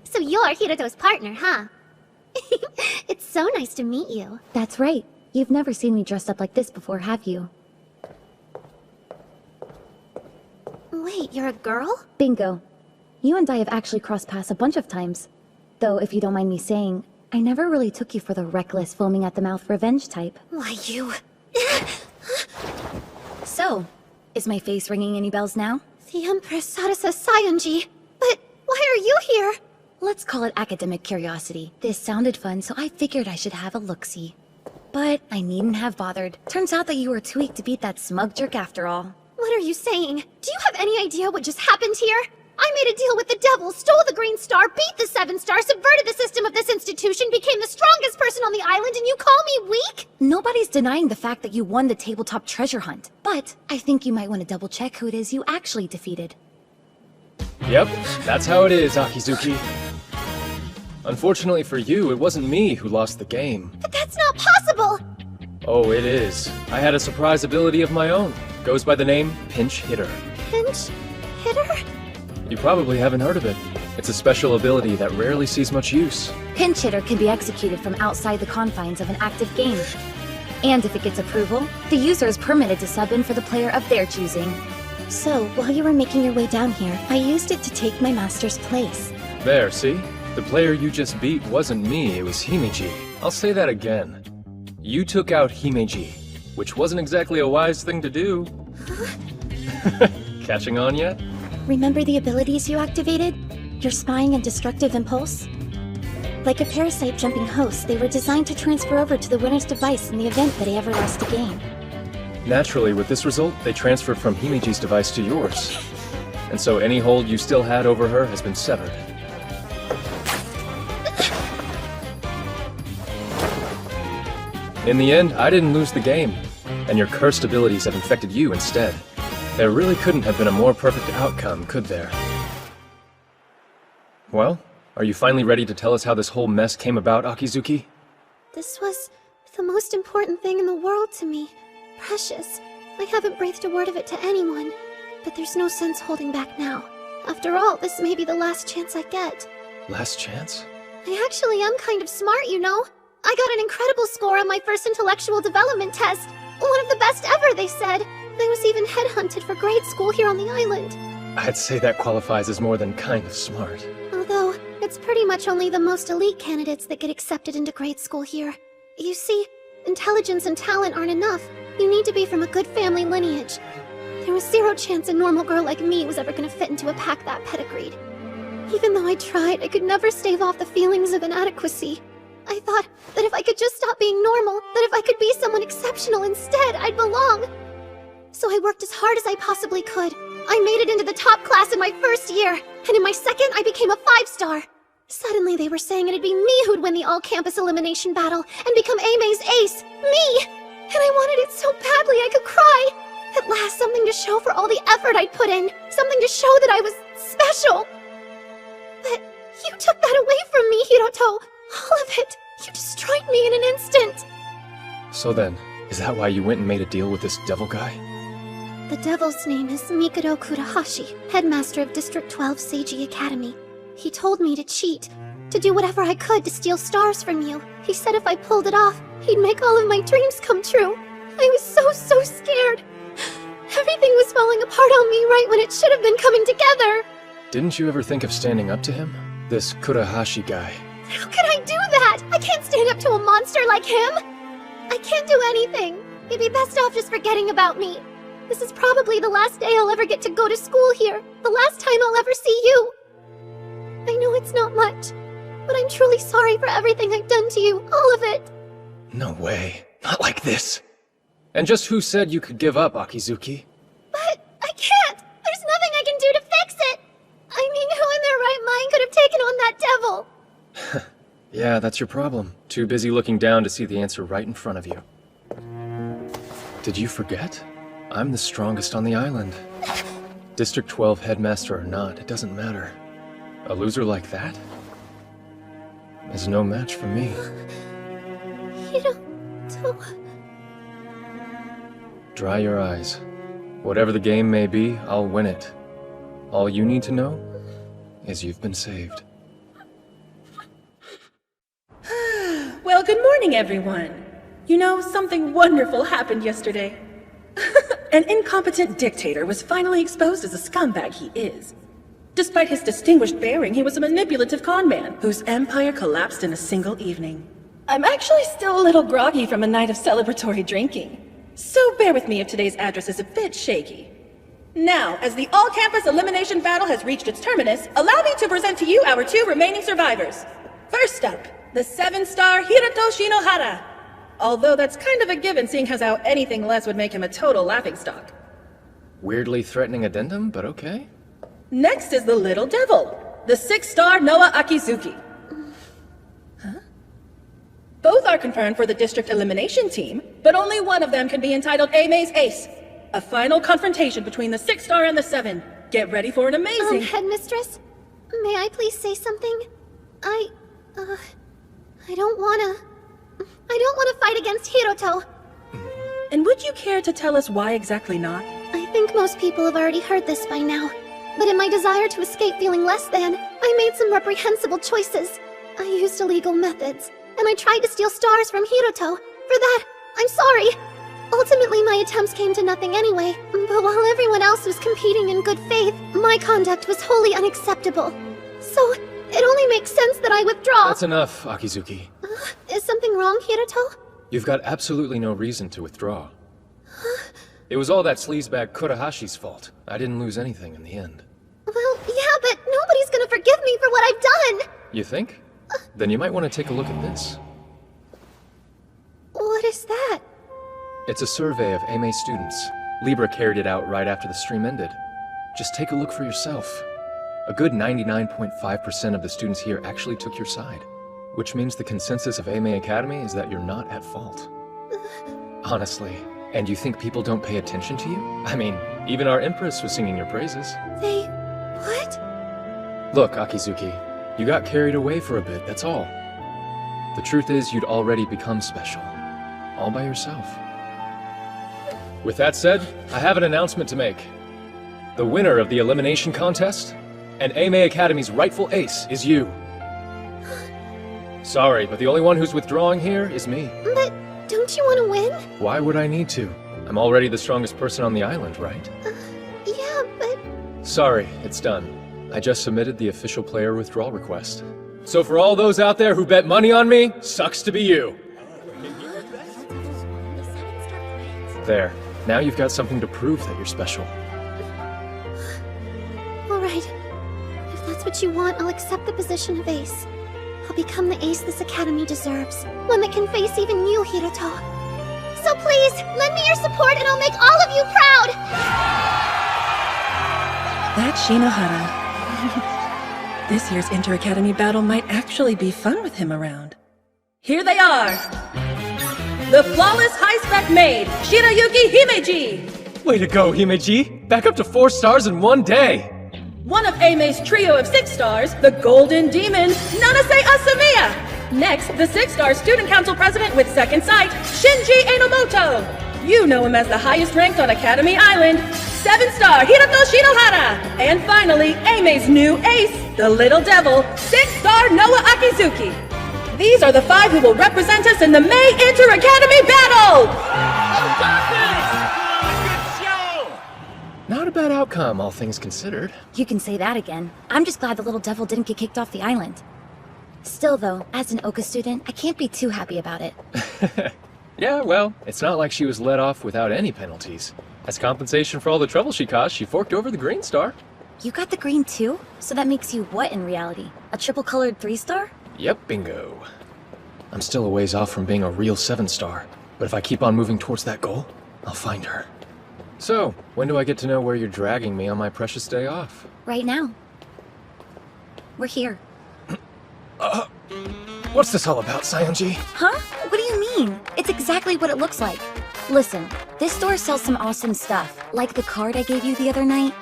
So you're Hiroto's partner, huh? It's so nice to meet you. That's right. You've never seen me dressed up like this before, have you? Wait, you're a girl? Bingo. You and I have actually crossed paths a bunch of times. Though, if you don't mind me saying, I never really took you for the reckless, foaming at the mouth revenge type. Why, you... So, is my face ringing any bells now? The Empress Sarasa Sayonji. But why are you here? Let's call it academic curiosity. This sounded fun, so I figured I should have a look-see. But I needn't have bothered. Turns out that you were too weak to beat that smug jerk after all. What are you saying? Do you have any idea what just happened here? I made a deal with the devil, stole the green star, beat the 7-star, subverted the system of this institution, became the strongest person on the island, and you call me weak? Nobody's denying the fact that you won the tabletop treasure hunt. But I think you might want to double-check who it is you actually defeated. Yep, that's how it is, Akizuki. Unfortunately for you, it wasn't me who lost the game. But that's not possible! Oh, it is. I had a surprise ability of my own. Goes by the name Pinch Hitter. Pinch hitter? You probably haven't heard of it. It's a special ability that rarely sees much use. Pinch hitter can be executed from outside the confines of an active game. And if it gets approval, the user is permitted to sub in for the player of their choosing. So, while you were making your way down here, I used it to take my master's place. There, see? The player you just beat wasn't me, it was Himeji. I'll say that again. You took out Himeji, which wasn't exactly a wise thing to do. Catching on yet? Remember the abilities you activated? Your spying and destructive impulse? Like a parasite jumping host, they were designed to transfer over to the winner's device in the event that he ever lost a game. Naturally, with this result, they transferred from Himeji's device to yours. And so any hold you still had over her has been severed. In the end, I didn't lose the game, and your cursed abilities have infected you instead. There really couldn't have been a more perfect outcome, could there? Well, are you finally ready to tell us how this whole mess came about, Akizuki? This was the most important thing in the world to me. Precious. I haven't breathed a word of it to anyone, but there's no sense holding back now. After all, this may be the last chance I get. Last chance? I actually am kind of smart, you know? I got an incredible score on my first intellectual development test. One of the best ever, they said. I was even headhunted for grade school here on the island. I'd say that qualifies as more than kind of smart. Although, it's pretty much only the most elite candidates that get accepted into grade school here. You see, intelligence and talent aren't enough. You need to be from a good family lineage. There was zero chance a normal girl like me was ever gonna fit into a pack that pedigreed. Even though I tried, I could never stave off the feelings of inadequacy. I thought that if I could just stop being normal, that if I could be someone exceptional instead, I'd belong. So I worked as hard as I possibly could. I made it into the top class in my first year, and in my second, I became a 5-star. Suddenly they were saying it'd be me who'd win the all-campus elimination battle and become A-May's ace. Me! And I wanted it so badly I could cry. At last, something to show for all the effort I'd put in. Something to show that I was special. But you took that away from me, Hiroto. All of it. You destroyed me in an instant. So then, is that why you went and made a deal with this devil guy? The devil's name is Mikado Kurahashi, headmaster of District 12 Seiji Academy. He told me to cheat, to do whatever I could to steal stars from you. He said if I pulled it off, he'd make all of my dreams come true. I was so scared. Everything was falling apart on me right when it should have been coming together. Didn't you ever think of standing up to him? This Kurahashi guy. How could I do that? I can't stand up to a monster like him. I can't do anything. You'd be best off just forgetting about me. This is probably the last day I'll ever get to go to school here. The last time I'll ever see you. I know it's not much, but I'm truly sorry for everything I've done to you. All of it. No way. Not like this. And just who said you could give up, Akizuki? But I can't. There's nothing I can do to fix it. I mean, who in their right mind could have taken on that devil? Yeah, that's your problem. Too busy looking down to see the answer right in front of you. Did you forget? I'm the strongest on the island. District 12 headmaster or not, it doesn't matter. A loser like that is no match for me. Dry your eyes. Whatever the game may be, I'll win it. All you need to know is you've been saved. Well, good morning, everyone. You know, something wonderful happened yesterday. An incompetent dictator was finally exposed as a scumbag he is. Despite his distinguished bearing, he was a manipulative con man whose empire collapsed in a single evening. I'm actually still a little groggy from a night of celebratory drinking, so bear with me if today's address is a bit shaky. Now, as the all-campus elimination battle has reached its terminus, allow me to present to you our 2 remaining survivors. First up, the 7-star Hiroto Shinohara. Although that's kind of a given, seeing as how anything less would make him a total laughingstock. Weirdly threatening addendum, but okay. Next is the Little Devil, the 6-star Noah Akizuki. Both are confirmed for the district elimination team, but only one of them can be entitled A-May's Ace. A final confrontation between the 6-star and the 7. Get ready for an amazing— Headmistress, may I please say something? I don't wanna fight against Hiroto. And would you care to tell us why exactly not? I think most people have already heard this by now. But in my desire to escape feeling less than, I made some reprehensible choices. I used illegal methods, and I tried to steal stars from Hiroto. For that, I'm sorry. Ultimately, my attempts came to nothing anyway, but while everyone else was competing in good faith, my conduct was wholly unacceptable. So, it only makes sense that I withdraw. That's enough, Akizuki. Is something wrong, Hiroto? You've got absolutely no reason to withdraw. It was all that sleazebag Kurahashi's fault. I didn't lose anything in the end. Well, yeah, but nobody's gonna forgive me for what I've done! You think? Then you might want to take a look at this. What is that? It's a survey of AMA students. Libra carried it out right after the stream ended. Just take a look for yourself. A good 99.5% of the students here actually took your side. Which means the consensus of AMA Academy is that you're not at fault. Honestly. And you think people don't pay attention to you? I mean, even our Empress was singing your praises. They... what? Look, Akizuki, you got carried away for a bit, that's all. The truth is, you'd already become special. All by yourself. With that said, I have an announcement to make. The winner of the elimination contest, and AMA Academy's rightful ace, is you. Sorry, but the only one who's withdrawing here is me. But don't you want to win? Why would I need to? I'm already the strongest person on the island, right? Yeah, but... Sorry, it's done. I just submitted the official player withdrawal request. So for all those out there who bet money on me, sucks to be you. There. Now you've got something to prove that you're special. Alright. If that's what you want, I'll accept the position of ace. I'll become the ace this academy deserves. One that can face even you, Hiroto. So please, lend me your support and I'll make all of you proud! That's Shinohara. This year's Inter-Academy battle might actually be fun with him around. Here they are! The flawless high-spec maid, Shirayuki Himeji! Way to go, Himeji! Back up to 4 stars in one day! One of Aime's trio of 6 stars, the Golden Demon, Nanase Asamiya! Next, the 6-star Student Council President with second sight, Shinji Enomoto! You know him as the highest ranked on Academy Island, 7-star Hiroto Shinohara! And finally, Aime's new ace, the Little Devil, 6-star Noah Akizuki! These are the 5 who will represent us in the May Inter-Academy battle! Not a bad outcome, all things considered. You can say that again. I'm just glad the little devil didn't get kicked off the island. Still though, as an Oka student, I can't be too happy about it. Yeah, well, it's not like she was let off without any penalties. As compensation for all the trouble she caused, she forked over the green star. You got the green too? So that makes you what in reality? A triple-colored 3-star? Yep, bingo. I'm still a ways off from being a real 7-star, but if I keep on moving towards that goal, I'll find her. So, when do I get to know where you're dragging me on my precious day off? Right now. We're here. What's this all about, Sayonji? Huh? What do you mean? It's exactly what it looks like. Listen, this store sells some awesome stuff, like the card I gave you the other night.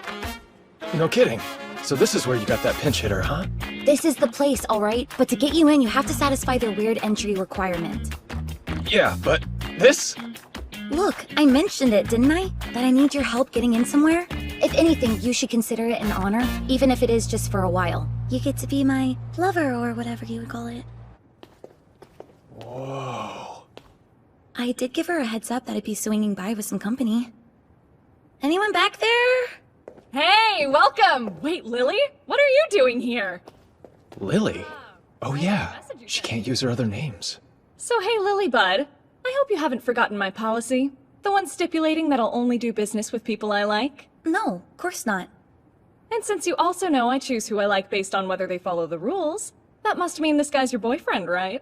No kidding. So this is where you got that pinch hitter, huh? This is the place, alright? But to get you in, you have to satisfy their weird entry requirement. Yeah, but this? Look, I mentioned it, didn't I? That I need your help getting in somewhere? If anything, you should consider it an honor, even if it is just for a while. You get to be my lover, or whatever you would call it. Whoa. I did give her a heads up that I'd be swinging by with some company. Anyone back there? Hey, welcome! Wait, Lily? What are you doing here? Lily? Oh yeah, she can't use her other names. So hey, Lilybud. I hope you haven't forgotten my policy. The one stipulating that I'll only do business with people I like. No, of course not. And since you also know I choose who I like based on whether they follow the rules, that must mean this guy's your boyfriend, right?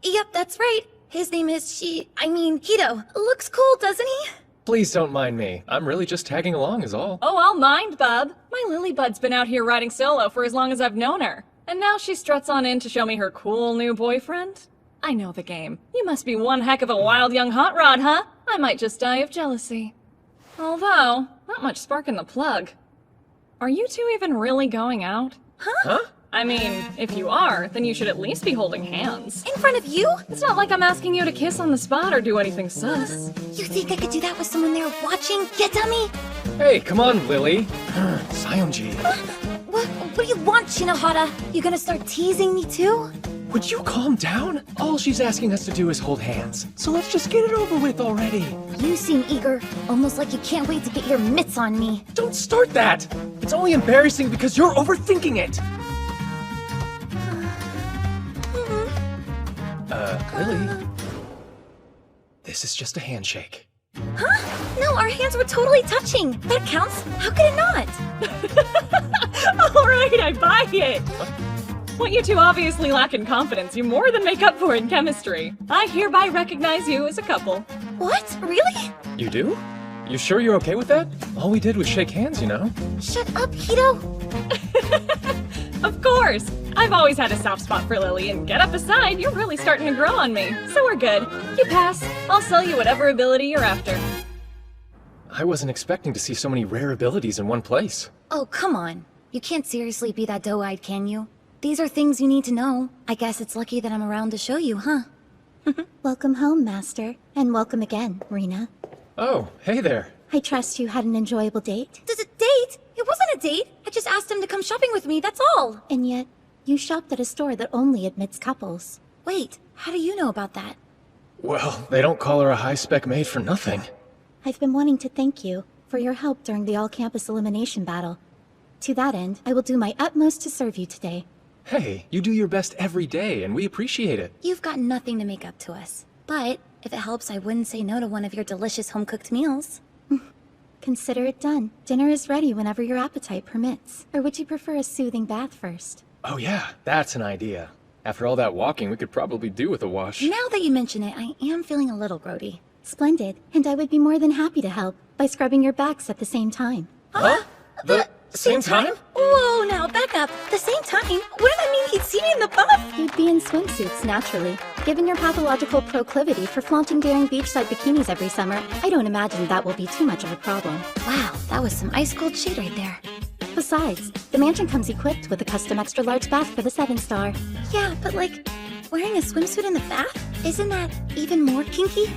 Yep, that's right. His name is Hito. Looks cool, doesn't he? Please don't mind me. I'm really just tagging along is all. Oh, I'll mind, bub. My Lilybud's been out here riding solo for as long as I've known her. And now she struts on in to show me her cool new boyfriend? I know the game. You must be one heck of a wild young hot rod, huh? I might just die of jealousy. Although, not much spark in the plug. Are you two even really going out? Huh? I mean, if you are, then you should at least be holding hands. In front of you? It's not like I'm asking you to kiss on the spot or do anything sus. You think I could do that with someone there watching? Get dummy? Hey, come on, Lily. Sayonji. What do you want, Shinohara? You gonna start teasing me too? Would you calm down? All she's asking us to do is hold hands. So let's just get it over with already. You seem eager, almost like you can't wait to get your mitts on me. Don't start that! It's only embarrassing because you're overthinking it! Lily? This is just a handshake. Huh? No, our hands were totally touching. That counts. How could it not? Alright, I buy it! What you two obviously lack in confidence, you more than make up for in chemistry. I hereby recognize you as a couple. What? Really? You do? You sure you're okay with that? All we did was shake hands, you know? Shut up, Hito! Of course! I've always had a soft spot for Lily, and get up aside, you're really starting to grow on me. So we're good. You pass. I'll sell you whatever ability you're after. I wasn't expecting to see so many rare abilities in one place. Oh, come on. You can't seriously be that doe-eyed, can you? These are things you need to know. I guess it's lucky that I'm around to show you, huh? Welcome home, Master. And welcome again, Rena. Oh, hey there. I trust you had an enjoyable date. Does it date? It wasn't a date. I just asked him to come shopping with me, that's all. And yet, you shopped at a store that only admits couples. Wait, how do you know about that? Well, they don't call her a high-spec maid for nothing. I've been wanting to thank you for your help during the all-campus elimination battle. To that end, I will do my utmost to serve you today. Hey, you do your best every day, and we appreciate it. You've got nothing to make up to us. But, if it helps, I wouldn't say no to one of your delicious home-cooked meals. Consider it done. Dinner is ready whenever your appetite permits. Or would you prefer a soothing bath first? Oh yeah, that's an idea. After all that walking, we could probably do with a wash. Now that you mention it, I am feeling a little grody. Splendid. And I would be more than happy to help by scrubbing your backs at the same time. Huh? The same time? Whoa, now back up. The same time? What does that mean he'd see me in the buff? You'd be in swimsuits, naturally. Given your pathological proclivity for flaunting daring beachside bikinis every summer, I don't imagine that will be too much of a problem. Wow, that was some ice-cold shade right there. Besides, the mansion comes equipped with a custom extra-large bath for the 7-star. Yeah, but like, wearing a swimsuit in the bath? Isn't that even more kinky?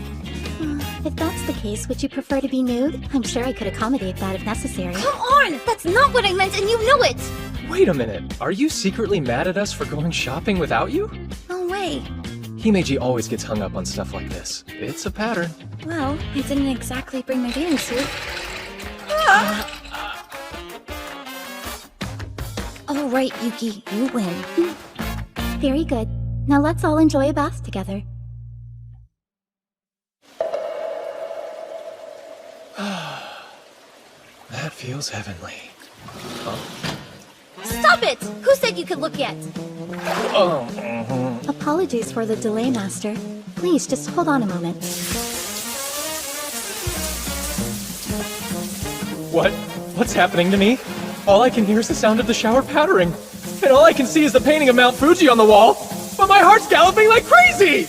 If that's the case, would you prefer to be nude? I'm sure I could accommodate that if necessary. Come on! That's not what I meant, and you know it! Wait a minute. Are you secretly mad at us for going shopping without you? No way. Himeji always gets hung up on stuff like this. It's a pattern. Well, I didn't exactly bring my bathing suit. All right, Yuki, you win. Very good. Now let's all enjoy a bath together. That feels heavenly. Oh. Stop it! Who said you could look yet? Oh. Apologies for the delay, Master. Please, just hold on a moment. What's happening to me? All I can hear is the sound of the shower pattering. And all I can see is the painting of Mount Fuji on the wall. But my heart's galloping like crazy!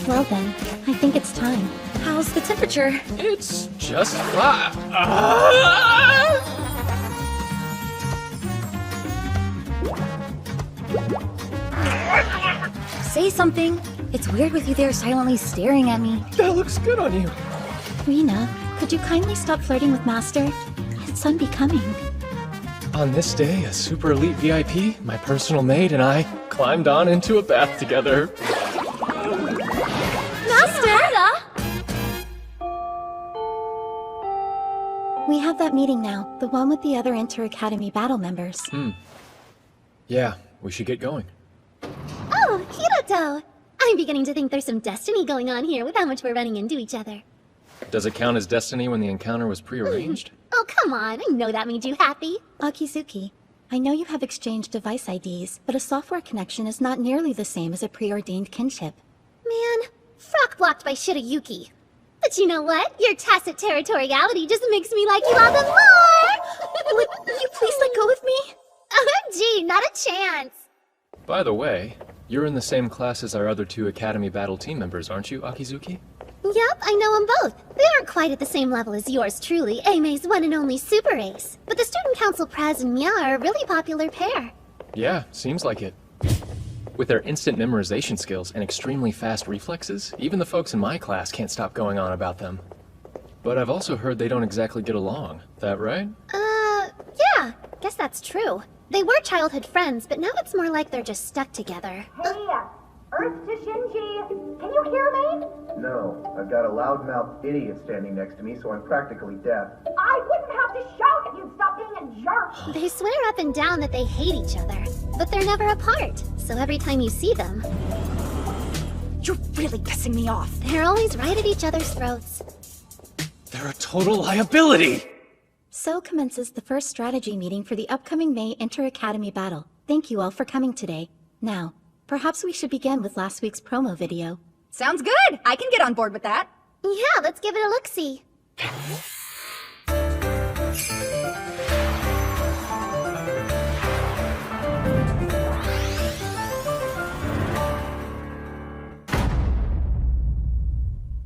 Well then, I think it's time. How's the temperature? It's just fine. Say something. It's weird with you there silently staring at me. That looks good on you. Rena, could you kindly stop flirting with Master? It's unbecoming. On this day, a super elite VIP, my personal maid, and I climbed on into a bath together. We have that meeting now, the one with the other Inter-Academy battle members. Yeah, we should get going. Oh, Hiroto! I'm beginning to think there's some destiny going on here with how much we're running into each other. Does it count as destiny when the encounter was prearranged? Oh, come on, I know that made you happy. Akizuki, I know you have exchanged device IDs, but a software connection is not nearly the same as a preordained kinship. Man, frock blocked by Shirayuki. But you know what? Your tacit territoriality just makes me like you all the more! Would you please let go of me? OMG, not a chance! By the way, you're in the same class as our other two Academy Battle team members, aren't you, Akizuki? Yep, I know them both. They aren't quite at the same level as yours truly, Aime's one and only super ace. But the student council Praz and Mia are a really popular pair. Yeah, seems like it. With their instant memorization skills and extremely fast reflexes, even the folks in my class can't stop going on about them. But I've also heard they don't exactly get along. That right? Yeah, guess that's true. They were childhood friends, but now it's more like they're just stuck together. Hey, Earth to Shinji. Can you hear me? No, I've got a loudmouth idiot standing next to me, so I'm practically deaf. I wouldn't have to shout if you'd stop being a jerk. They swear up and down that they hate each other, but they're never apart. So every time you see them... You're really pissing me off. They're always right at each other's throats. They're a total liability! So commences the first strategy meeting for the upcoming May Inter-Academy battle. Thank you all for coming today. Now, perhaps we should begin with last week's promo video. Sounds good! I can get on board with that. Yeah, let's give it a look-see.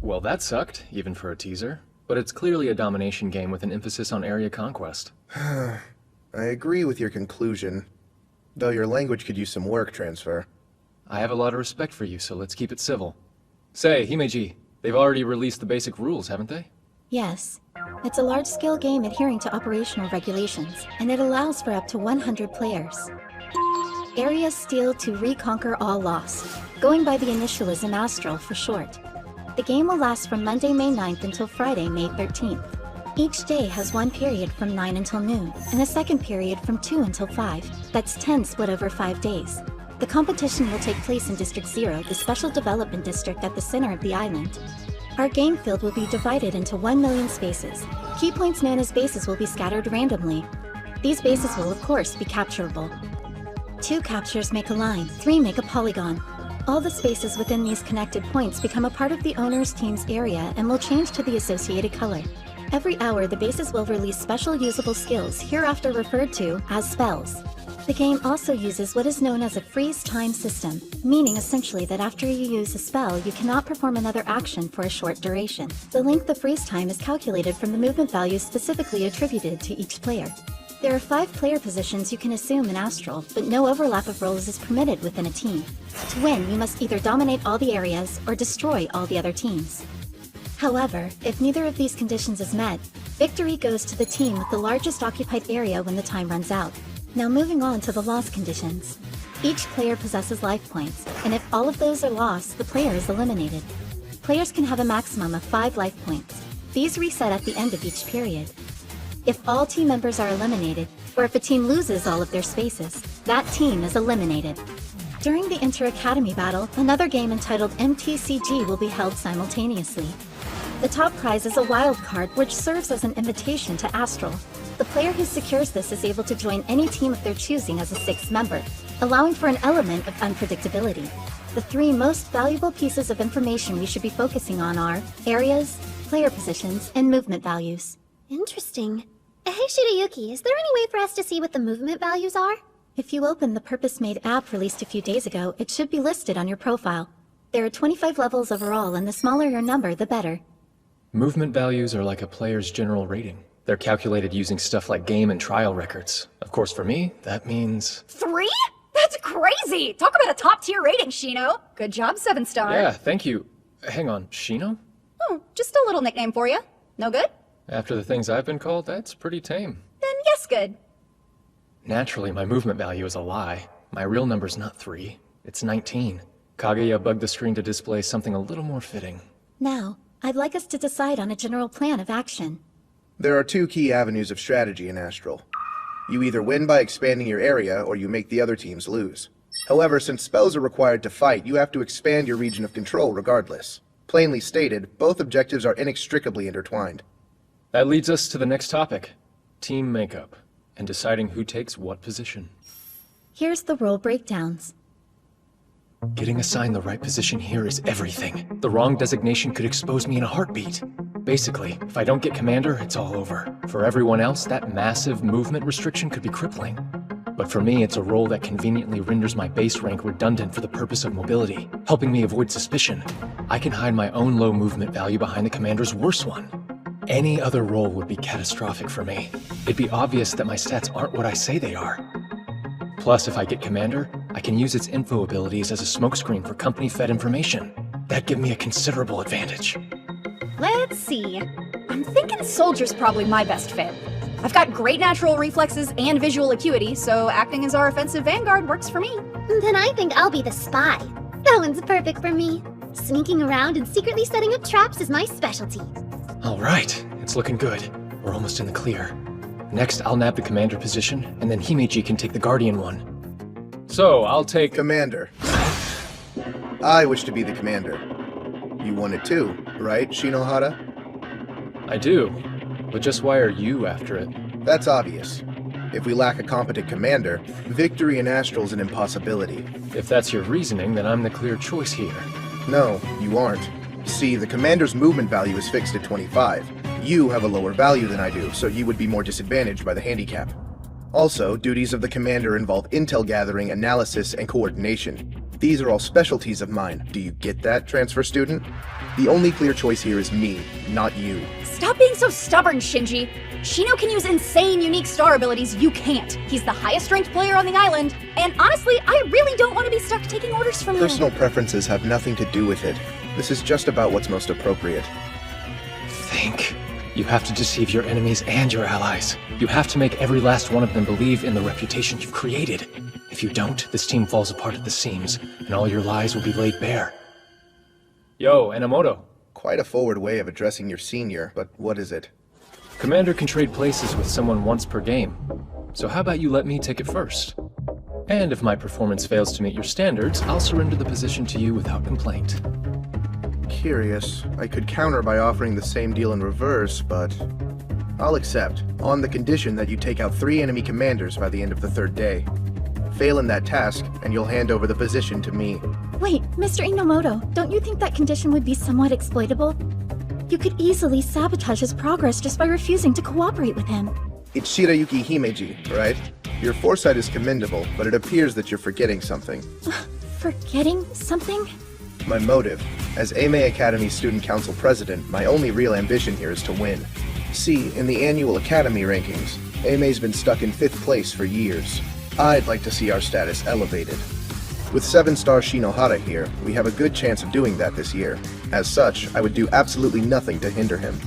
Well, that sucked, even for a teaser. But it's clearly a domination game with an emphasis on area conquest. I agree with your conclusion, though your language could use some work transfer. I have a lot of respect for you, so let's keep it civil. Say, Himeji, they've already released the basic rules, haven't they? Yes. It's a large-scale game adhering to operational regulations, and it allows for up to 100 players. Areas steal to reconquer all lost, going by the initialism Astral for short. The game will last from Monday, May 9th until Friday, May 13th. Each day has one period from 9 until noon, and a second period from 2 until 5. That's 10 split over 5 days. The competition will take place in District 0, the special development district at the center of the island. Our game field will be divided into 1 million spaces. Key points known as bases will be scattered randomly. These bases will, of course, be capturable. 2 captures make a line, 3 make a polygon. All the spaces within these connected points become a part of the owner's team's area and will change to the associated color. Every hour, the bases will release special usable skills, hereafter referred to as spells. The game also uses what is known as a freeze time system, meaning essentially that after you use a spell, you cannot perform another action for a short duration. The length of freeze time is calculated from the movement values specifically attributed to each player. There are 5 player positions you can assume in Astral, but no overlap of roles is permitted within a team. To win, you must either dominate all the areas or destroy all the other teams. However, if neither of these conditions is met, victory goes to the team with the largest occupied area when the time runs out. Now moving on to the loss conditions. Each player possesses life points, and if all of those are lost, the player is eliminated. Players can have a maximum of 5 life points. These reset at the end of each period. If all team members are eliminated, or if a team loses all of their spaces, that team is eliminated. During the Inter-Academy battle, another game entitled MTCG will be held simultaneously. The top prize is a wild card which serves as an invitation to Astral. The player who secures this is able to join any team of their choosing as a 6th member, allowing for an element of unpredictability. The 3 most valuable pieces of information we should be focusing on are areas, player positions, and movement values. Interesting. Hey Shirayuki, is there any way for us to see what the movement values are? If you open the purpose-made app released a few days ago, it should be listed on your profile. There are 25 levels overall, and the smaller your number, the better. Movement values are like a player's general rating. They're calculated using stuff like game and trial records. Of course, for me, that means... 3? That's crazy! Talk about a top-tier rating, Shino. Good job, 7-star. Yeah, thank you. Hang on, Shino? Oh, just a little nickname for you. No good? After the things I've been called, that's pretty tame. Then yes, good. Naturally, my movement value is a lie. My real number's not 3. It's 19. Kaguya bugged the screen to display something a little more fitting. Now, I'd like us to decide on a general plan of action. There are 2 key avenues of strategy in Astral. You either win by expanding your area, or you make the other teams lose. However, since spells are required to fight, you have to expand your region of control regardless. Plainly stated, both objectives are inextricably intertwined. That leads us to the next topic, team makeup, and deciding who takes what position. Here's the role breakdowns. Getting assigned the right position here is everything. The wrong designation could expose me in a heartbeat. Basically, if I don't get commander, it's all over. For everyone else, that massive movement restriction could be crippling. But for me, it's a role that conveniently renders my base rank redundant for the purpose of mobility, helping me avoid suspicion. I can hide my own low movement value behind the commander's worse one. Any other role would be catastrophic for me. It'd be obvious that my stats aren't what I say they are. Plus, if I get commander, I can use its info abilities as a smokescreen for company-fed information. That'd give me a considerable advantage. Let's see. I'm thinking soldier's probably my best fit. I've got great natural reflexes and visual acuity, so acting as our offensive vanguard works for me. Then I think I'll be the spy. That one's perfect for me. Sneaking around and secretly setting up traps is my specialty. All right, it's looking good. We're almost in the clear. Next, I'll nab the commander position, and then Himeji can take the guardian one. So, I'll take... Commander. I wish to be the commander. You want it too, right, Shinohara? I do. But just why are you after it? That's obvious. If we lack a competent commander, victory in Astral's an impossibility. If that's your reasoning, then I'm the clear choice here. No, you aren't. See, the commander's movement value is fixed at 25. You have a lower value than I do, so you would be more disadvantaged by the handicap. Also, duties of the commander involve intel gathering, analysis, and coordination. These are all specialties of mine. Do you get that, transfer student? The only clear choice here is me, not you. Stop being so stubborn, Shinji. Shino can use insane, unique star abilities you can't. He's the highest ranked player on the island, and honestly, I really don't want to be stuck taking orders from him. Personal preferences have nothing to do with it. This is just about what's most appropriate. Think. You have to deceive your enemies and your allies. You have to make every last one of them believe in the reputation you've created. If you don't, this team falls apart at the seams, and all your lies will be laid bare. Yo, Enomoto. Quite a forward way of addressing your senior, but what is it? Commander can trade places with someone once per game. So how about you let me take it first? And if my performance fails to meet your standards, I'll surrender the position to you without complaint. Curious. I could counter by offering the same deal in reverse, but... I'll accept, on the condition that you take out 3 enemy commanders by the end of the 3rd day. Fail in that task, and you'll hand over the position to me. Wait, Mr. Inomoto, don't you think that condition would be somewhat exploitable? You could easily sabotage his progress just by refusing to cooperate with him. It's Shirayuki Himeji, right? Your foresight is commendable, but it appears that you're forgetting something. Forgetting something? My motive. As Eimei Academy Student Council President, my only real ambition here is to win. See, in the annual Academy rankings, Eimei's been stuck in 5th place for years. I'd like to see our status elevated. With 7-star Shinohara here, we have a good chance of doing that this year. As such, I would do absolutely nothing to hinder him.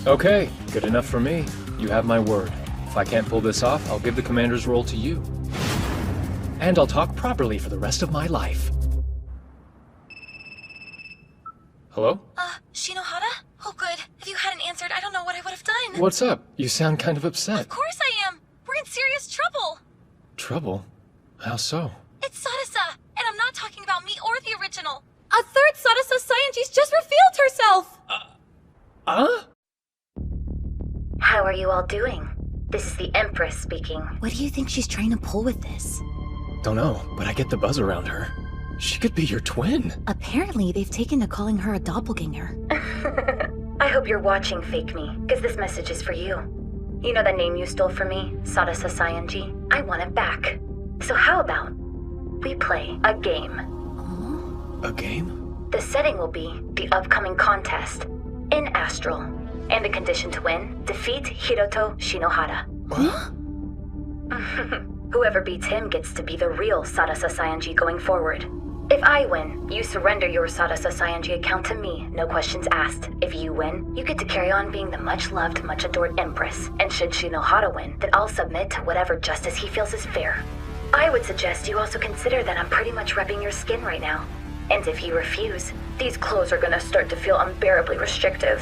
Okay, good enough for me. You have my word. If I can't pull this off, I'll give the commander's role to you. And I'll talk properly for the rest of my life. Hello? Shinohara? Oh good. If you hadn't answered, I don't know what I would have done. What's up? You sound kind of upset. Of course I am! We're in serious trouble! Trouble? How so? It's Sadasa, and I'm not talking about me or the original. A third Sadasa Scientist just revealed herself! How are you all doing? This is the Empress speaking. What do you think she's trying to pull with this? Don't know, but I get the buzz around her. She could be your twin. Apparently, they've taken to calling her a doppelganger. I hope you're watching, Fake Me, because this message is for you. You know that name you stole from me, Sadasa Sayanji? I want it back. So how about we play a game? A game? The setting will be the upcoming contest in Astral. And the condition to win, defeat Hiroto Shinohara. Huh? Whoever beats him gets to be the real Sadasa Sayanji going forward. If I win, you surrender your Sadasa Sayanji account to me, no questions asked. If you win, you get to carry on being the much-loved, much-adored Empress. And should Shinohara win, then I'll submit to whatever justice he feels is fair. I would suggest you also consider that I'm pretty much repping your skin right now. And if you refuse, these clothes are gonna start to feel unbearably restrictive.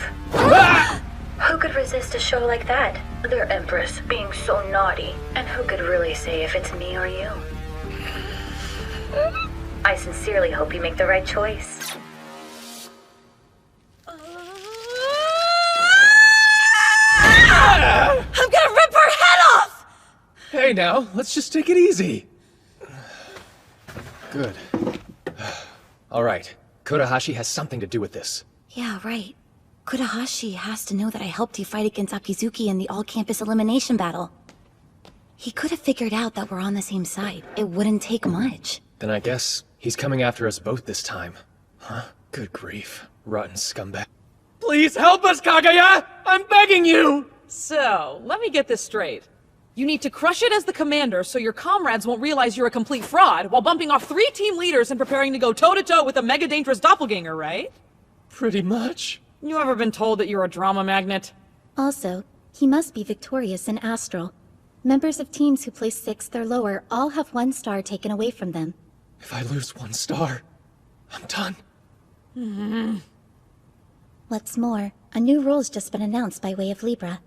Who could resist a show like that? Their Empress being so naughty. And who could really say if it's me or you? I sincerely hope you make the right choice. I'm gonna rip her head off! Hey now, let's just take it easy. Good. Alright, Kurahashi has something to do with this. Yeah, right. Kurahashi has to know that I helped you fight against Akizuki in the all-campus elimination battle. He could have figured out that we're on the same side. It wouldn't take much. Then I guess he's coming after us both this time. Huh? Good grief. Rotten scumbag. Please help us, Kaguya! I'm begging you! So, let me get this straight. You need to crush it as the commander so your comrades won't realize you're a complete fraud while bumping off 3 team leaders and preparing to go toe-to-toe with a mega dangerous doppelganger, right? Pretty much. You ever been told that you're a drama magnet? Also, he must be victorious in Astral. Members of teams who place 6th or lower all have 1 star taken away from them. If I lose 1 star, I'm done. What's more, a new rule's just been announced by way of Libra.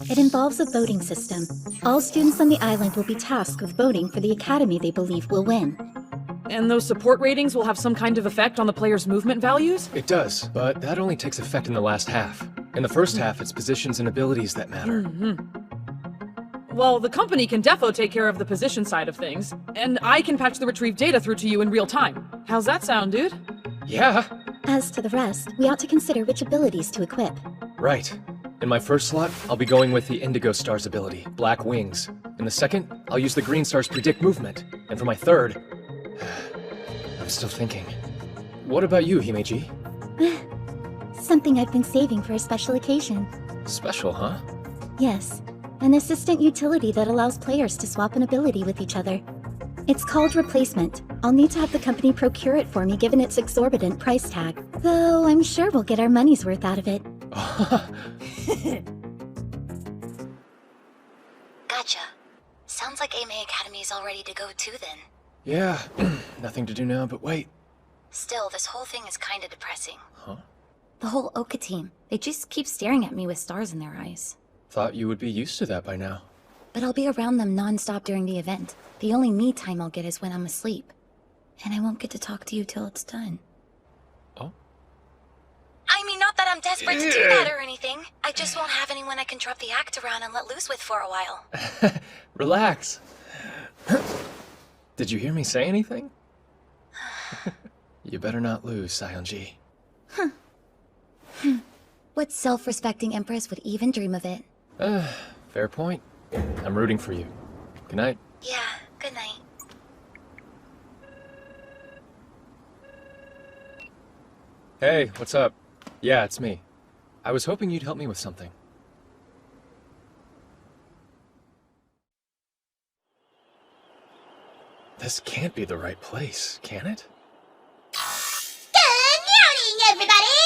It involves a voting system. All students on the island will be tasked with voting for the academy they believe will win. And those support ratings will have some kind of effect on the players' movement values? It does, but that only takes effect in the last half. In the first half, it's positions and abilities that matter. Well, the company can defo take care of the position side of things, and I can patch the retrieved data through to you in real time. How's that sound, dude? Yeah. As to the rest, we ought to consider which abilities to equip. Right. In my first slot, I'll be going with the Indigo Star's ability, Black Wings. In the second, I'll use the Green Star's Predict Movement. And for my third... I'm still thinking. What about you, Himeji? Something I've been saving for a special occasion. Special, huh? Yes. An assistant utility that allows players to swap an ability with each other. It's called Replacement. I'll need to have the company procure it for me given its exorbitant price tag. Though I'm sure we'll get our money's worth out of it. Gotcha. Sounds like AMA Academy's all ready to go too then. Yeah, nothing to do now but wait. Still, this whole thing is kinda depressing. Huh? The whole Oka team. They just keep staring at me with stars in their eyes. Thought you would be used to that by now. But I'll be around them non-stop during the event. The only me time I'll get is when I'm asleep. And I won't get to talk to you till it's done. Oh? I mean, not that I'm desperate to do that or anything. I just won't have anyone I can drop the act around and let loose with for a while. Relax. Did you hear me say anything? You better not lose, Sion-ji. What self-respecting empress would even dream of it? Fair point. I'm rooting for you. Good night. Yeah, good night. Hey, what's up? Yeah, it's me. I was hoping you'd help me with something. This can't be the right place, can it? Good morning, everybody!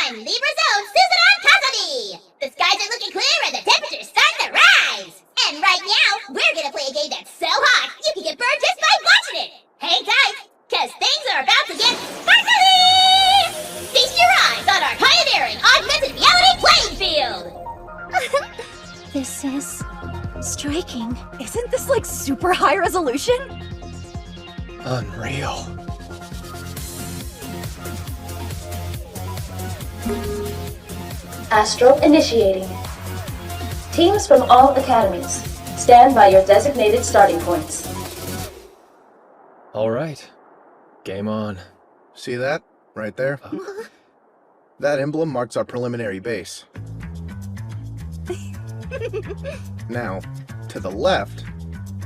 I'm Libra's own Susan Kazami! The skies are looking clear and the temperature's starting to rise! And right now, we're gonna play a game that's so hot, you can get burned just by watching it! Hang tight, cause things are about to get sparkly! Feast your eyes on our pioneering augmented reality playing field! This is... striking. Isn't this like super high resolution? Unreal. Astral initiating. Teams from all academies, stand by your designated starting points. All right. Game on. See that? Right there? That emblem marks our preliminary base. Now, to the left,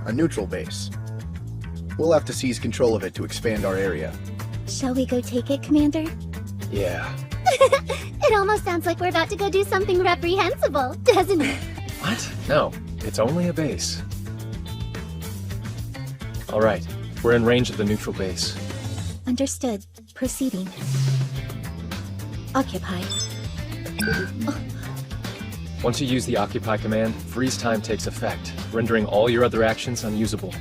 a neutral base. We'll have to seize control of it to expand our area. Shall we go take it, Commander? Yeah. It almost sounds like we're about to go do something reprehensible, doesn't it? What? No, it's only a base. All right, we're in range of the neutral base. Understood. Proceeding. Occupy. Once you use the Occupy command, freeze time takes effect, rendering all your other actions unusable.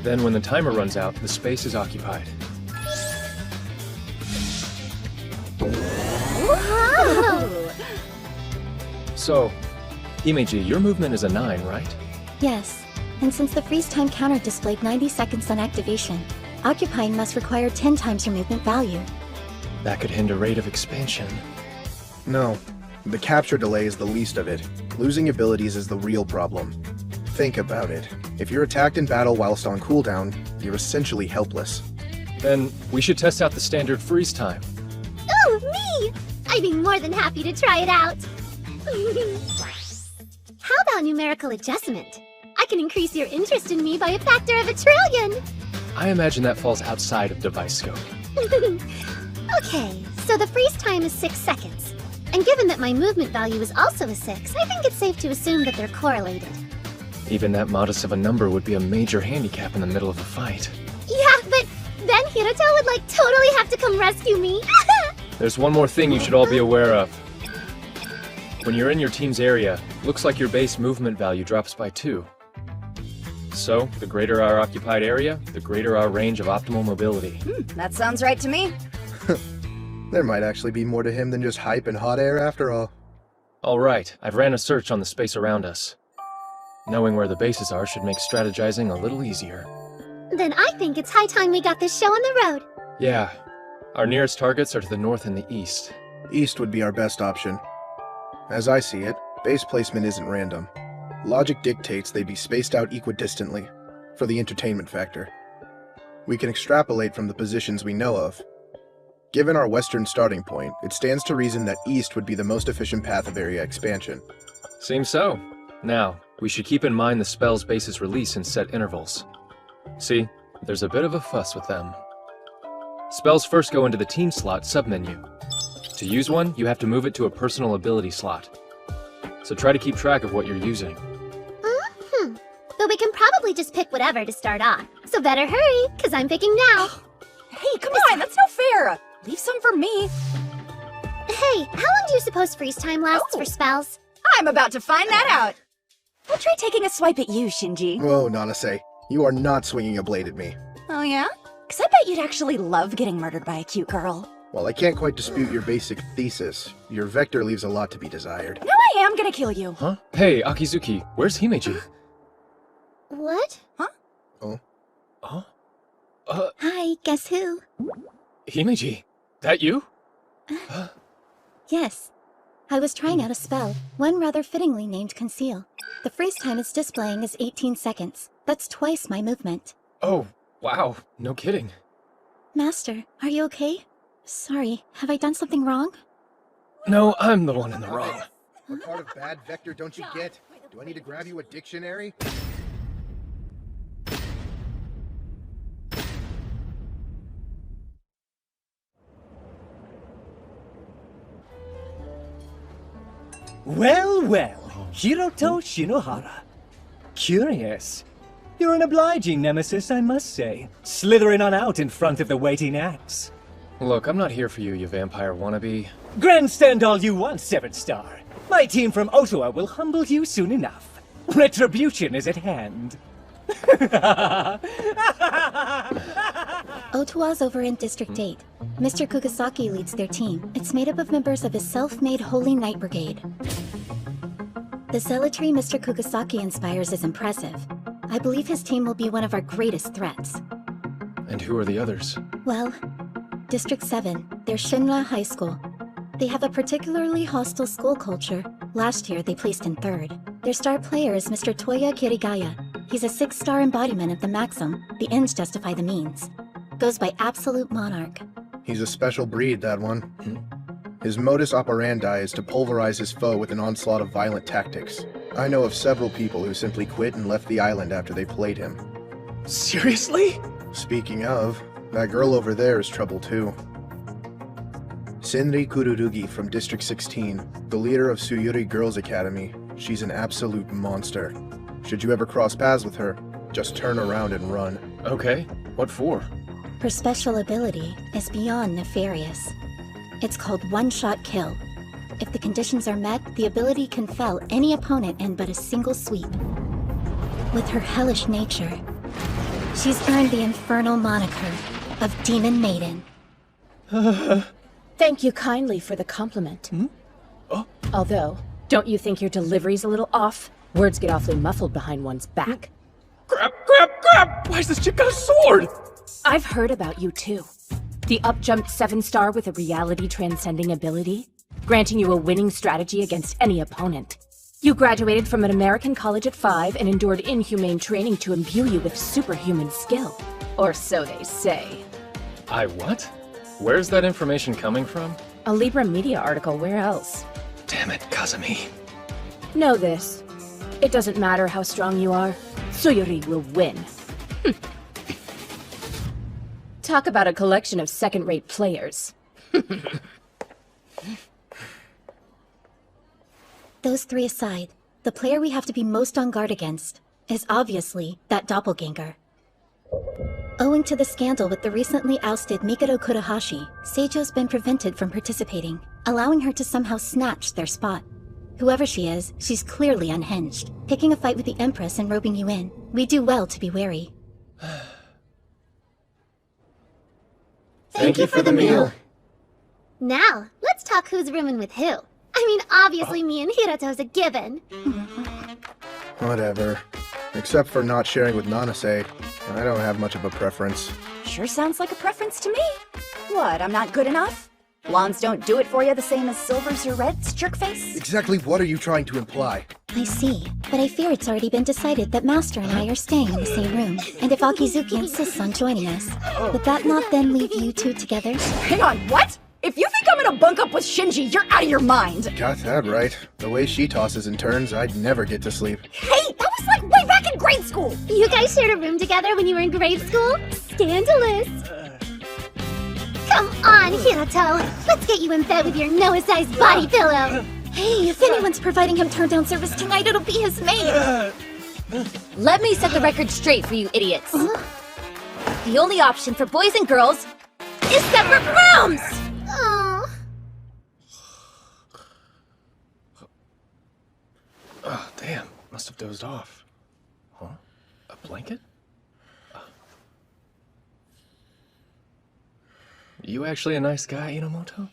Then when the timer runs out, the space is occupied. Whoa! So, Himeji, your movement is a 9, right? Yes. And since the freeze time counter displayed 90 seconds on activation, occupying must require 10 times your movement value. That could hinder rate of expansion. No. The capture delay is the least of it. Losing abilities is the real problem. Think about it. If you're attacked in battle whilst on cooldown, you're essentially helpless. Then we should test out the standard freeze time. Ooh, me! I'd be more than happy to try it out. How about numerical adjustment? I can increase your interest in me by a factor of 1,000,000,000,000. I imagine that falls outside of device scope. Okay, so the freeze time is 6 seconds. And given that my movement value is also a 6, I think it's safe to assume that they're correlated. Even that modest of a number would be a major handicap in the middle of a fight. Yeah, but then Hiroto would totally have to come rescue me. There's one more thing you should all be aware of. When you're in your team's area, looks like your base movement value drops by 2. So, the greater our occupied area, the greater our range of optimal mobility. That sounds right to me. There might actually be more to him than just hype and hot air after all. Alright, I've ran a search on the space around us. Knowing where the bases are should make strategizing a little easier. Then I think it's high time we got this show on the road. Yeah. Our nearest targets are to the north and the east. East would be our best option. As I see it, base placement isn't random. Logic dictates they be spaced out equidistantly, for the entertainment factor. We can extrapolate from the positions we know of. Given our western starting point, it stands to reason that east would be the most efficient path of area expansion. Seems so. Now, we should keep in mind the spell's bases release in set intervals. See, there's a bit of a fuss with them. Spells first go into the team slot submenu. To use one, you have to move it to a personal ability slot. So try to keep track of what you're using. But we can probably just pick whatever to start off. So better hurry, because I'm picking now. Hey, come on, that's no fair. Leave some for me. Hey, how long do you suppose freeze time lasts for spells? I'm about to find that out. I'll try taking a swipe at you, Shinji. Whoa, Nanase. You are not swinging a blade at me. Oh yeah? Because I bet you'd actually love getting murdered by a cute girl. While I can't quite dispute your basic thesis, your vector leaves a lot to be desired. No, I am gonna kill you. Huh? Hey, Akizuki, where's Himeji? What? Huh? Oh? Huh? Hi, guess who? Himeji, that you? Yes. I was trying out a spell, one rather fittingly named Conceal. The freeze time it's displaying is 18 seconds. That's twice my movement. Oh, wow, no kidding. Master, are you okay? Sorry, have I done something wrong? No, I'm the one in the wrong. What part of bad vector don't you get? Do I need to grab you a dictionary? Well, well, Hiroto Shinohara. Curious. You're an obliging nemesis, I must say. Slithering on out in front of the waiting axe. Look, I'm not here for you, you vampire wannabe. Grandstand all you want, 7-star. My team from Ottawa will humble you soon enough. Retribution is at hand. Ottawa's over in District 8. Mr. Kugasaki leads their team. It's made up of members of his self-made Holy Knight Brigade. The zealotry Mr. Kugasaki inspires is impressive. I believe his team will be one of our greatest threats. And who are the others? Well, District 7, they're Shinra High School. They have a particularly hostile school culture. Last year, they placed in 3rd. Their star player is Mr. Toya Kirigaya. He's a 6-star embodiment of the maxim, the ends justify the means. Goes by Absolute Monarch. He's a special breed, that one. His modus operandi is to pulverize his foe with an onslaught of violent tactics. I know of several people who simply quit and left the island after they played him. Seriously? Speaking of, that girl over there is trouble too. Senri Kururugi from District 16, the leader of Suyuri Girls Academy. She's an absolute monster. Should you ever cross paths with her, just turn around and run. Okay, what for? Her special ability is beyond nefarious. It's called one-shot kill. If the conditions are met, the ability can fell any opponent in but a single sweep. With her hellish nature, she's earned the infernal moniker of Demon Maiden. Thank you kindly for the compliment. Although, don't you think your delivery's a little off? Words get awfully muffled behind one's back. Grab! Why has this chick got a sword? I've heard about you too. The up-jumped 7-star with a reality-transcending ability, granting you a winning strategy against any opponent. You graduated from an American college at 5 and endured inhumane training to imbue you with superhuman skill. Or so they say. I what? Where's that information coming from? A Libra Media article, where else? Damn it, Kazumi. Know this. It doesn't matter how strong you are. Suyuri will win. Talk about a collection of second-rate players. Those three aside, the player we have to be most on guard against is obviously that doppelganger. Owing to the scandal with the recently ousted Mikado Kurohashi, Seijo's been prevented from participating, allowing her to somehow snatch their spot. Whoever she is, she's clearly unhinged, picking a fight with the Empress and roping you in. We do well to be wary. Thank you for the meal. Now, let's talk who's rooming with who. I mean, obviously me and Hiroto's a given. Whatever. Except for not sharing with Nanase, I don't have much of a preference. Sure sounds like a preference to me. What, I'm not good enough? Blondes don't do it for you the same as silvers or reds, jerkface? Exactly what are you trying to imply? I see, but I fear it's already been decided that Master and I are staying in the same room, and if Akizuki insists on joining us, would that not then leave you two together? Hang on, what? If you think I'm gonna bunk up with Shinji, you're out of your mind! Got that right. The way she tosses and turns, I'd never get to sleep. Hey, that was like way back in grade school! You guys shared a room together when you were in grade school? Scandalous! Come on, Hiroto! Let's get you in bed with your Noah-sized body pillow! Hey, if anyone's providing him turn-down service tonight, it'll be his maid! Let me set the record straight for you idiots. The only option for boys and girls is separate rooms! Oh. Oh, damn. Must have dozed off. Huh? A blanket? You actually a nice guy, Inomoto?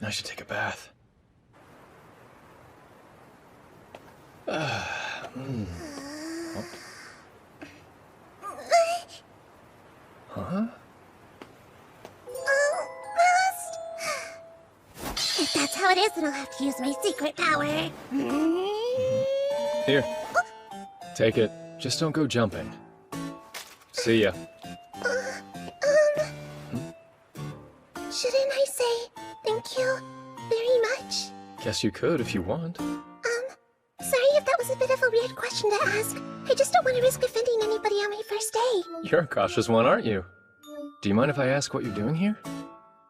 I should take a bath. Oh. Huh? If that's how it is, then I'll have to use my secret power. Here. Take it. Just don't go jumping. See ya. Shouldn't I say thank you very much? Guess you could if you want. Sorry if that was a bit of a weird question to ask. I just don't want to risk offending anybody on my first day. You're a cautious one, aren't you? Do you mind if I ask what you're doing here?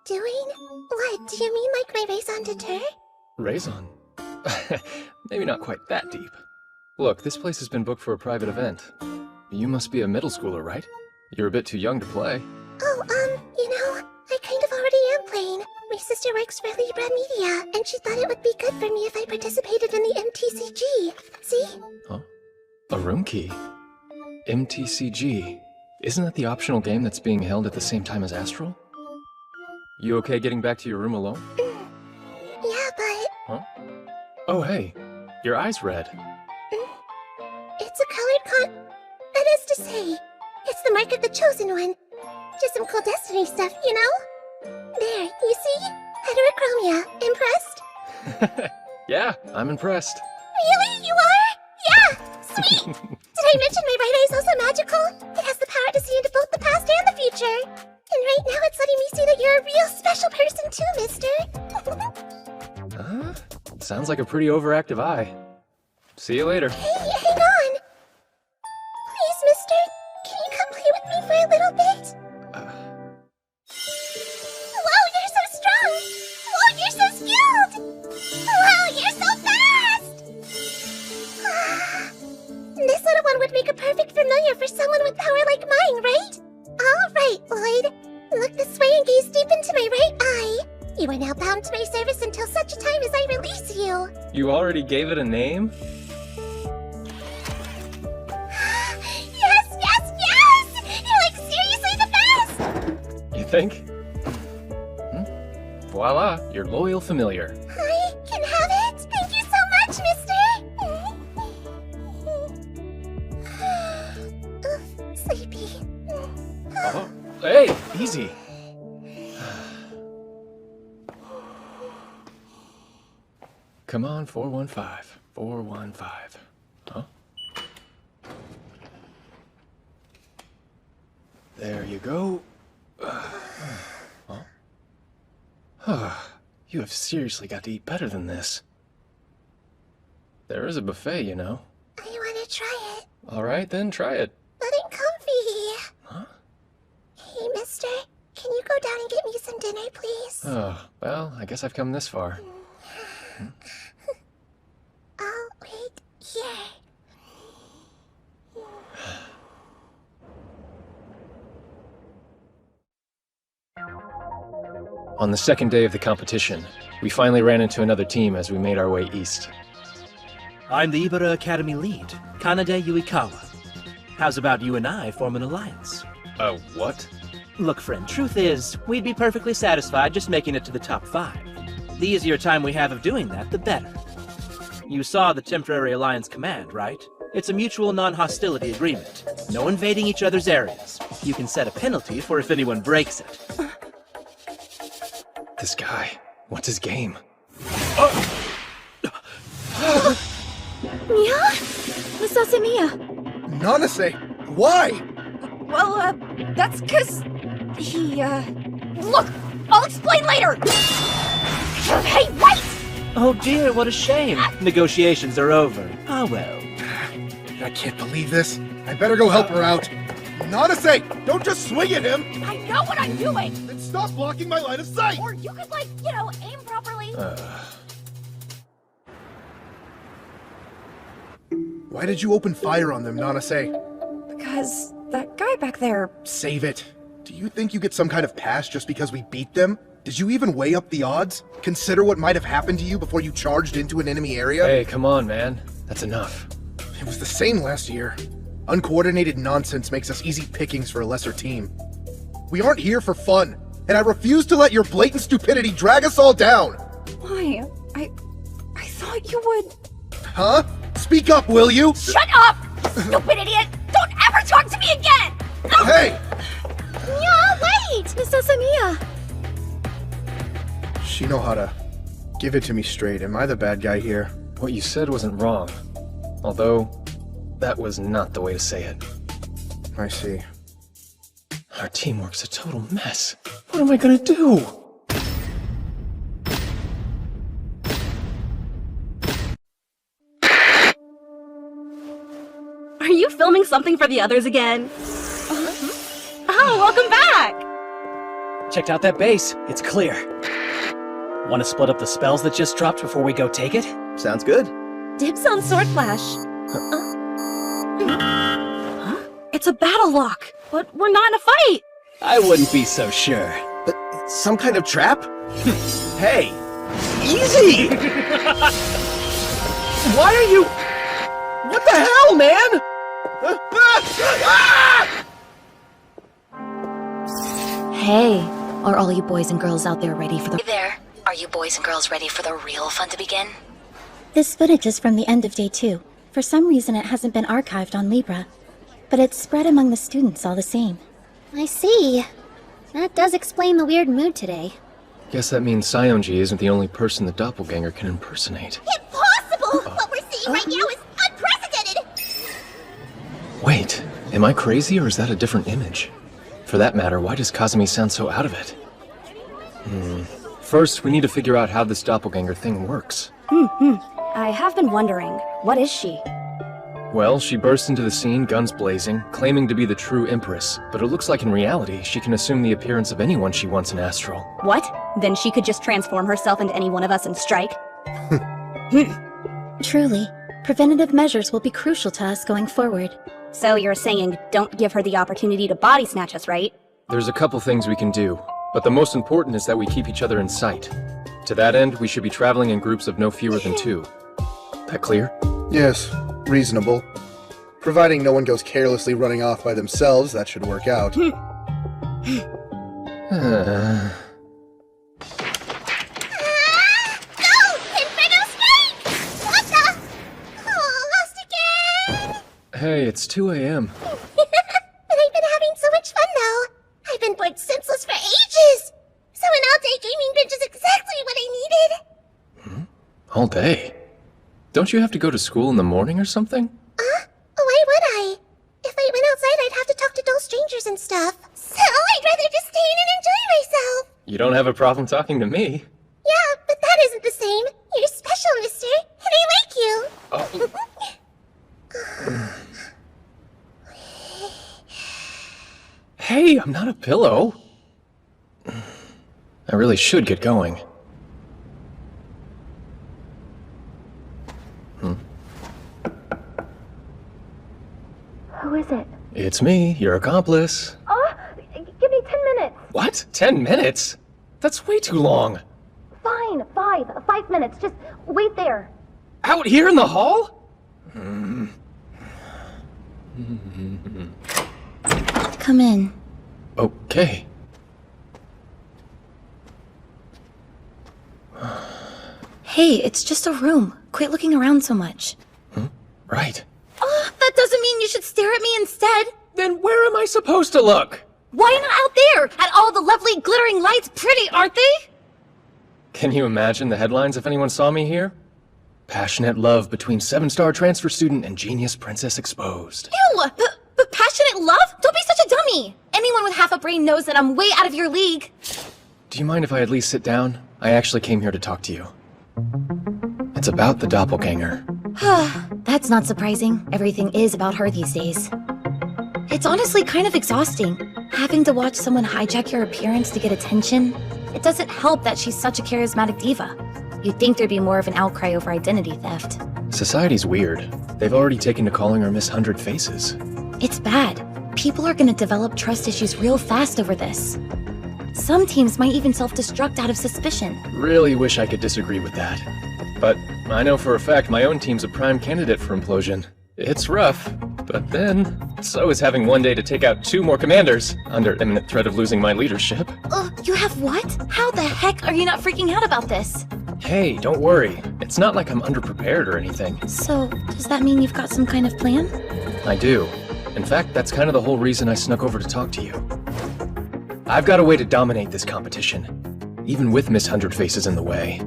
Doing? What, do you mean like my raison d'etre? Raison? Maybe not quite that deep. Look, this place has been booked for a private event. You must be a middle schooler, right? You're a bit too young to play. Oh, you know, I kind of already am playing. My sister works for Libra Media, and she thought it would be good for me if I participated in the MTCG. See? Huh? A room key? MTCG? Isn't that the optional game that's being held at the same time as Astral? You okay getting back to your room alone? Yeah, but... Huh? Oh, hey. Your eye's red. It's a colored That is to say, it's the mark of the chosen one. Just some cool destiny stuff, you know? There, you see? Heterochromia. Impressed? Yeah, I'm impressed. Really? You are? Yeah! Sweet! Did I mention my right eye's also magical? It has the power to see into both the past and the future. And right now it's letting me see that you're a real special person too, mister. Huh? Sounds like a pretty overactive eye. See you later. Hey, hang on! Please, mister, can you come play with me for a little bit? Whoa, you're so strong! Whoa, you're so skilled! Whoa, you're so fast! This little one would make a perfect familiar for someone with power like mine, right? All right, Lloyd. Look this way and gaze deep into my right eye. You are now bound to my service until such a time as I release you. You already gave it a name? Yes, yes, yes! You're like seriously the best! You think? Voila, your loyal familiar. I can have it? Thank you so much, mister! Sleepy. Oh, hey, easy. Come on, 415. 415. Huh? There you go. Huh? You have seriously got to eat better than this. There is a buffet, you know. I want to try it. Alright then, try it. But I'm comfy. Huh? Hey, mister. Can you go down and get me some dinner, please? Oh, well, I guess I've come this far. I'll wait here. On the second day of the competition, we finally ran into another team as we made our way east. I'm the Ibara Academy lead, Kanade Yuikawa. How's about you and I form an alliance? What? Look, friend, truth is, we'd be perfectly satisfied just making it to the top 5. The easier time we have of doing that, the better. You saw the Temporary Alliance Command, right? It's a mutual non-hostility agreement. No invading each other's areas. You can set a penalty for if anyone breaks it. This guy, what's his game? Mia? Misase Mia. Nanase, why? Well, that's 'cause he, Look! I'll explain later! Hey, wait! Oh dear, what a shame. Negotiations are over. Ah well. I can't believe this. I better go help her out. Nanase, don't just swing at him! I know what I'm doing! Then stop blocking my line of sight! Or you could, like, aim properly. Why did you open fire on them, Nanase? Because that guy back there... Save it. Do you think you get some kind of pass just because we beat them? Did you even weigh up the odds? Consider what might have happened to you before you charged into an enemy area? Hey, come on, man. That's enough. It was the same last year. Uncoordinated nonsense makes us easy pickings for a lesser team. We aren't here for fun, and I refuse to let your blatant stupidity drag us all down! Why? I thought you would... Huh? Speak up, will you? Shut up! Stupid idiot! Don't ever talk to me again! Hey! Mia, wait! Misase Mia. Shinohara, give it to me straight. Am I the bad guy here? What you said wasn't wrong. Although, that was not the way to say it. I see. Our teamwork's a total mess. What am I gonna do? Are you filming something for the others again? Oh, welcome back! Checked out that base. It's clear. Want to split up the spells that just dropped before we go take it? Sounds good. Dibs on Sword Flash. It's a battle lock, but we're not in a fight! I wouldn't be so sure. But some kind of trap? Hey! Easy! Why are you... What the hell, man? Hey, are all you boys and girls out there ready for the... Hey there. Are you boys and girls ready for the real fun to begin? This footage is from the end of day 2. For some reason it hasn't been archived on Libra. But it's spread among the students all the same. I see. That does explain the weird mood today. Guess that means Saionji isn't the only person the doppelganger can impersonate. Impossible! What we're seeing right now is unprecedented! Wait, am I crazy or is that a different image? For that matter, why does Kazumi sound so out of it? First, we need to figure out how this doppelganger thing works. I have been wondering, what is she? Well, she burst into the scene, guns blazing, claiming to be the true Empress, but it looks like in reality, she can assume the appearance of anyone she wants in Astral. What? Then she could just transform herself into any one of us and strike? Truly, preventative measures will be crucial to us going forward. So you're saying don't give her the opportunity to body snatch us, right? There's a couple things we can do, but the most important is that we keep each other in sight. To that end, we should be traveling in groups of no fewer than 2. That clear? Yes, reasonable. Providing no one goes carelessly running off by themselves, that should work out. Hey, it's 2 a.m. But I've been having so much fun, though. I've been bored senseless for ages. So an all-day gaming binge is exactly what I needed. All day? Don't you have to go to school in the morning or something? Why would I? If I went outside, I'd have to talk to dull strangers and stuff. So I'd rather just stay in and enjoy myself. You don't have a problem talking to me. Yeah, but that isn't the same. You're special, mister. And I like you. Hey, I'm not a pillow. I really should get going. Who is it? It's me, your accomplice. Oh, give me 10 minutes. What? 10 minutes? That's way too long. Fine, 5 minutes. Just wait there. Out here in the hall? Come in. Okay. Hey, it's just a room. Quit looking around so much. Right. Oh, that doesn't mean you should stare at me instead. Then where am I supposed to look? Why not out there? At all the lovely glittering lights, pretty, aren't they? Can you imagine the headlines if anyone saw me here? Passionate love between 7-star transfer student and genius princess exposed. Ew! But passionate love? Don't be such a dummy! Anyone with half a brain knows that I'm way out of your league. Do you mind if I at least sit down? I actually came here to talk to you. It's about the doppelganger. That's not surprising. Everything is about her these days. It's honestly kind of exhausting, having to watch someone hijack your appearance to get attention. It doesn't help that she's such a charismatic diva. You'd think there'd be more of an outcry over identity theft. Society's weird. They've already taken to calling her Miss 100 Faces. It's bad. People are gonna develop trust issues real fast over this. Some teams might even self-destruct out of suspicion. Really wish I could disagree with that. But I know for a fact my own team's a prime candidate for implosion. It's rough, but then, so is having one day to take out 2 more commanders, under imminent threat of losing my leadership. You have what? How the heck are you not freaking out about this? Hey, don't worry. It's not like I'm underprepared or anything. So, does that mean you've got some kind of plan? I do. In fact, that's kind of the whole reason I snuck over to talk to you. I've got a way to dominate this competition, even with Miss 100 Faces in the way.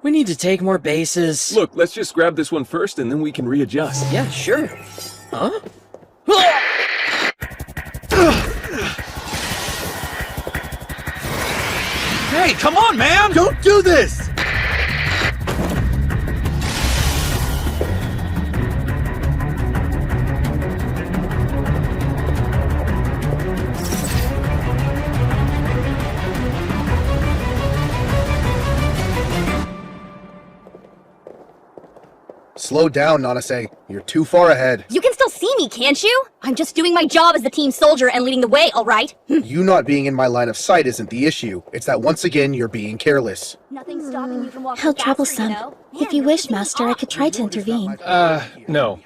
We need to take more bases. Look, let's just grab this one first and then we can readjust. Yeah, sure. Huh? Hey, come on, man! Don't do this! Slow down, Nanase. You're too far ahead. You can still see me, can't you? I'm just doing my job as the team soldier and leading the way, alright? You not being in my line of sight isn't the issue. It's that once again, you're being careless. Nothing's stopping you from walking How faster, troublesome. you know? If you wish, Master, I could try to intervene. No.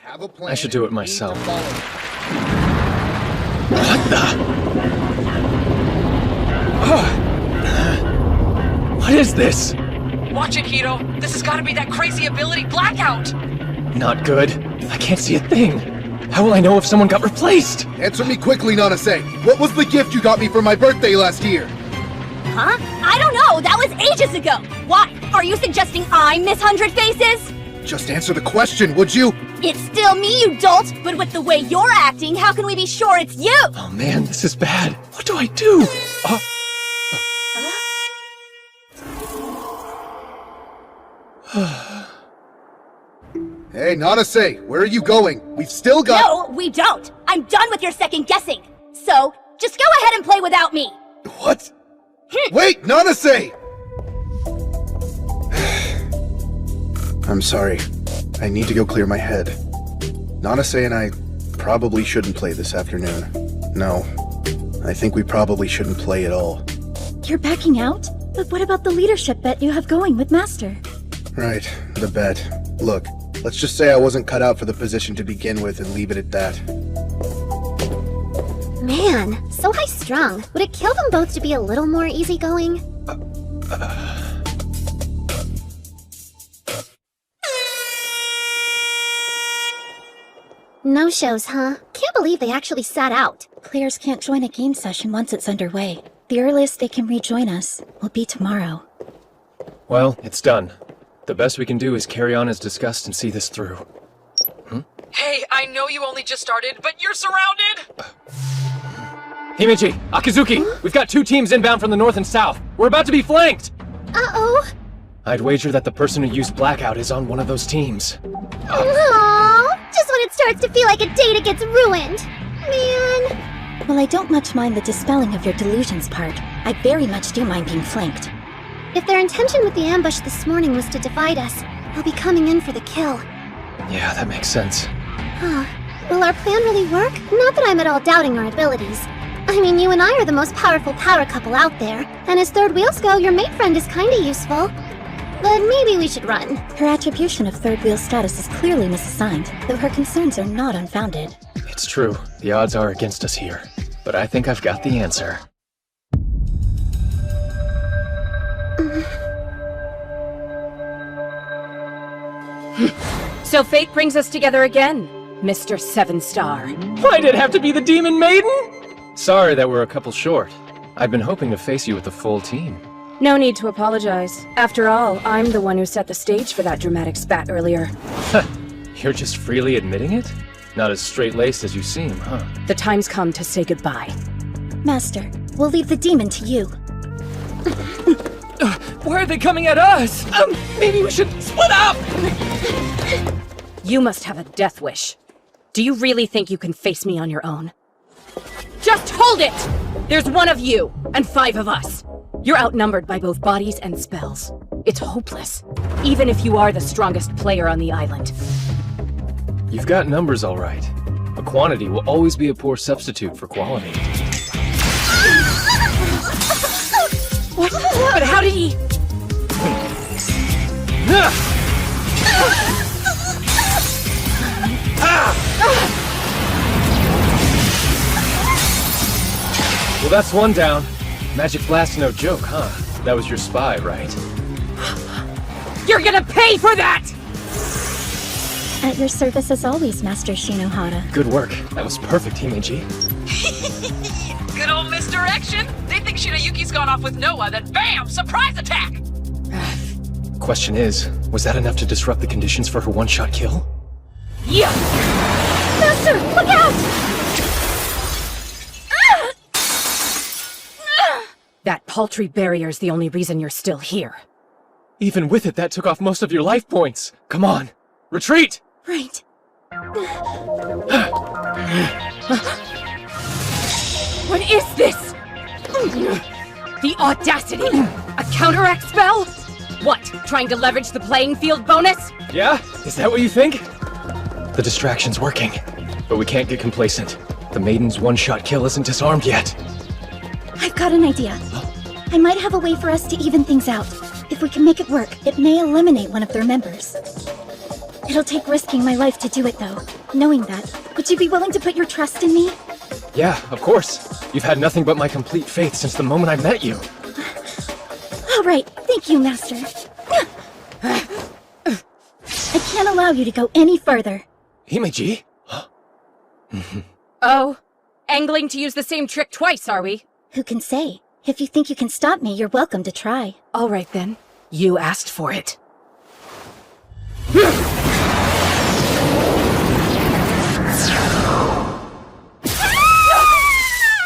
I should do it myself. What the? What is this? Watch it, Hiro. This has got to be that crazy ability blackout. Not good. I can't see a thing. How will I know if someone got replaced? Answer me quickly, Nanase. What was the gift you got me for my birthday last year? Huh? I don't know. That was ages ago. Why? Are you suggesting I'm Miss 100 Faces? Just answer the question, would you? It's still me, you dolt. But with the way you're acting, how can we be sure it's you? Oh man, this is bad. What do I do? Hey, Nanase, where are you going? We've still got— No, we don't. I'm done with your second guessing. So, just go ahead and play without me. What? Wait, Nanase! I'm sorry. I need to go clear my head. Nanase and I probably shouldn't play this afternoon. No, I think we probably shouldn't play at all. You're backing out? But what about the leadership bet you have going with Master? Right, the bet. Look, let's just say I wasn't cut out for the position to begin with and leave it at that. Man, so high-strung. Would it kill them both to be a little more easygoing? No shows, huh? Can't believe they actually sat out. Players can't join a game session once it's underway. The earliest they can rejoin us will be tomorrow. Well, it's done. The best we can do is carry on as discussed and see this through. Hey, I know you only just started, but you're surrounded! Himichi, Akizuki, we've got 2 teams inbound from the north and south. We're about to be flanked! Uh-oh. I'd wager that the person who used Blackout is on one of those teams. Aww, just when it starts to feel like a date, it gets ruined. Man! Well, I don't much mind the dispelling of your delusions part. I very much do mind being flanked. If their intention with the ambush this morning was to divide us, they'll be coming in for the kill. Yeah, that makes sense. Huh. Will our plan really work? Not that I'm at all doubting our abilities. I mean, you and I are the most powerful power couple out there, and as third wheels go, your mate friend is kinda useful. But maybe we should run. Her attribution of third wheel status is clearly misassigned, though her concerns are not unfounded. It's true. The odds are against us here. But I think I've got the answer. So fate brings us together again, Mr. 7-Star. Why'd it have to be the Demon Maiden? Sorry that we're a couple short. I'd been hoping to face you with the full team. No need to apologize. After all, I'm the one who set the stage for that dramatic spat earlier. You're just freely admitting it? Not as straight-laced as you seem, huh? The time's come to say goodbye. Master, we'll leave the demon to you. Why are they coming at us? Maybe we should split up! You must have a death wish. Do you really think you can face me on your own? Just hold it! There's one of you, and 5 of us. You're outnumbered by both bodies and spells. It's hopeless, even if you are the strongest player on the island. You've got numbers all right. A quantity will always be a poor substitute for quality. What? But how did he... Well, that's one down. Magic Blast no joke, huh? That was your spy, right? You're gonna pay for that! At your service as always, Master Shinohara. Good work. That was perfect, Himeji. Good old misdirection. They think Shinayuki's gone off with Noah, then bam! Surprise attack! Question is, was that enough to disrupt the conditions for her one-shot kill? Yeah! Master, look out! That paltry barrier's the only reason you're still here. Even with it, that took off most of your life points. Come on, retreat! Right. What is this? The audacity! A counteract spell? What, trying to leverage the playing field bonus? Yeah? Is that what you think? The distraction's working, but we can't get complacent. The Maiden's one-shot kill isn't disarmed yet. I've got an idea. I might have a way for us to even things out. If we can make it work, it may eliminate one of their members. It'll take risking my life to do it, though. Knowing that, would you be willing to put your trust in me? Yeah, of course. You've had nothing but my complete faith since the moment I met you. All right, thank you, Master. I can't allow you to go any further. Himeji? Oh, angling to use the same trick twice, are we? Who can say? If you think you can stop me, you're welcome to try. All right, then. You asked for it.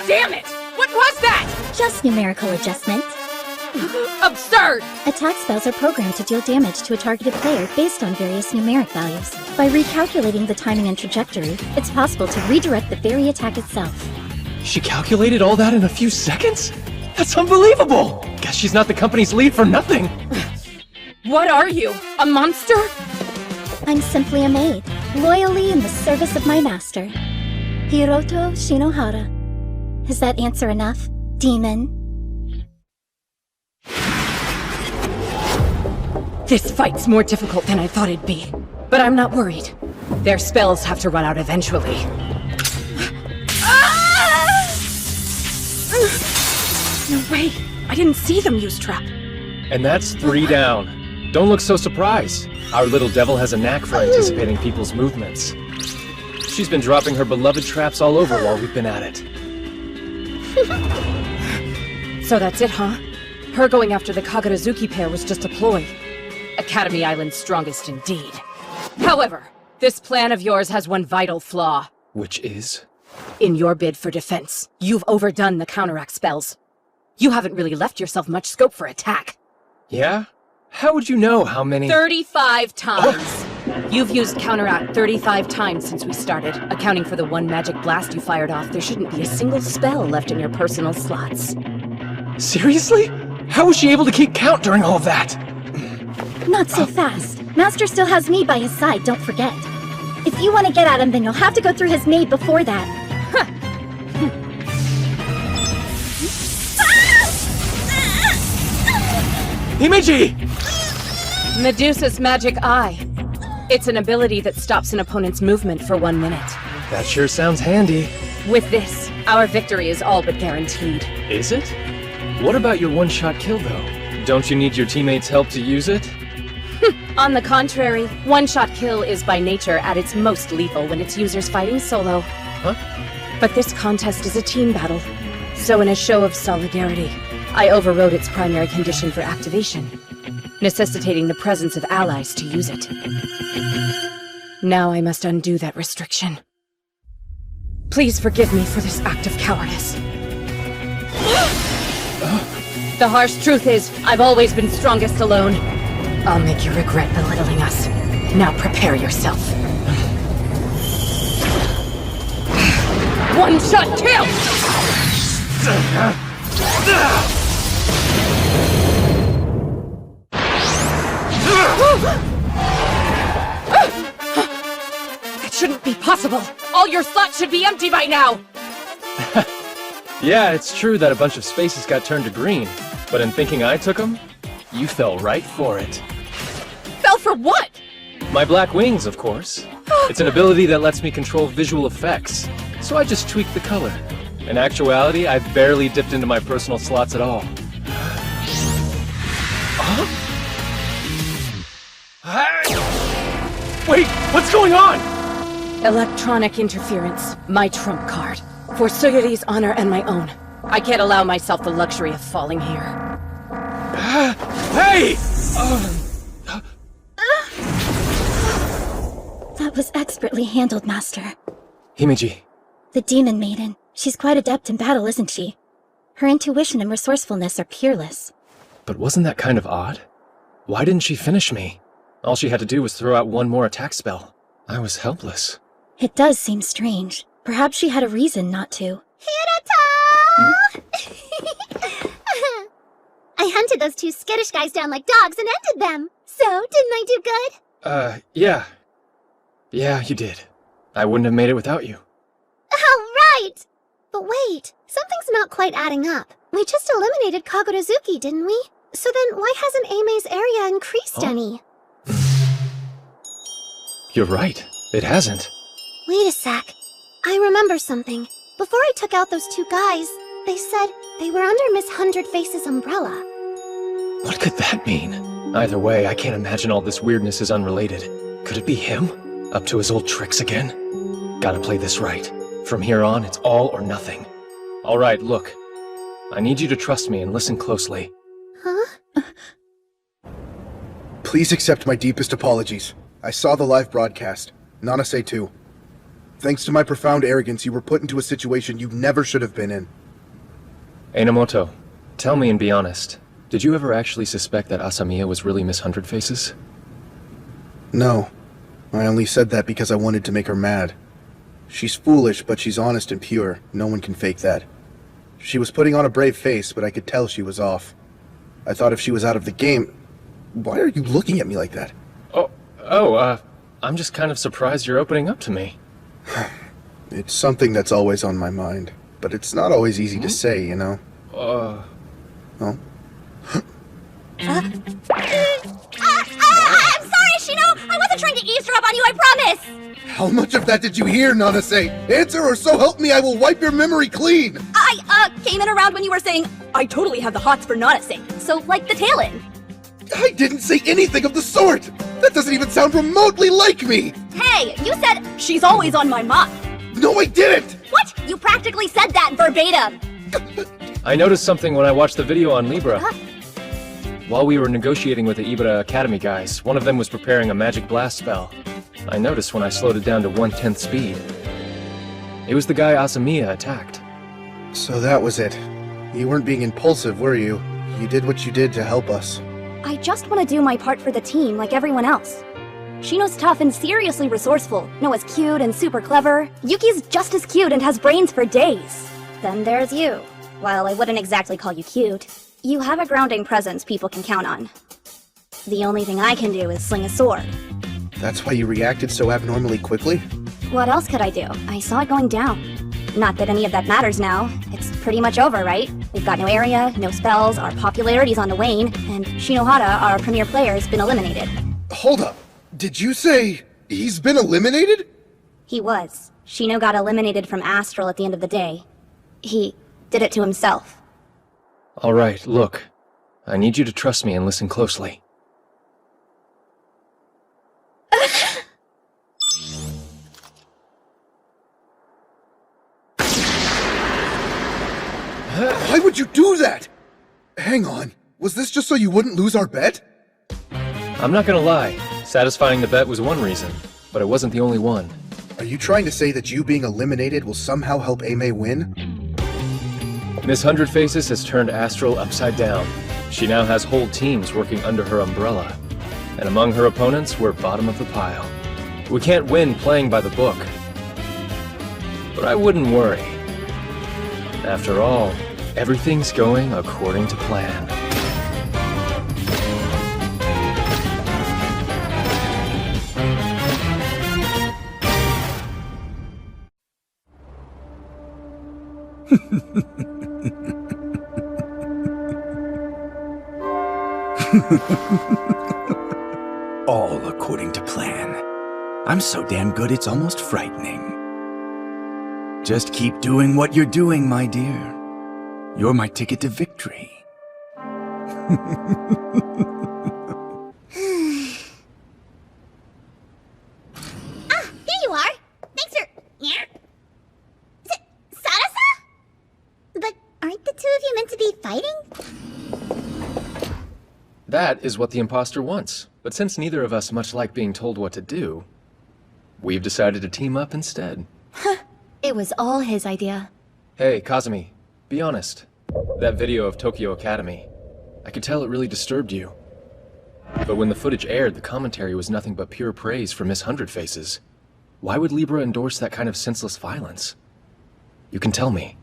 Damn it! What was that? Just numerical adjustment. Absurd! Attack spells are programmed to deal damage to a targeted player based on various numeric values. By recalculating the timing and trajectory, it's possible to redirect the very attack itself. She calculated all that in a few seconds? That's unbelievable! Guess she's not the company's lead for nothing! What are you? A monster? I'm simply a maid, loyally in the service of my master, Hiroto Shinohara. Is that answer enough, demon? This fight's more difficult than I thought it'd be, but I'm not worried. Their spells have to run out eventually. No way! I didn't see them use trap. And that's 3 down. Don't look so surprised. Our little devil has a knack for anticipating people's movements. She's been dropping her beloved traps all over while we've been at it. So that's it, huh? Her going after the Kagurazuki pair was just a ploy. Academy Island's strongest indeed. However, this plan of yours has one vital flaw. Which is? In your bid for defense, you've overdone the counteract spells. You haven't really left yourself much scope for attack. Yeah? How would you know how many— 35 times! You've used Counteract 35 times since we started. Accounting for the one magic blast you fired off, there shouldn't be a single spell left in your personal slots. Seriously? How was she able to keep count during all of that? Not so fast. Master still has me by his side, don't forget. If you want to get at him, then you'll have to go through his maid before that. Himeji! Medusa's Magic Eye. It's an ability that stops an opponent's movement for 1 minute. That sure sounds handy. With this, our victory is all but guaranteed. Is it? What about your one-shot kill, though? Don't you need your teammates' help to use it? On the contrary, one-shot kill is by nature at its most lethal when its user's fighting solo. Huh? But this contest is a team battle, so in a show of solidarity, I overrode its primary condition for activation, necessitating the presence of allies to use it. Now I must undo that restriction. Please forgive me for this act of cowardice. The harsh truth is, I've always been strongest alone. I'll make you regret belittling us. Now prepare yourself. One-shot kill! That shouldn't be possible! All your slots should be empty by now! Yeah, it's true that a bunch of spaces got turned to green, but in thinking I took them, you fell right for it. Fell for what? My black wings, of course. It's an ability that lets me control visual effects, so I just tweaked the color. In actuality, I've barely dipped into my personal slots at all. Wait, what's going on? Electronic interference, my trump card. For Suyuri's honor and my own. I can't allow myself the luxury of falling here. Hey! That was expertly handled, Master. Himeji. The Demon Maiden. She's quite adept in battle, isn't she? Her intuition and resourcefulness are peerless. But wasn't that kind of odd? Why didn't she finish me? All she had to do was throw out one more attack spell. I was helpless. It does seem strange. Perhaps she had a reason not to. I hunted those two skittish guys down like dogs and ended them. So, didn't I do good? Yeah. Yeah, you did. I wouldn't have made it without you. Oh, right! But wait, something's not quite adding up. We just eliminated Kagurazuki, didn't we? So then why hasn't Aime's area increased any? You're right. It hasn't. Wait a sec. I remember something. Before I took out those two guys, they said they were under Miss Hundred Faces' umbrella. What could that mean? Either way, I can't imagine all this weirdness is unrelated. Could it be him? Up to his old tricks again? Gotta play this right. From here on, it's all or nothing. Alright, look. I need you to trust me and listen closely. Huh? Please accept my deepest apologies. I saw the live broadcast. Nanase too. Thanks to my profound arrogance, you were put into a situation you never should have been in. Enomoto, tell me and be honest. Did you ever actually suspect that Asamiya was really Miss Hundred Faces? No. I only said that because I wanted to make her mad. She's foolish, but she's honest and pure. No one can fake that. She was putting on a brave face, but I could tell she was off. I thought if she was out of the game... Why are you looking at me like that? I'm just kind of surprised you're opening up to me. It's something that's always on my mind, but it's not always easy to say, you know? Oh? I'm sorry, Shino! I wasn't trying to eavesdrop on you, I promise! How much of that did you hear, Nanase? Answer or so help me, I will wipe your memory clean! I came in around when you were saying, I totally have the hots for Nanase, so like the tail end. I didn't say anything of the sort! That doesn't even sound remotely like me! Hey, you said, she's always on my mind. No, I didn't! What? You practically said that verbatim! I noticed something when I watched the video on Libra. While we were negotiating with the Ibra Academy guys, one of them was preparing a magic blast spell. I noticed when I slowed it down to 1/10 speed. It was the guy Asamiya attacked. So that was it. You weren't being impulsive, were you? You did what you did to help us. I just want to do my part for the team like everyone else. Shino's tough and seriously resourceful. Noah's cute and super clever. Yuki's just as cute and has brains for days. Then there's you. While I wouldn't exactly call you cute, you have a grounding presence people can count on. The only thing I can do is sling a sword. That's why you reacted so abnormally quickly? What else could I do? I saw it going down. Not that any of that matters now. It's pretty much over, right? We've got no area, no spells, our popularity's on the wane, and Shinohara, our premier player, has been eliminated. Hold up. Did you say he's been eliminated? He was. Shino got eliminated from Astral at the end of the day. He did it to himself. Alright, look. I need you to trust me and listen closely. Why would you do that? Hang on. Was this just so you wouldn't lose our bet? I'm not gonna lie. Satisfying the bet was one reason, but it wasn't the only one. Are you trying to say that you being eliminated will somehow help Aimee win? Miss Hundred Faces has turned Astral upside down. She now has whole teams working under her umbrella. And among her opponents, we're bottom of the pile. We can't win playing by the book. But I wouldn't worry. After all, everything's going according to plan. All according to plan. I'm so damn good it's almost frightening. Just keep doing what you're doing, my dear. You're my ticket to victory. Here you are! Thanks for... Yeah? Sadasa? But aren't the two of you meant to be fighting? That is what the imposter wants. But since neither of us much like being told what to do, we've decided to team up instead. It was all his idea. Hey, Kazumi, be honest. That video of Tokyo Academy, I could tell it really disturbed you. But when the footage aired, the commentary was nothing but pure praise for Miss Hundred Faces. Why would Libra endorse that kind of senseless violence? You can tell me.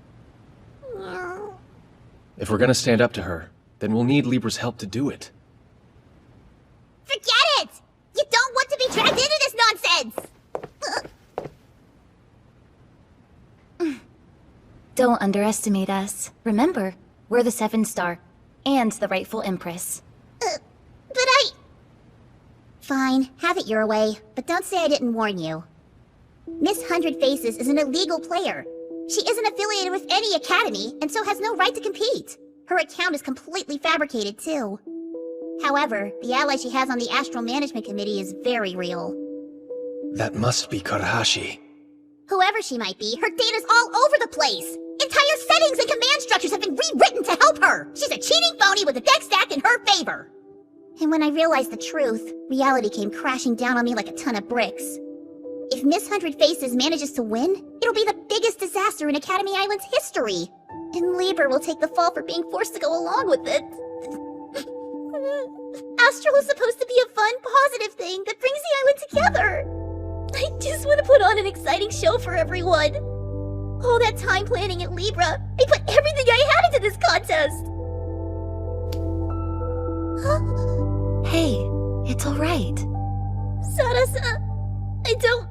If we're gonna stand up to her, then we'll need Libra's help to do it. Forget it! You don't want to be dragged into this nonsense! Don't underestimate us. Remember, we're the 7-star, and the rightful Empress. But I... Fine, have it your way, but don't say I didn't warn you. Miss Hundred Faces is an illegal player. She isn't affiliated with any academy, and so has no right to compete. Her account is completely fabricated, too. However, the ally she has on the Astral Management Committee is very real. That must be Karahashi. Whoever she might be, her data's all over the place! Entire settings and command structures have been rewritten to help her! She's a cheating phony with a deck stacked in her favor! And when I realized the truth, reality came crashing down on me like a ton of bricks. If Miss Hundred Faces manages to win, it'll be the biggest disaster in Academy Island's history! And Libra will take the fall for being forced to go along with it. Astral is supposed to be a fun, positive thing that brings the island together! I just want to put on an exciting show for everyone. All that time planning at Libra, I put everything I had into this contest. Hey, it's alright. Sadasa, I don't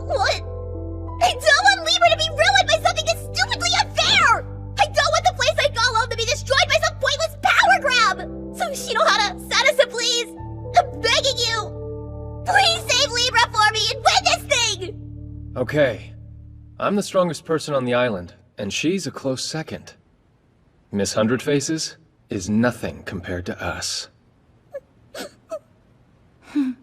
want Libra to be ruined by something that's stupidly unfair! I don't want the place I call home to be destroyed by some pointless power grab! So Shinohara, Sadasa, please! I'm begging you! Please save Libra for me and win this thing! Okay. I'm the strongest person on the island, and she's a close second. Miss Hundred Faces is nothing compared to us. And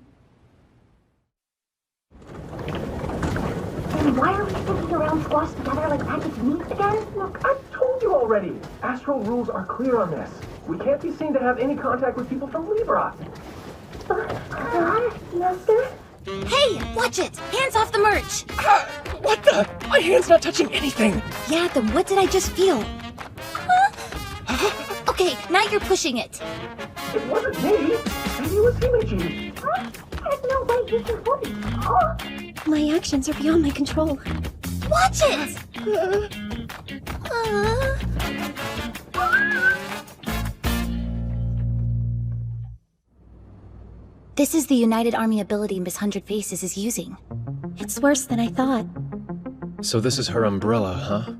why are we sticking around squashed together like magic meats again? Look, I've told you already. Astral rules are clear on this. We can't be seen to have any contact with people from Libra. Master? Hey, watch it! Hands off the merch! What the? My hand's not touching anything! Yeah, then what did I just feel? Okay, now you're pushing it. It wasn't me. Maybe it was Himeji. There's no My actions are beyond my control. Watch it! This is the United Army ability Miss Hundred Faces is using. It's worse than I thought. So this is her umbrella, huh?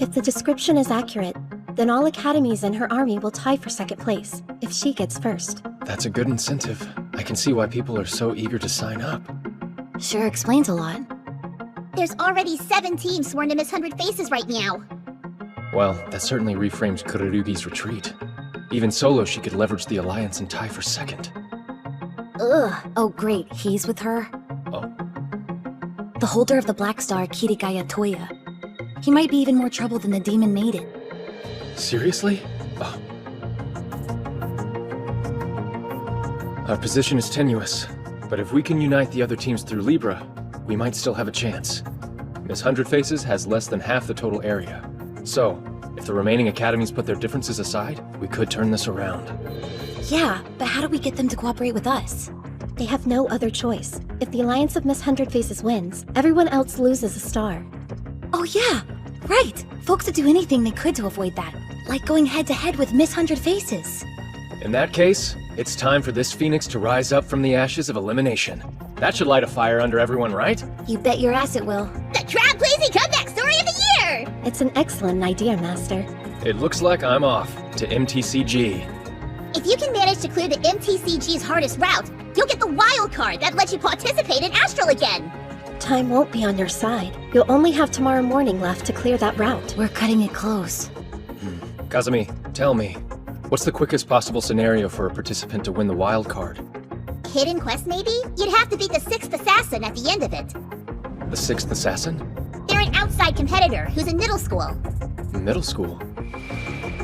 If the description is accurate, then all academies in her army will tie for second place, if she gets first. That's a good incentive. I can see why people are so eager to sign up. Sure explains a lot. There's already 7 teams sworn to Miss Hundred Faces right now. Well, that certainly reframes Kururugi's retreat. Even solo, she could leverage the alliance and tie for second. Ugh. Oh great, he's with her? Oh. The holder of the Black Star, Kirigaya Toya. He might be even more trouble than the Demon Maiden. Seriously? Oh. Our position is tenuous, but if we can unite the other teams through Libra, we might still have a chance. Miss Hundred Faces has less than half the total area. So, if the remaining academies put their differences aside, we could turn this around. Yeah, but how do we get them to cooperate with us? They have no other choice. If the Alliance of Miss Hundred Faces wins, everyone else loses a star. Oh yeah, right! Folks would do anything they could to avoid that. Like going head-to-head with Miss Hundred Faces. In that case, it's time for this phoenix to rise up from the ashes of elimination. That should light a fire under everyone, right? You bet your ass it will. The crowd-pleasing comeback story of the year! It's an excellent idea, Master. It looks like I'm off to MTCG. If you can manage to clear the MTCG's hardest route, you'll get the wild card that lets you participate in Astral again. Time won't be on your side. You'll only have tomorrow morning left to clear that route. We're cutting it close. Kazumi, tell me, what's the quickest possible scenario for a participant to win the wild card? Hidden quest, maybe? You'd have to beat the 6th assassin at the end of it. The 6th assassin? They're an outside competitor who's in middle school. Middle school?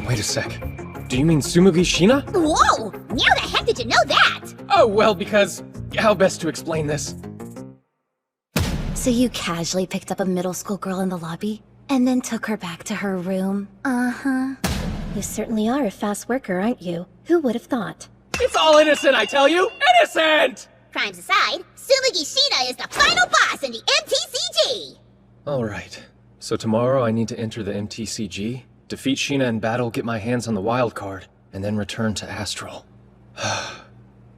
Wait a sec. Do you mean Tsumugi Shina? Whoa! How the heck did you know that? Oh, well, because... how best to explain this? So you casually picked up a middle school girl in the lobby, and then took her back to her room? Uh-huh. You certainly are a fast worker, aren't you? Who would have thought? It's all innocent, I tell you! Innocent! Crimes aside, Tsumugi Shina is the final boss in the MTCG! Alright. So tomorrow I need to enter the MTCG, defeat Shina in battle, get my hands on the wild card, and then return to Astral.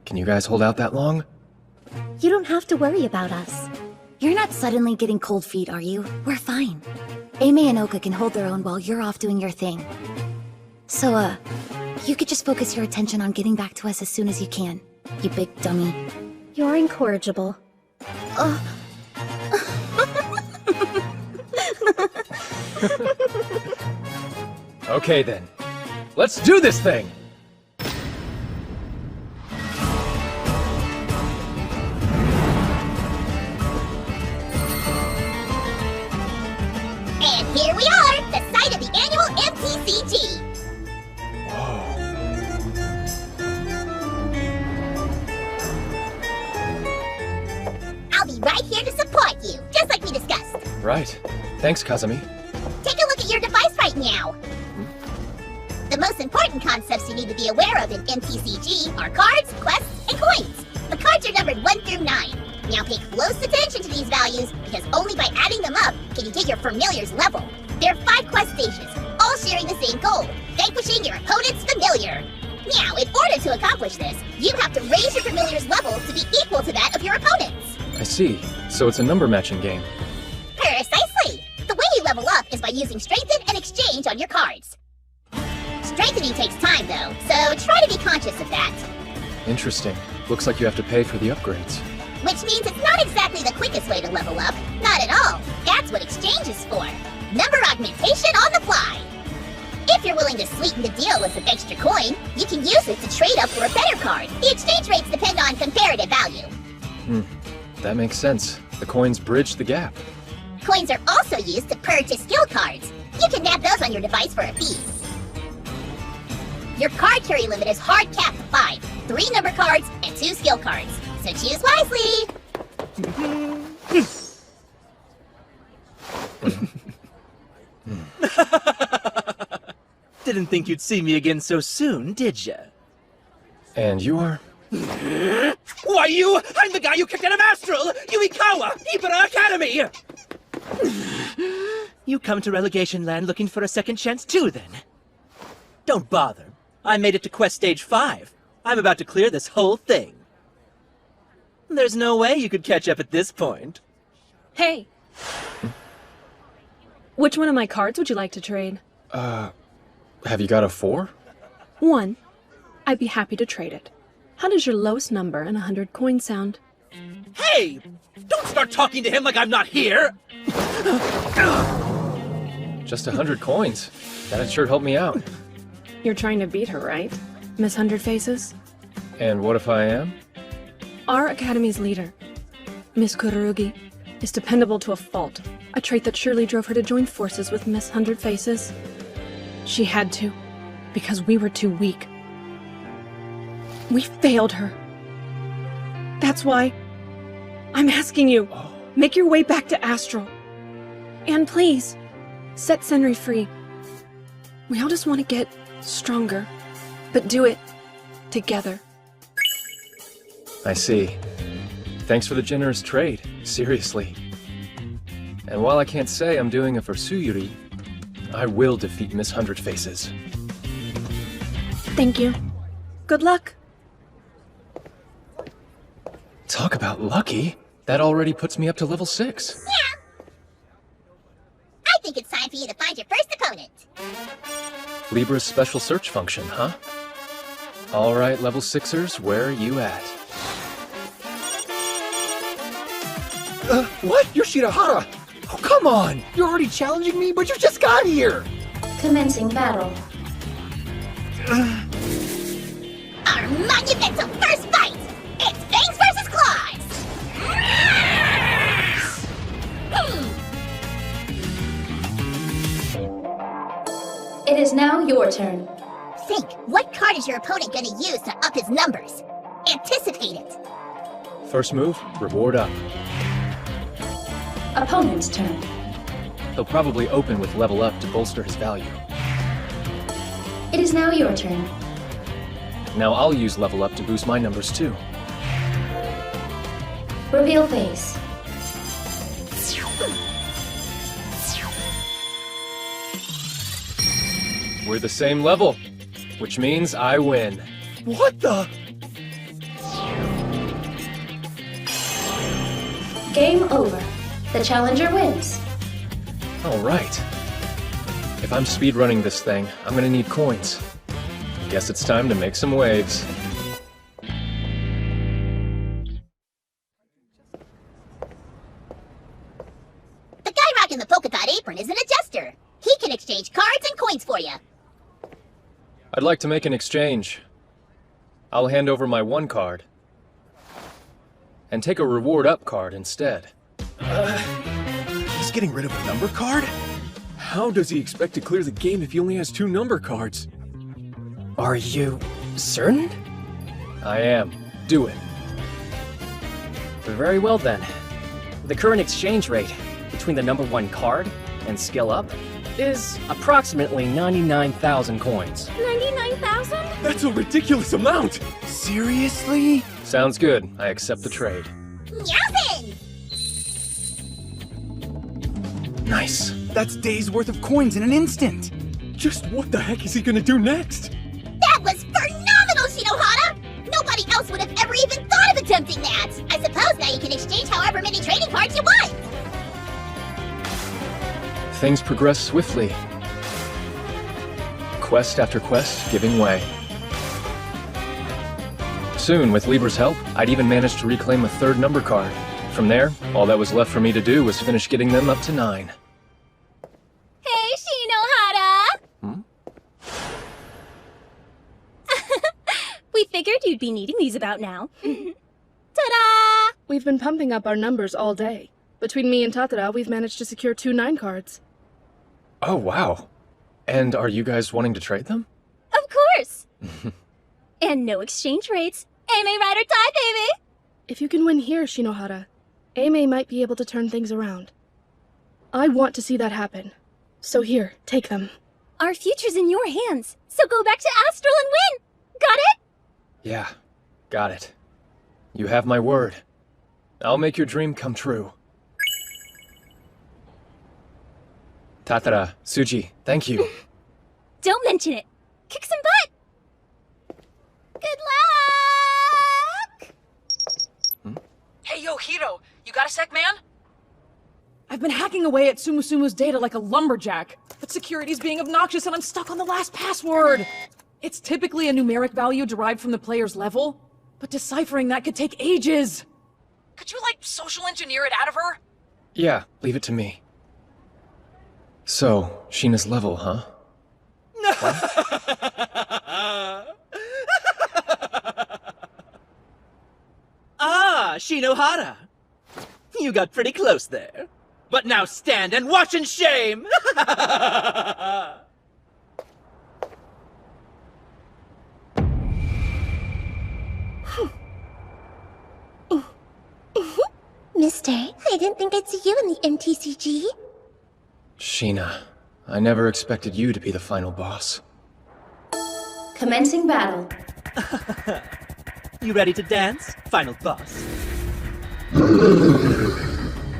Can you guys hold out that long? You don't have to worry about us. You're not suddenly getting cold feet, are you? We're fine. Ame and Oka can hold their own while you're off doing your thing. So, you could just focus your attention on getting back to us as soon as you can. You big dummy. You're incorrigible. Okay then. Let's do this thing! And here we are, the site of the annual MTCG! I'll be right here to support you, just like we discussed. Right. Thanks, Kazumi. Take a look at your device right now. The most important concepts you need to be aware of in MTCG are cards, quests, and coins. The cards are numbered 1 through 9. Now pay close attention to these values, because only by adding them up can you get your familiar's level. There are 5 quest stages, all sharing the same goal, vanquishing your opponent's familiar. Now, in order to accomplish this, you have to raise your familiar's level to be equal to that of your opponent's. I see. So it's a number matching game. Precisely! The way you level up is by using Strengthen and Exchange on your cards. Strengthening takes time, though, so try to be conscious of that. Interesting. Looks like you have to pay for the upgrades. Which means it's not exactly the quickest way to level up. Not at all. That's what Exchange is for. Number augmentation on the fly. If you're willing to sweeten the deal with some extra coin, you can use it to trade up for a better card. The exchange rates depend on comparative value. That makes sense. The coins bridge the gap. Coins are also used to purchase skill cards. You can nab those on your device for a fee. Your card carry limit is hard capped to 5, 3 number cards, and 2 skill cards. So choose wisely! Didn't think you'd see me again so soon, did ya? And you are? Why, are you? I'm the guy you kicked out of Astral! Yuikawa! Ibara Academy! You come to Relegation Land looking for a second chance too, then? Don't bother. I made it to Quest Stage 5. I'm about to clear this whole thing. There's no way you could catch up at this point. Hey! Which one of my cards would you like to trade? Have you got a 4? 1. I'd be happy to trade it. How does your lowest number and 100 coins sound? Hey! Don't start talking to him like I'm not here! Just 100 coins. That'd sure help me out. You're trying to beat her, right? Miss 100 Faces? And what if I am? Our Academy's leader, Miss Kurugi, is dependable to a fault. A trait that surely drove her to join forces with Miss 100 Faces. She had to, because we were too weak. We failed her. That's why I'm asking you, make your way back to Astral. And please, set Senri free. We all just want to get stronger, but do it together. I see. Thanks for the generous trade, seriously. And while I can't say I'm doing it for Suyuri, I will defeat Miss 100 Faces. Thank you. Good luck. Talk about lucky. That already puts me up to level 6. Yeah. I think it's time for you to find your first opponent. Libra's special search function, huh? Alright, level 6ers, where are you at? What? You're Shinohara! Oh, come on! You're already challenging me, but you just got here! Commencing battle. Our monumental first fight! It's Fangs versus Claws! It is now your turn. Think, what card is your opponent gonna use to up his numbers? Anticipate it! First move, reward up. Opponent's turn. He'll probably open with level up to bolster his value. It is now your turn. Now I'll use level up to boost my numbers too. Reveal face. We're the same level, which means I win. What the? Game over. The challenger wins. Alright. If I'm speedrunning this thing, I'm gonna need coins. Guess it's time to make some waves. The guy rocking the polka dot apron is an adjuster. He can exchange cards and coins for you. I'd like to make an exchange. I'll hand over my 1 card. And take a reward up card instead. He's getting rid of a number card? How does he expect to clear the game if he only has 2 number cards? Are you certain? I am. Do it. Very well then. The current exchange rate between the number 1 card and skill up is approximately 99,000 coins. 99,000? That's a ridiculous amount! Seriously? Sounds good. I accept the trade. Yowzin! Nice. That's days worth of coins in an instant. Just what the heck is he gonna do next? That was phenomenal, Shinohara! Nobody else would have ever even thought of attempting that! I suppose now you can exchange however many trading cards you want! Things progress swiftly. Quest after quest giving way. Soon, with Libra's help, I'd even managed to reclaim a 3rd number card. From there, all that was left for me to do was finish getting them up to 9. Hey, Shinohara! We figured you'd be needing these about now. Ta-da! We've been pumping up our numbers all day. Between me and Tatara, we've managed to secure 2 9 cards. Oh, wow. And are you guys wanting to trade them? Of course! And no exchange rates. Aimee ride or die, baby! If you can win here, Shinohara, Aimee might be able to turn things around. I want to see that happen. So here, take them. Our future's in your hands, so go back to Astral and win! Got it? Yeah, got it. You have my word. I'll make your dream come true. Tatara, Suji, thank you. Don't mention it. Kick some butt! Good luck! Hey, yo, Hiro, you got a sec, man? I've been hacking away at Sumusumu's data like a lumberjack, but security's being obnoxious and I'm stuck on the last password. It's typically a numeric value derived from the player's level, but deciphering that could take ages. Could you, like, social engineer it out of her? Yeah, leave it to me. So, Sheena's level, huh? Ah, Shinohara. You got pretty close there. But now stand and watch in shame! Mister, I didn't think I'd see you in the MTCG. Sheena, I never expected you to be the final boss. Commencing battle. You ready to dance, final boss?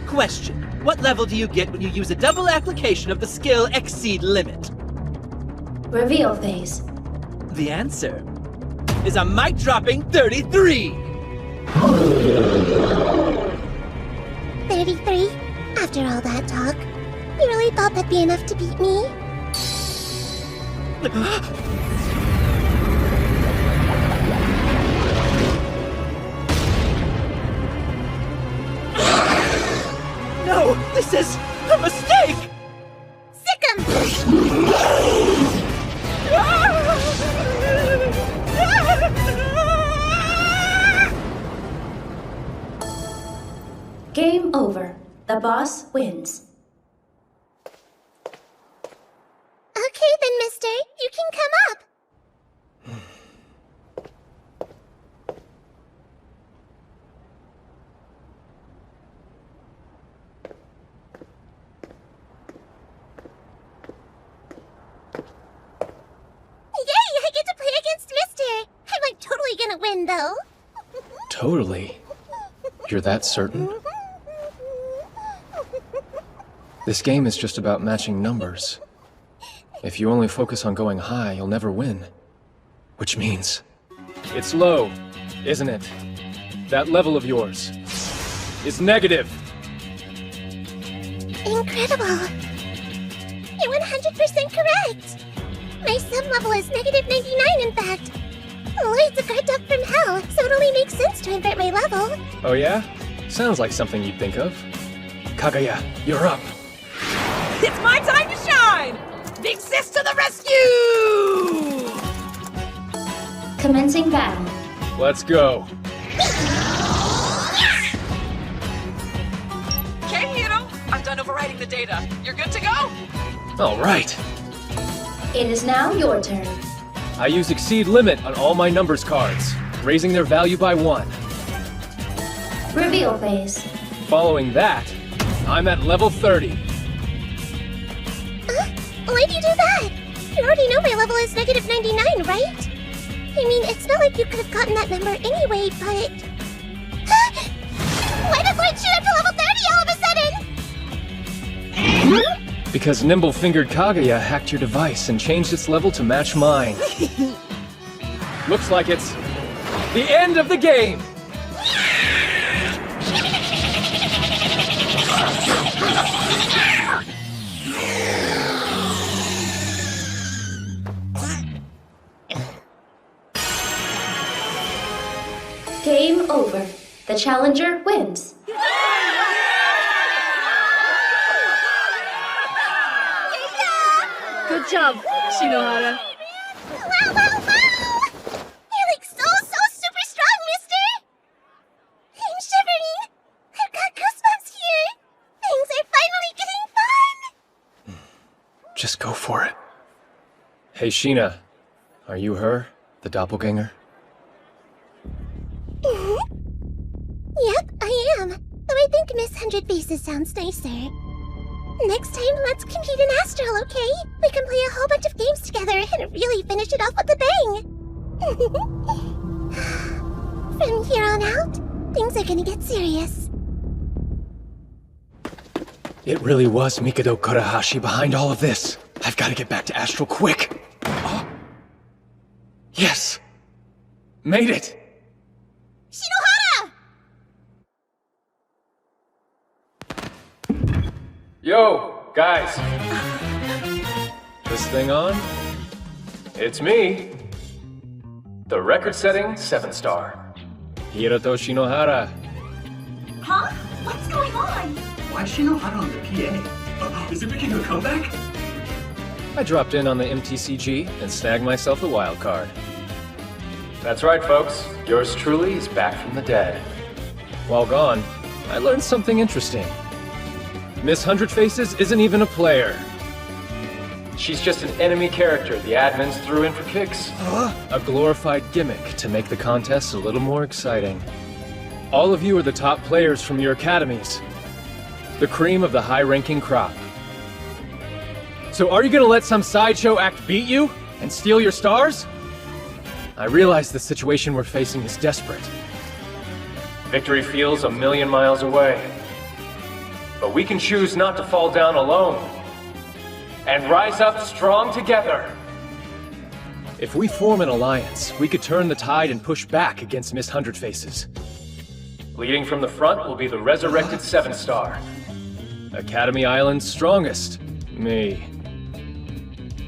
Question. What level do you get when you use a double application of the skill Exceed Limit? Reveal phase. The answer is a mic-dropping 33! 33? After all that talk, you really thought that'd be enough to beat me? No! This is a mistake! Sick 'em! Game over. The boss wins. Okay then, mister. You can come up. Yay! I get to play against Mister! I'm like totally gonna win, though. Totally. You're that certain? This game is just about matching numbers. If you only focus on going high, you'll never win. Which means... It's low, isn't it? That level of yours is negative. Incredible! You're 100% correct! My sub level is negative 99, in fact. Lloyd's a guard dog from hell, so it only makes sense to invert my level. Oh yeah? Sounds like something you'd think of. Kaguya, you're up. It's my time to shine! Big Sis to the rescue! Commencing battle. Let's go. Okay, Hiro. I'm done overwriting the data. You're good to go? All right. It is now your turn. I use Exceed Limit on all my numbers cards, raising their value by 1. Reveal phase. Following that, I'm at level 30. Why'd you do that? You already know my level is negative 99, right? I mean, it's not like you could have gotten that number anyway, but... Why did Lloyd shoot up to level 30 all of a sudden? Because nimble-fingered Kaguya hacked your device and changed its level to match mine. Looks like it's the end of the game! Game over. The challenger wins. Good job, Shinohara. Wow, wow, wow! You're like so super strong, mister! I'm shivering! I've got goosebumps here! Things are finally getting fun! Just go for it. Hey, Sheena. Are you her? The doppelganger? Yep, I am. Though I think Miss 100 Faces sounds nicer. Next time, let's compete in Astral, okay? We can play a whole bunch of games together and really finish it off with a bang! From here on out, Things are gonna get serious. It really was Mikado Kurahashi behind all of this. I've got to get back to Astral quick. Oh. Yes! Made it! Shinohara! Yo, guys. This thing on? It's me. The record-setting 7-star. Hirato Shinohara. Huh? What's going on? Why is Shinohara on the PA? Is it making a comeback? I dropped in on the MTCG and snagged myself a wild card. That's right, folks. Yours truly is back from the dead. While gone, I learned something interesting. Miss Hundred Faces isn't even a player. She's just an enemy character the admins threw in for kicks. A glorified gimmick to make the contest a little more exciting. All of you are the top players from your academies. The cream of the high-ranking crop. So are you gonna let some sideshow act beat you and steal your stars? I realize the situation we're facing is desperate. Victory feels a million miles away. But we can choose not to fall down alone. And rise up strong together. If we form an alliance, we could turn the tide and push back against Miss Hundred Faces. Leading from the front will be the resurrected 7-star. Academy Island's strongest. Me.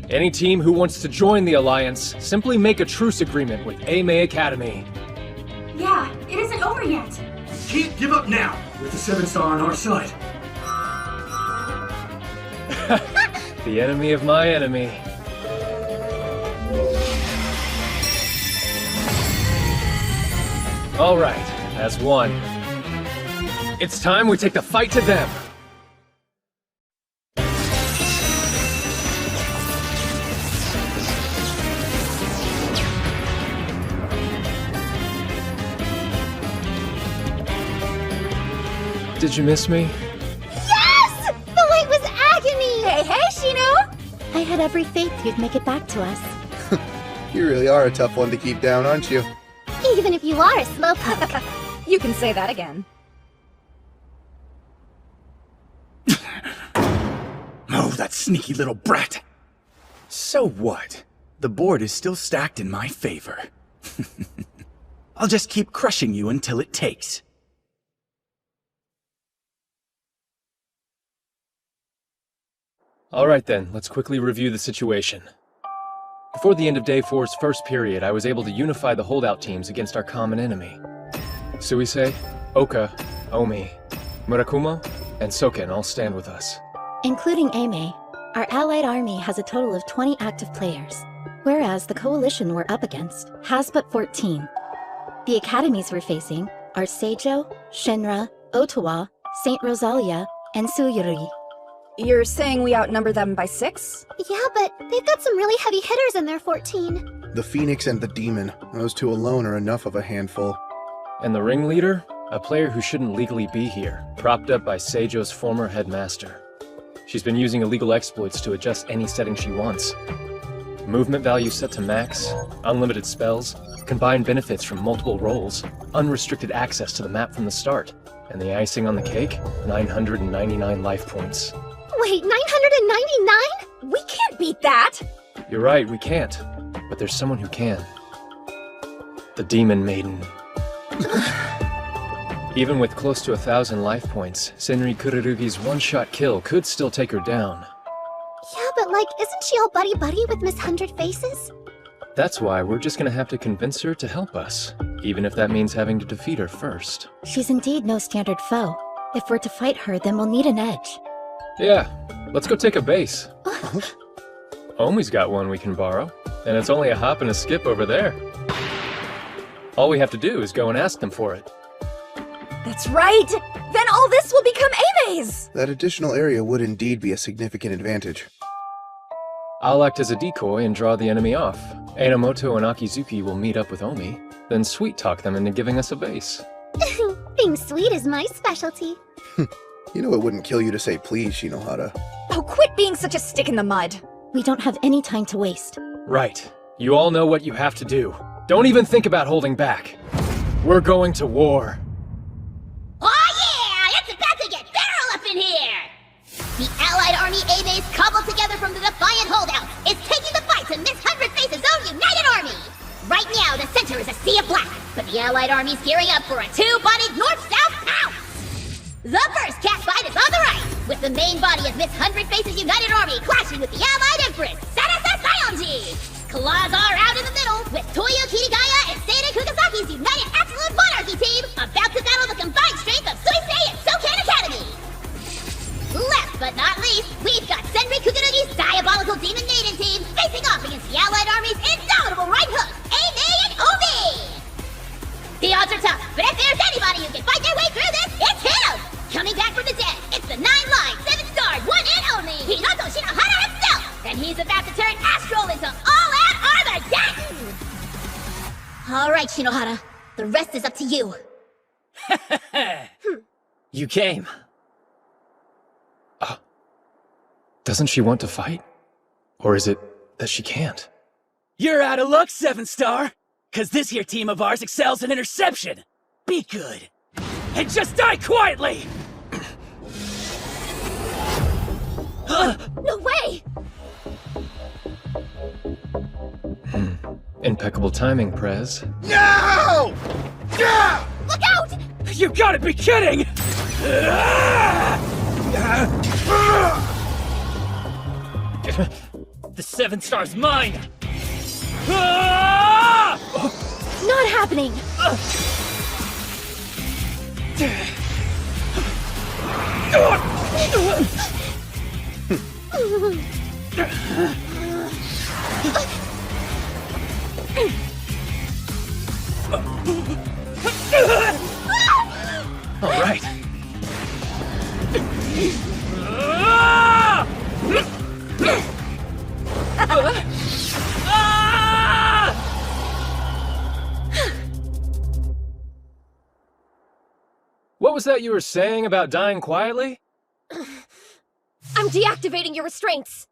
Any team who wants to join the alliance, simply make a truce agreement with Ame Academy. Yeah, it isn't over yet. Can't give up now, with the 7-star on our side. The enemy of my enemy. All right, as one. It's time we take the fight to them. Did you miss me? Yes! The wait was agony! Hey, Shino! I had every faith you'd make it back to us. You really are a tough one to keep down, aren't you? Even if you are a slowpoke. You can say that again. Oh, that sneaky little brat! So what? The board is still stacked in my favor. I'll just keep crushing you until it takes. Alright then, let's quickly review the situation. Before the end of Day 4's first period, I was able to unify the holdout teams against our common enemy. Suisei, Oka, Omi, Murakumo, and Soken all stand with us. Including Ame, our allied army has a total of 20 active players, whereas the coalition we're up against has but 14. The academies we're facing are Seijo, Shinra, Ottawa, St. Rosalia, and Suyuri. You're saying we outnumber them by 6? Yeah, but they've got some really heavy hitters in their 14. The Phoenix and the Demon. Those two alone are enough of a handful. And the ringleader? A player who shouldn't legally be here, propped up by Seijo's former headmaster. She's been using illegal exploits to adjust any setting she wants. Movement value set to max, unlimited spells, combined benefits from multiple roles, unrestricted access to the map from the start, and the icing on the cake, 999 life points. Wait, 999? We can't beat that! You're right, we can't. But there's someone who can. The Demon Maiden. Even with close to 1,000 life points, Senri Kururugi's one-shot kill could still take her down. Yeah, but isn't she all buddy-buddy with Miss Hundred Faces? That's why we're just gonna have to convince her to help us, even if that means having to defeat her first. She's indeed no standard foe. If we're to fight her, then we'll need an edge. Yeah, let's go take a base. Omi's got one we can borrow, and it's only a hop and a skip over there. All we have to do is go and ask them for it. That's right! Then all this will become Aime's! That additional area would indeed be a significant advantage. I'll act as a decoy and draw the enemy off. Enomoto and Akizuki will meet up with Omi, then sweet-talk them into giving us a base. Being sweet is my specialty. You know it wouldn't kill you to say please, Shinohara. Oh, quit being such a stick in the mud! We don't have any time to waste. Right. You all know what you have to do. Don't even think about holding back. We're going to war. cobbled together from the Defiant holdouts, is taking the fight to Miss Hundred Face's own united army! Right now, the center is a sea of black, but the Allied army's gearing up for a two-bodied north-south pounce! The first cat fight is on the right, with the main body of Miss Hundred Face's united army clashing with the Allied Empress, Sarasa Sayonji! Claws are out in the middle, with Toyo Kirigaya and Seinen Kugasaki's united Absolute Monarchy team about to battle the combined strength of Suisei and Sokan Academy! Last but not least, we've got Senri Kukurugi's diabolical Demon Maiden team facing off against the Allied Army's indomitable right hook, Aimei and Obi! The odds are tough, but if there's anybody who can fight their way through this, it's him! Coming back from the dead, it's the 9-line, 7-star, one and only Hinoto Shinohara himself! And he's about to turn Astral into all-out Armageddon! Alright, Shinohara, the rest is up to you. You came. Doesn't she want to fight? Or is it that she can't? You're out of luck, 7-star! Cause this here team of ours excels in interception! Be good! And just die quietly! No way! Impeccable timing, Prez. No! Look out! You gotta be kidding! The 7-star's mine! Not happening! All right. What was that you were saying about dying quietly? I'm deactivating your restraints!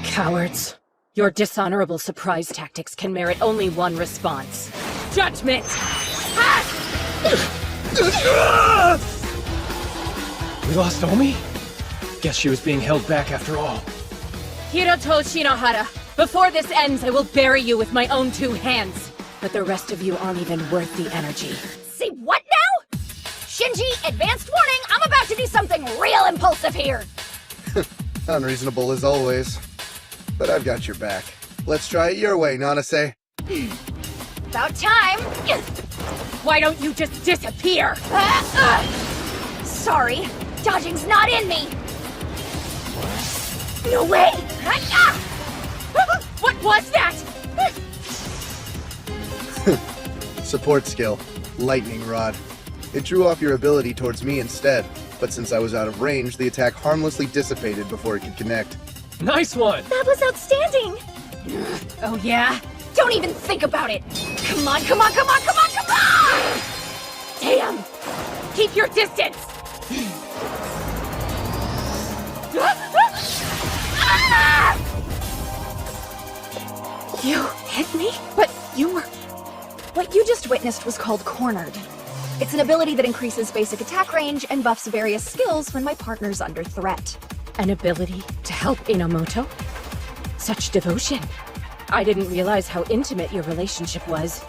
Cowards. Your dishonorable surprise tactics can merit only one response. Judgment! We lost Omi? Guess she was being held back after all. Hiroto Shinohara, before this ends, I will bury you with my own 2 hands. But the rest of you aren't even worth the energy. See what now? Shinji, advanced warning, I'm about to do something real impulsive here! Unreasonable as always. But I've got your back. Let's try it your way, Nanase. About time! Why don't you just disappear? Sorry, dodging's not in me! No way! What was that? Support skill. Lightning Rod. It drew off your ability towards me instead, but since I was out of range, the attack harmlessly dissipated before it could connect. Nice one! That was outstanding! Oh yeah? Don't even think about it! Come on, come on, come on, come on, come on! Damn! Keep your distance! You hit me? But you were... What you just witnessed was called Cornered. It's an ability that increases basic attack range and buffs various skills when my partner's under threat. An ability to help Inamoto? Such devotion. I didn't realize how intimate your relationship was.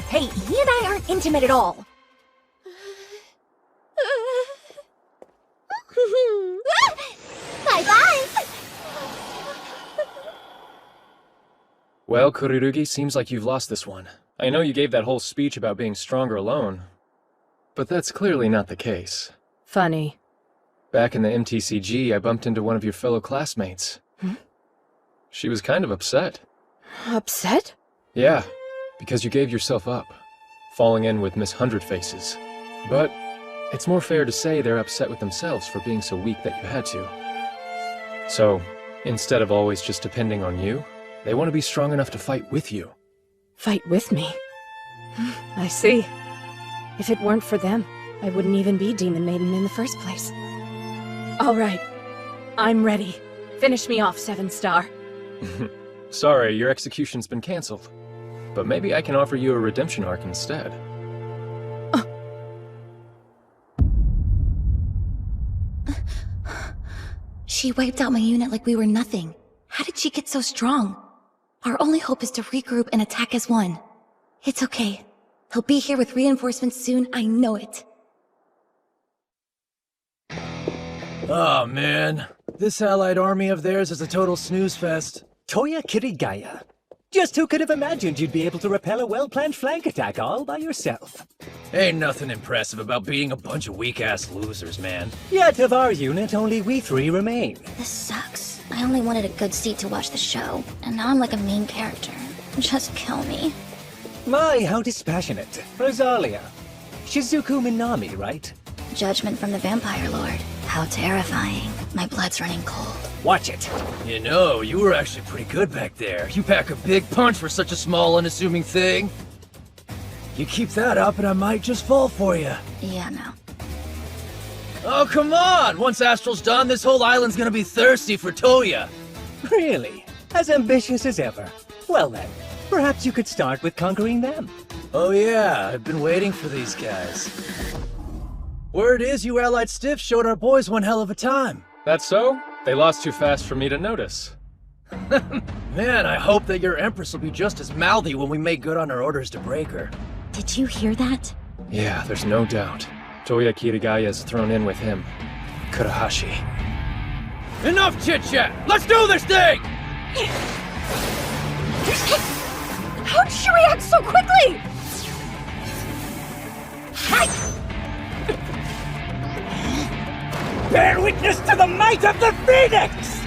Hey, he and I aren't intimate at all. Bye-bye! Well, Kurirugi, seems like you've lost this one. I know you gave that whole speech about being stronger alone, but that's clearly not the case. Funny. Back in the MTCG, I bumped into one of your fellow classmates. She was kind of upset. Upset? Yeah, because you gave yourself up, falling in with Miss Hundred Faces. But it's more fair to say they're upset with themselves for being so weak that you had to. So, instead of always just depending on you, they want to be strong enough to fight with you. Fight with me? I see. If it weren't for them, I wouldn't even be Demon Maiden in the first place. All right. I'm ready. Finish me off, 7-star. Sorry, your execution's been cancelled. But maybe I can offer you a redemption arc instead. She wiped out my unit like we were nothing. How did she get so strong? Our only hope is to regroup and attack as one. It's okay. He'll be here with reinforcements soon, I know it. Oh man, this allied army of theirs is a total snooze fest. Toya Kirigaya. Just who could have imagined you'd be able to repel a well-planned flank attack all by yourself? Ain't nothing impressive about beating a bunch of weak-ass losers, man. Yet of our unit, only we three remain. This sucks. I only wanted a good seat to watch the show, and now I'm like a main character. Just kill me. My, how dispassionate. Rosalia. Shizuku Minami, right? Judgment from the Vampire Lord. How terrifying. My blood's running cold. Watch it. You know, you were actually pretty good back there. You pack a big punch for such a small, unassuming thing. You keep that up and I might just fall for you. Yeah, no. Oh, come on! Once Astral's done, this whole island's gonna be thirsty for Toya. Really? As ambitious as ever. Well then, perhaps you could start with conquering them. Oh yeah, I've been waiting for these guys. Word is you allied stiffs showed our boys one hell of a time. That's so? They lost too fast for me to notice. Man, I hope that your Empress will be just as mouthy when we make good on our orders to break her. Did you hear that? Yeah, there's no doubt. Toya Kirigaya is thrown in with him. Kurahashi. Enough chit-chat! Let's do this thing! How'd she react so quickly? Bear witness to the might of the Phoenix!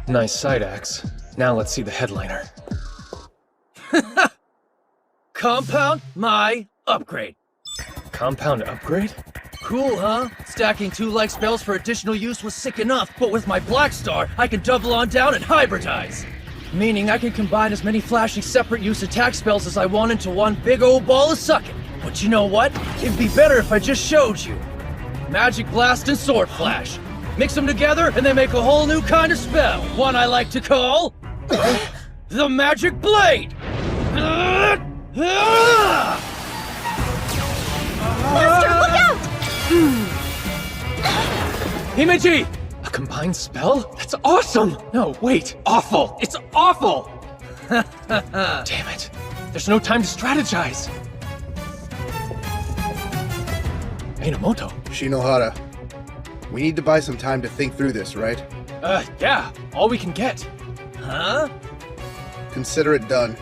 Nice side axe. Now let's see the headliner. Compound my upgrade. Compound upgrade? Cool, huh? Stacking 2 like spells for additional use was sick enough, but with my Black Star, I can double on down and hybridize. Meaning I can combine as many flashing separate use attack spells as I want into one big old ball of sucking. But you know what? It'd be better if I just showed you. Magic Blast and Sword Flash. Mix them together and they make a whole new kind of spell. One I like to call... the Magic Blade! Master, look out! Himeji! A combined spell? That's awesome! No, wait, awful! It's awful! Damn it. There's no time to strategize. Minamoto. Shinohara, we need to buy some time to think through this, right? Yeah, all we can get. Huh? Consider it done.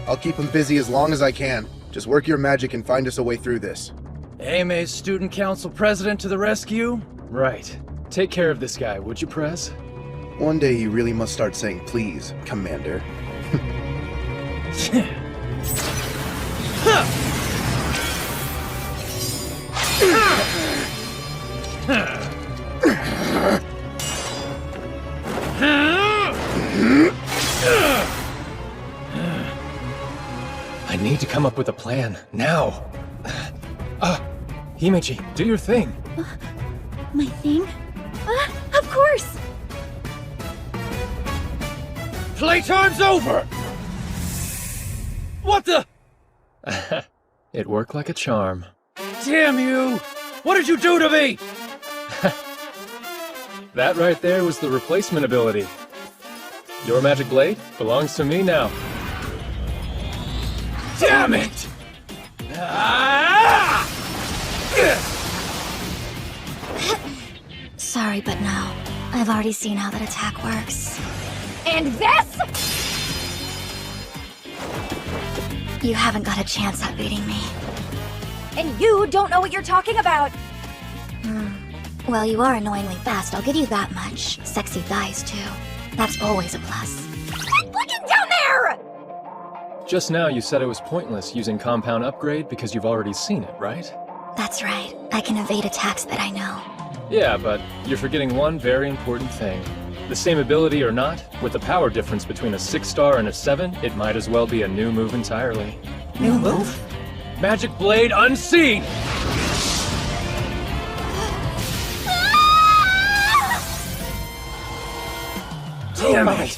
I'll keep him busy as long as I can. Just work your magic and find us a way through this. AMA's Student Council President to the rescue? Right. Take care of this guy, would you, Prez? One day you really must start saying please, Commander. I need to come up with a plan, now. Himeji, do your thing. My thing? Of course! Playtime's over! What the? It worked like a charm. Damn you! What did you do to me? That right there was the replacement ability. Your magic blade belongs to me now. Damn it! Sorry, but no. I've already seen how that attack works. And this? You haven't got a chance at beating me. And you don't know what you're talking about. Well, you are annoyingly fast, I'll give you that much. Sexy thighs, too. That's always a plus. Quit looking down there! Just now you said it was pointless using compound upgrade because you've already seen it, right? That's right. I can evade attacks that I know. Yeah, but you're forgetting one very important thing. The same ability or not, with the power difference between a 6-star and a 7, it might as well be a new move entirely. New move? Magic Blade Unseen! Damn it!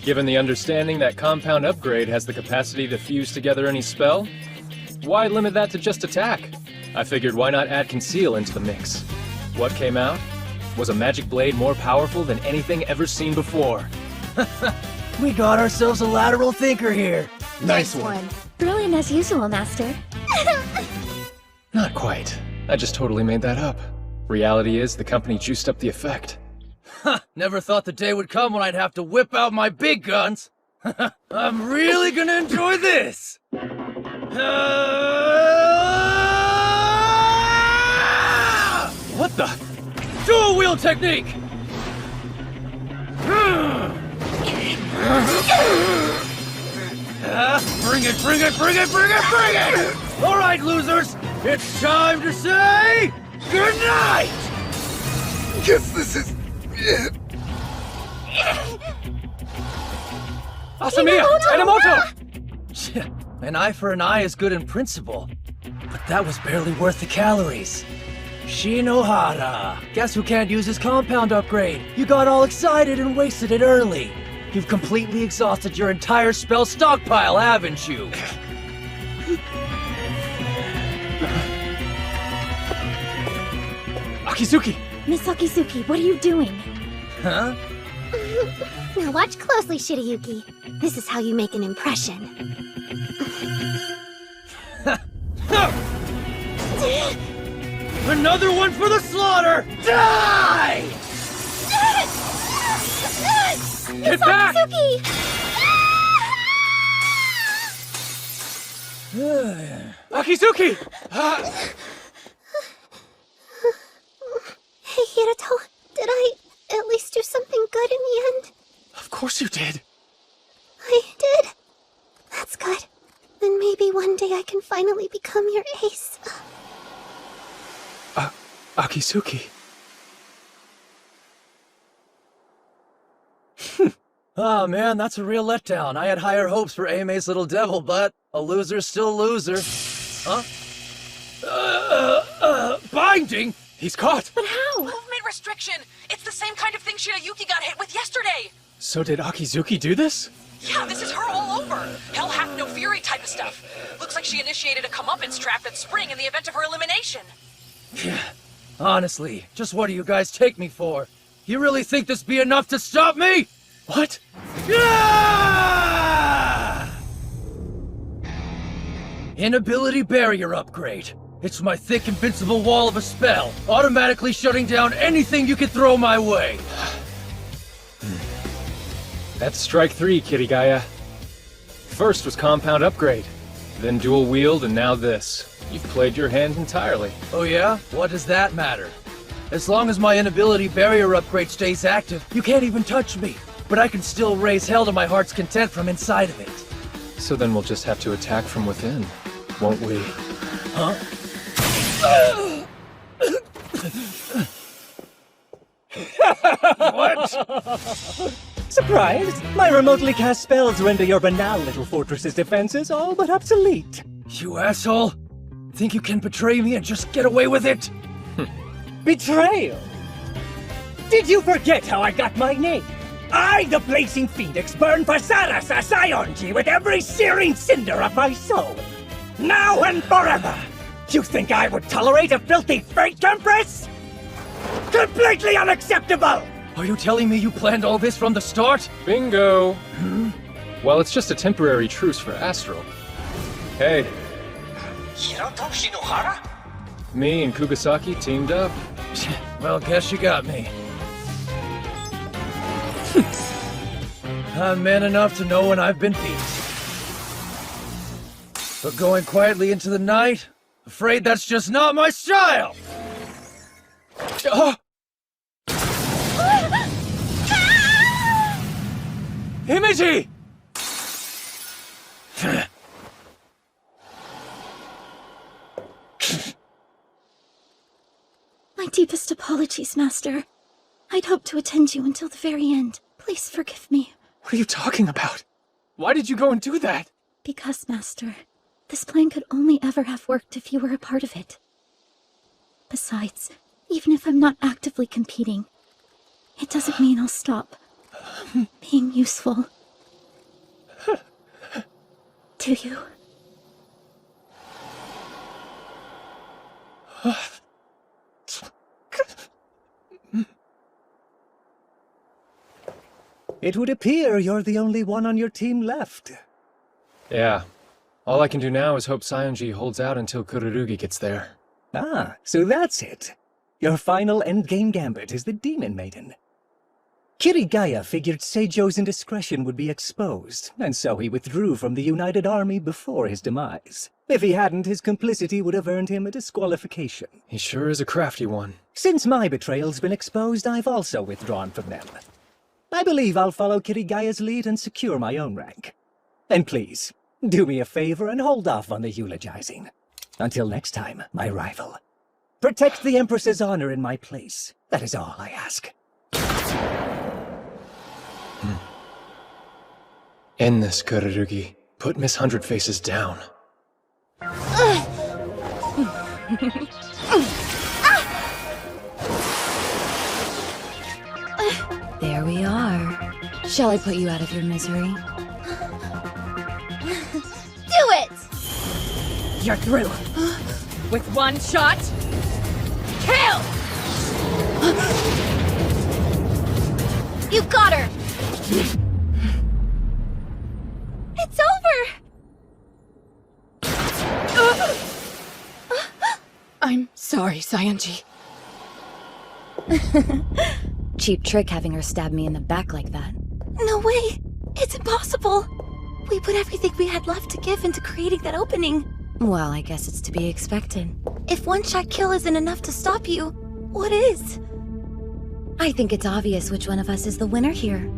Given the understanding that compound upgrade has the capacity to fuse together any spell, why limit that to just attack? I figured why not add conceal into the mix. What came out was a magic blade more powerful than anything ever seen before. We got ourselves a lateral thinker here. Nice one. Brilliant as usual, Master. Not quite. I just totally made that up. Reality is, the company juiced up the effect. Never thought the day would come when I'd have to whip out my big guns. I'm really gonna enjoy this! What the? Dual wheel technique! Bring it, bring it, bring it, bring it, bring it! All right, losers, it's time to say goodnight! Guess this is it. Asamiya! Enomoto! An eye for an eye is good in principle, but that was barely worth the calories. Shinohara! Guess who can't use his compound upgrade? You got all excited and wasted it early. You've completely exhausted your entire spell stockpile, haven't you? Akizuki! Miss Akizuki, what are you doing? Huh? Now watch closely, Shirayuki. This is how you make an impression. Another one for the slaughter! Die! Get back! Akizuki! Hey, Hirato, did I at least do something good in the end? Of course you did. I did? That's good. Then maybe one day I can finally become your ace. Akizuki. Oh man, that's a real letdown. I had higher hopes for Aime's little devil, but a loser's still a loser. Huh? Binding? He's caught! But how? Movement restriction! It's the same kind of thing Shirayuki got hit with yesterday! So did Akizuki do this? Yeah, this is her all over! Hell hath no fury type of stuff. Looks like she initiated a comeuppance trap at Spring in the event of her elimination. Yeah. Honestly, just what do you guys take me for? You really think this be enough to stop me? What? Inability barrier upgrade. It's my thick invincible wall of a spell, automatically shutting down anything you could throw my way. That's strike 3, Kirigaya. First was compound upgrade, then dual wield, and now this. You've played your hand entirely. Oh yeah? What does that matter? As long as my inability barrier upgrade stays active, you can't even touch me. But I can still raise hell to my heart's content from inside of it. So then we'll just have to attack from within, won't we? Huh? What? Surprised? My remotely cast spells render your banal little fortress's defenses all but obsolete. You asshole! Think you can betray me and just get away with it? Betrayal? Did you forget how I got my name? I, the blazing phoenix, burn Vasara Sasayonji with every searing cinder of my soul. Now and forever! You think I would tolerate a filthy freight compress? Completely unacceptable! Are you telling me you planned all this from the start? Bingo! Well, it's just a temporary truce for Astral. Hey. Hirato Shinohara? Me and Kugasaki teamed up. Well, guess you got me. I'm man enough to know when I've been beat. But going quietly into the night, afraid that's just not my style! Himiji! My deepest apologies, Master. I'd hoped to attend you until the very end. Please forgive me. What are you talking about? Why did you go and do that? Because, Master, this plan could only ever have worked if you were a part of it. Besides, even if I'm not actively competing, it doesn't mean I'll stop being useful. Do you? It would appear you're the only one on your team left. Yeah. All I can do now is hope Sayonji holds out until Kururugi gets there. Ah, so that's it. Your final endgame gambit is the Demon Maiden. Kirigaya figured Seijo's indiscretion would be exposed, and so he withdrew from the United Army before his demise. If he hadn't, his complicity would have earned him a disqualification. He sure is a crafty one. Since my betrayal's been exposed, I've also withdrawn from them. I believe I'll follow Kirigaya's lead and secure my own rank. And please, do me a favor and hold off on the eulogizing. Until next time, my rival. Protect the Empress's honor in my place. That is all I ask. End this, Kururugi. Put Miss Hundred Faces down. There we are. Shall I put you out of your misery? Do it! You're through. With one shot, kill! You got her! It's over! I'm sorry, Sayonji. Cheap trick having her stab me in the back like that. No way! It's impossible! We put everything we had left to give into creating that opening. Well, I guess it's to be expected. If one-shot kill isn't enough to stop you, what is? I think it's obvious which one of us is the winner here.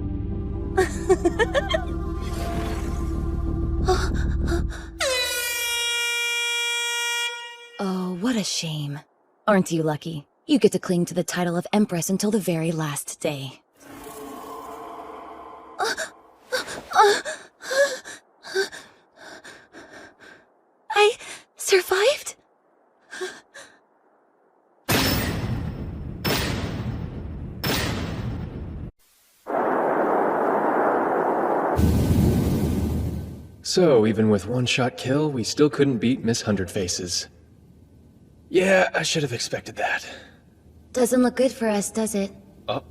Oh, what a shame. Aren't you lucky? You get to cling to the title of Empress until the very last day. I survived? So, even with one-shot kill, we still couldn't beat Miss Hundred Faces. Yeah, I should have expected that. Doesn't look good for us, does it? Oh.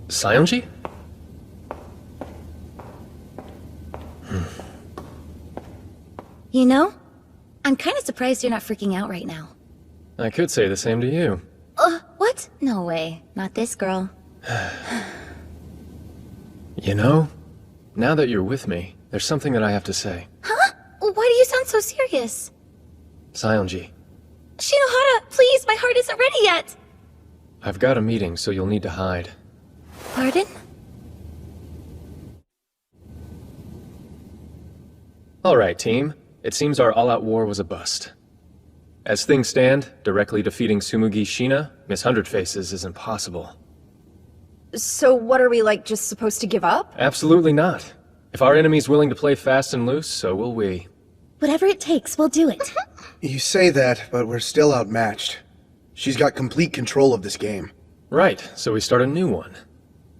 Sayonji? You know, I'm kind of surprised you're not freaking out right now. I could say the same to you. What? No way. Not this girl. You know, now that you're with me, there's something that I have to say. Huh? Why do you sound so serious? Sayonji, Shinohara, please, my heart isn't ready yet! I've got a meeting, so you'll need to hide. Pardon? Alright, team. It seems our all-out war was a bust. As things stand, directly defeating Tsumugi Shina, Miss Hundred Faces, is impossible. So what are we, like, just supposed to give up? Absolutely not. If our enemy's willing to play fast and loose, so will we. Whatever it takes, we'll do it. You say that, but we're still outmatched. She's got complete control of this game. Right, so we start a new one.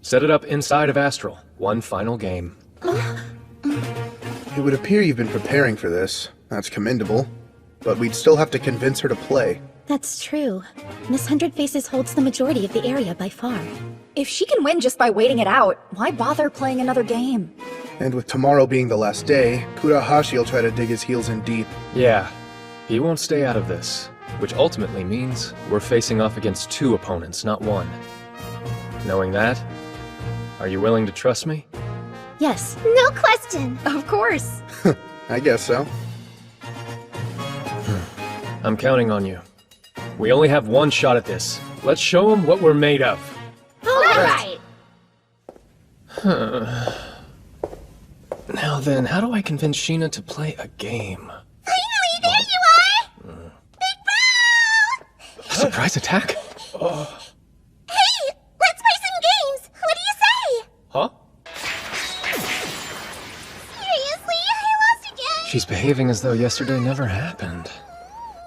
Set it up inside of Astral. One final game. It would appear you've been preparing for this. That's commendable. But we'd still have to convince her to play. That's true. Miss Hundred Faces holds the majority of the area by far. If she can win just by waiting it out, why bother playing another game? And with tomorrow being the last day, Kurahashi will try to dig his heels in deep. Yeah, he won't stay out of this. Which ultimately means we're facing off against two opponents, not one. Knowing that, are you willing to trust me? Yes. No question. Of course. I guess so. I'm counting on you. We only have one shot at this. Let's show them what we're made of. All right. Now then, how do I convince Sheena to play a game? Finally, there you are! Big bro! A surprise attack? Hey, let's play some games! What do you say? Huh? Seriously, I lost again! She's behaving as though yesterday never happened.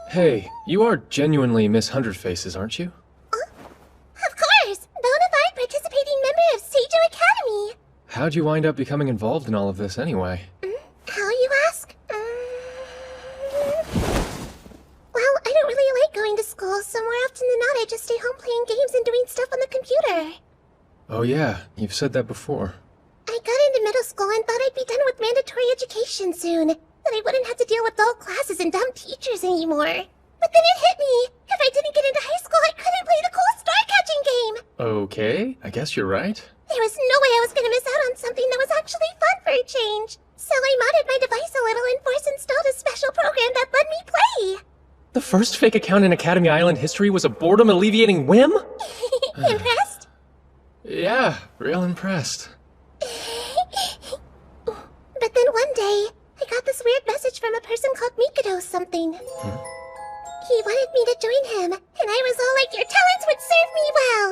Hey, you are genuinely Miss Hundred Faces, aren't you? Of course! Bona fide participating member of Seijo Academy! how'd you wind up becoming involved in all of this anyway? How, you ask? Well, I don't really like going to school, so more often than not I just stay home playing games and doing stuff on the computer. Oh yeah, you've said that before. I got into middle school and thought I'd be done with mandatory education soon. That I wouldn't have to deal with dull classes and dumb teachers anymore. But then it hit me. If I didn't get into high school, I couldn't play the cool star-catching game. Okay, I guess you're right. There was no way I was gonna miss out on something that was actually fun for a change. So I modded my device a little and force-installed a special program that let me play. The first fake account in Academy Island history was a boredom-alleviating whim? Impressed? Yeah, real impressed. But then one day, I got this weird message from a person called Mikado something. He wanted me to join him, and I was all like, your talents would serve me well.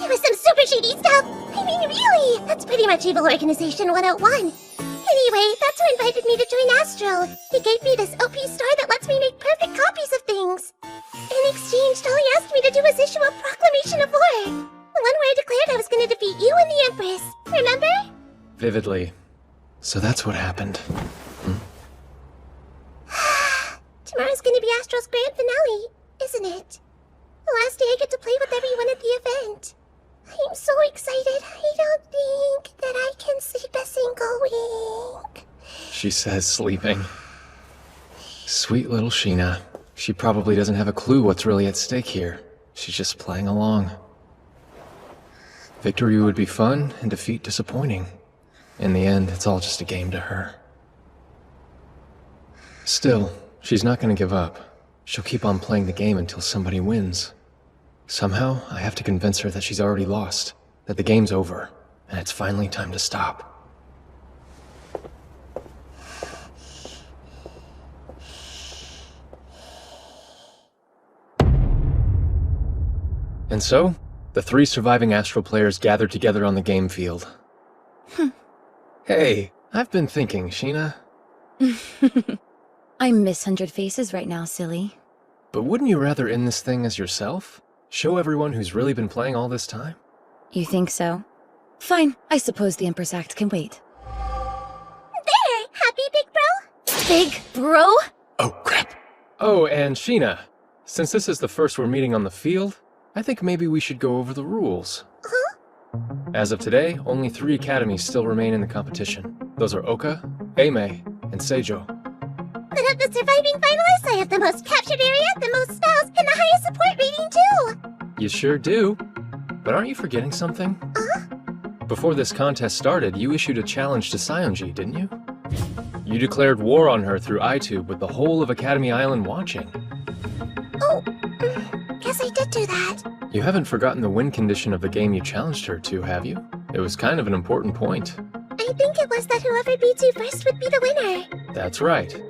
It was some super shady stuff. I mean, really, that's pretty much Evil Organization 101. Anyway, that's who invited me to join Astral. He gave me this OP star that lets me make perfect copies of things. In exchange, all he asked me to do was issue a proclamation of war. The one where I declared I was going to defeat you and the Empress. Remember? Vividly. So that's what happened. Tomorrow's gonna be Astral's grand finale, isn't it? The last day I get to play with everyone at the event. I'm so excited, I don't think that I can sleep a single wink. She says sleeping. Sweet little Sheena. She probably doesn't have a clue what's really at stake here. She's just playing along. Victory would be fun, and defeat disappointing. In the end, it's all just a game to her. Still, she's not gonna give up. She'll keep on playing the game until somebody wins. Somehow, I have to convince her that she's already lost, that the game's over, and it's finally time to stop. And so, the 3 surviving Astral players gathered together on the game field. Hey, I've been thinking, Sheena. I'm Miss 100 Faces right now, silly. But wouldn't you rather end this thing as yourself? Show everyone who's really been playing all this time? You think so? Fine, I suppose the Empress Act can wait. There! Happy, big bro? Big bro? Oh, crap. Oh, and Sheena, since this is the first we're meeting on the field, I think maybe we should go over the rules. Huh? As of today, only 3 academies still remain in the competition. Those are Oka, Eimei, and Seijo. But of the surviving finalists, I have the most captured area, the most spells, and the highest support rating too! You sure do. But aren't you forgetting something? Before this contest started, you issued a challenge to Saionji, didn't you? You declared war on her through iTube with the whole of Academy Island watching. Oh, guess I did do that. You haven't forgotten the win condition of the game you challenged her to, have you? It was kind of an important point. I think it was that whoever beats you first would be the winner. That's right.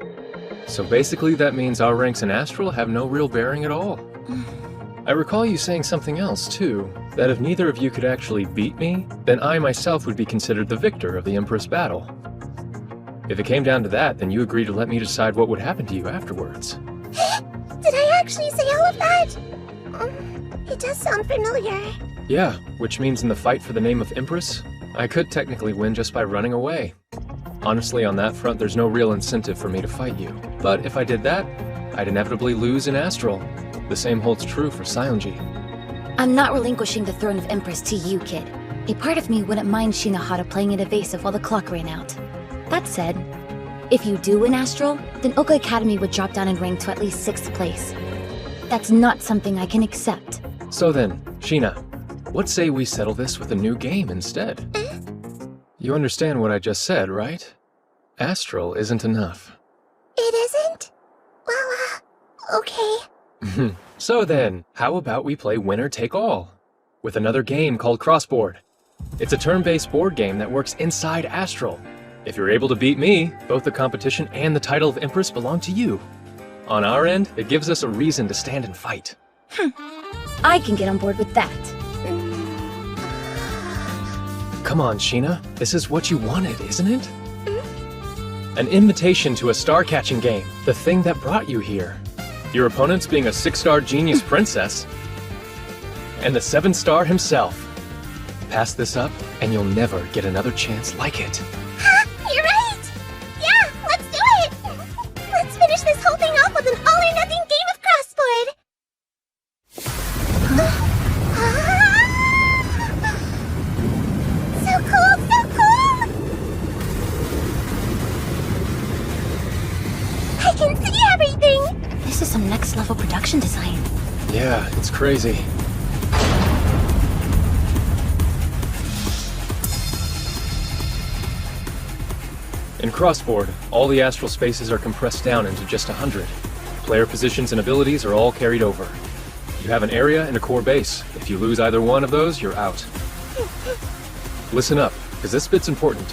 So basically that means our ranks in Astral have no real bearing at all. I recall you saying something else, too. That if neither of you could actually beat me, then I myself would be considered the victor of the Empress battle. If it came down to that, then you agreed to let me decide what would happen to you afterwards. Did I actually say all of that? It does sound familiar. Yeah, which means in the fight for the name of Empress, I could technically win just by running away. Honestly, on that front, there's no real incentive for me to fight you. But if I did that, I'd inevitably lose in Astral. The same holds true for Saionji. I'm not relinquishing the throne of Empress to you, kid. A part of me wouldn't mind Shinohara playing it evasive while the clock ran out. That said, if you do win Astral, then Oka Academy would drop down in rank to at least 6th place. That's not something I can accept. So then, Sheena, what say we settle this with a new game instead? You understand what I just said, right? Astral isn't enough. It isn't? Well, okay. So then, how about we play winner take all? With another game called Crossboard. It's a turn-based board game that works inside Astral. If you're able to beat me, both the competition and the title of Empress belong to you. On our end, it gives us a reason to stand and fight. I can get on board with that. Come on, Sheena. This is what you wanted, isn't it? An invitation to a star-catching game, the thing that brought you here. Your opponents being a 6-star genius princess, and the 7-star himself. Pass this up, and you'll never get another chance like it. You're right! Yeah, let's do it! Let's finish this whole thing off with an all-or-nothing game of crossboard! So cool, so cool! I can see everything! This is some next-level production design. Yeah, it's crazy. In Crossboard, all the astral spaces are compressed down into just 100. Player positions and abilities are all carried over. You have an area and a core base. If you lose either one of those, you're out. Listen up, because this bit's important.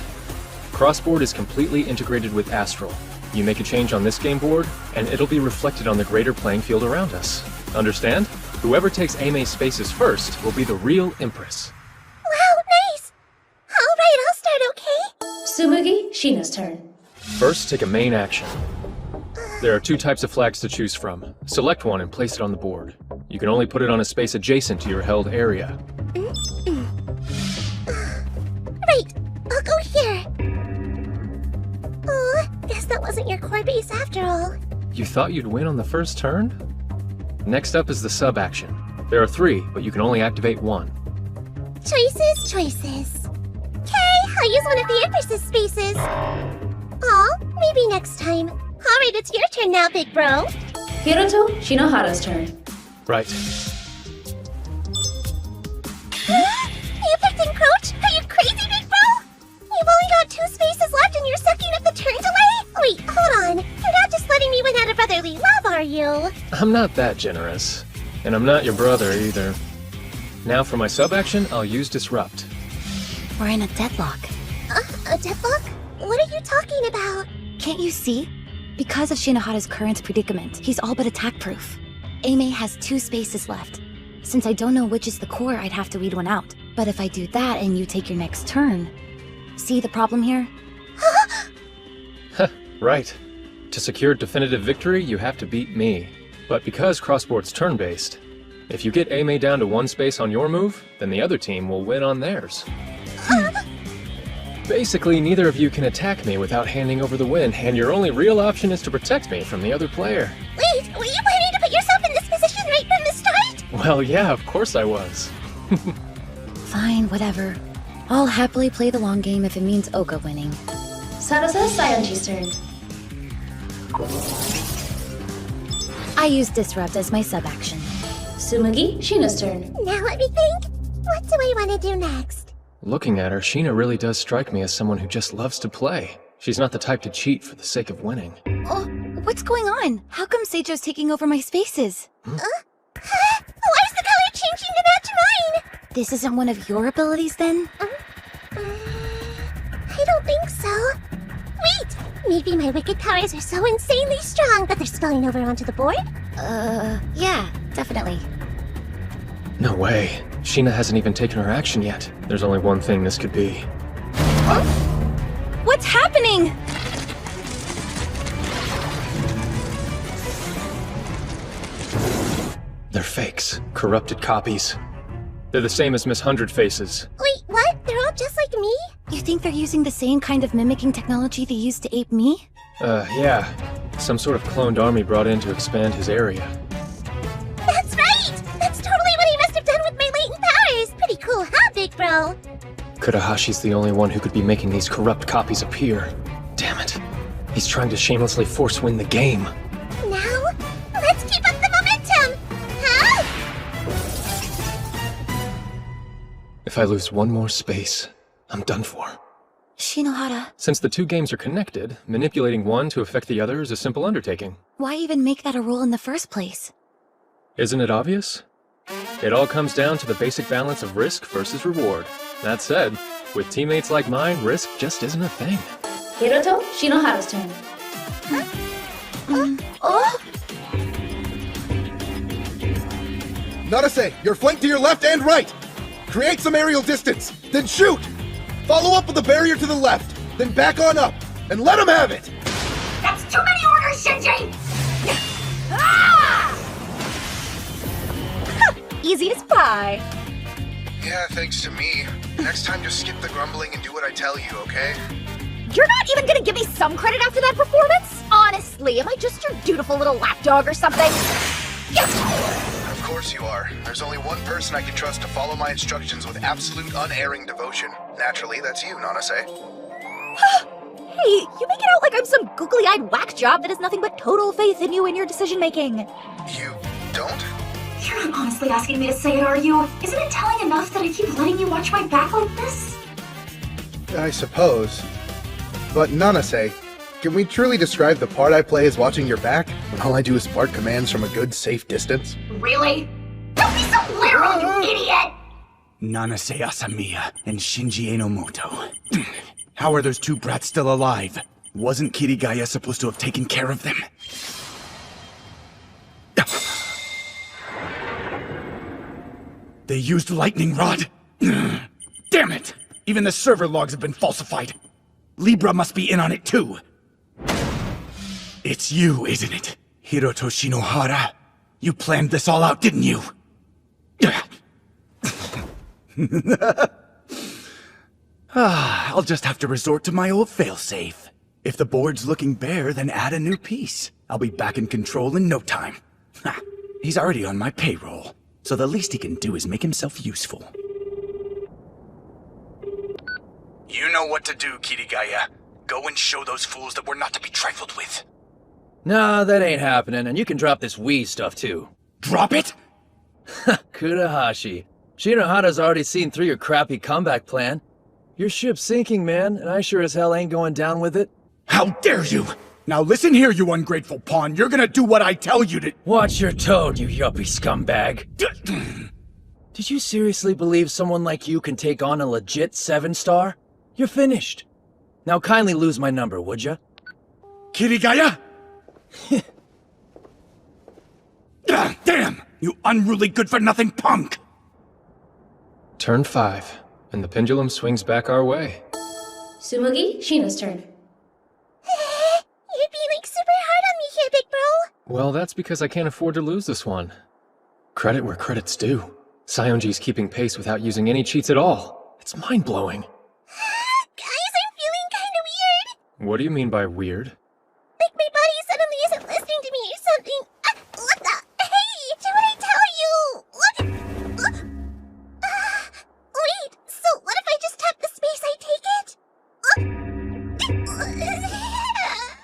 Crossboard is completely integrated with Astral. You make a change on this game board, and it'll be reflected on the greater playing field around us. Understand? Whoever takes Aime's spaces first will be the real Empress. Wow, nice! Alright, I'll start, okay? Tsumugi, Sheena's turn. First, take a main action. There are 2 types of flags to choose from. Select one and place it on the board. You can only put it on a space adjacent to your held area. Right, I'll go here. Oh, guess that wasn't your core base after all. You thought you'd win on the first turn? Next up is the sub-action. There are 3, but you can only activate 1. Choices, choices. Okay, I'll use one of the Empress's spaces. Aw, maybe next time. Alright, it's your turn now, big bro. Hiroto, Shinohara's turn. Right. You picked Encroach? Are you crazy, big bro? You've only got 2 spaces left and you're sucking up the turns away? Wait, hold on. You're not just letting me win out of brotherly love, are you? I'm not that generous. And I'm not your brother either. Now for my sub-action, I'll use Disrupt. We're in a deadlock. A deadlock? What are you talking about? Can't you see? Because of Shinohara's current predicament, he's all but attack-proof. Aime has 2 spaces left. Since I don't know which is the core, I'd have to weed one out. But if I do that and you take your next turn... See the problem here? Right. To secure definitive victory, you have to beat me. But because Crossboard's turn-based, if you get Aime down to 1 space on your move, then the other team will win on theirs. Basically, neither of you can attack me without handing over the win, and your only real option is to protect me from the other player. Wait, were you planning to put yourself in this position right from the start? Well, yeah, of course I was. Fine, whatever. I'll happily play the long game if it means Oka winning. Sarasa, Saionji's turn. I use Disrupt as my sub-action. Tsumugi, Sheena's turn. Now let me think. What do I want to do next? Looking at her, Sheena really does strike me as someone who just loves to play. She's not the type to cheat for the sake of winning. Oh, what's going on? How come Seijo's taking over my spaces? Why is the color changing to match mine? This isn't one of your abilities, then? I don't think so. Wait! Maybe my wicked powers are so insanely strong that they're spilling over onto the board? Yeah, definitely. No way. Sheena hasn't even taken her action yet. There's only one thing this could be. What's happening? They're fakes. Corrupted copies. They're the same as Miss Hundred Faces. Wait, what? They're all just like me? You think they're using the same kind of mimicking technology they used to ape me? Yeah. Some sort of cloned army brought in to expand his area. That's right! That's totally what he must have done with my latent powers! Pretty cool, huh, big bro? Kurahashi's the only one who could be making these corrupt copies appear. Damn it. He's trying to shamelessly force-win the game. Now, let's keep up the momentum! Huh? If I lose one more space, I'm done for. Shinohara. Since the 2 games are connected, manipulating one to affect the other is a simple undertaking. Why even make that a rule in the first place? Isn't it obvious? It all comes down to the basic balance of risk versus reward. That said, with teammates like mine, risk just isn't a thing. Hiroto, Shinohara's turn. Narase, you're flanked to your left and right! Create some aerial distance, then shoot! Follow up with a barrier to the left, then back on up, and let him have it! That's too many orders, Shinji! Ah! Easy as pie. Yeah, thanks to me. Next time just skip the grumbling and do what I tell you, okay? You're not even gonna give me some credit after that performance? Honestly, am I just your dutiful little lapdog or something? Of course you are. There's only one person I can trust to follow my instructions with absolute unerring devotion. Naturally, that's you, Nanase. Hey, you make it out like I'm some googly-eyed whack job that has nothing but total faith in you and your decision-making. You don't? You're not honestly asking me to say it, are you? Isn't it telling enough that I keep letting you watch my back like this? I suppose. But Nanase, can we truly describe the part I play as watching your back, when all I do is bark commands from a good, safe distance? Really? Don't be so literal, you idiot! Nanase Asamiya and Shinji Enomoto. How are those two brats still alive? Wasn't Kirigaya supposed to have taken care of them? They used lightning rod? Damn it! Even the server logs have been falsified. Libra must be in on it too. It's you, isn't it? Hiroto Shinohara? You planned this all out, didn't you? I'll just have to resort to my old failsafe. If the board's looking bare, then add a new piece. I'll be back in control in no time. He's already on my payroll, so the least he can do is make himself useful. You know what to do, Kirigaya. Go and show those fools that we're not to be trifled with. Nah, that ain't happening, and you can drop this Wii stuff too. Drop it? Kudahashi. Shinohara's already seen through your crappy comeback plan. Your ship's sinking, man, and I sure as hell ain't going down with it. How dare you! Now listen here, you ungrateful pawn. You're gonna do what I tell you to— Watch your toad, you yuppie scumbag. Did you seriously believe someone like you can take on a legit 7-star? You're finished. Now kindly lose my number, would ya? Kirigaya! Damn! You unruly good-for-nothing punk! Turn 5, and the pendulum swings back our way. Sumugi, Shina's turn. You're being super hard on me here, big bro. Well, that's because I can't afford to lose this one. Credit where credit's due. Sionji's keeping pace without using any cheats at all. It's mind-blowing. Guys, I'm feeling kinda weird. What do you mean by weird? Like my body suddenly isn't listening to me or something. What the? Hey, do what I tell you! Wait, so what if I just tap the space I take it?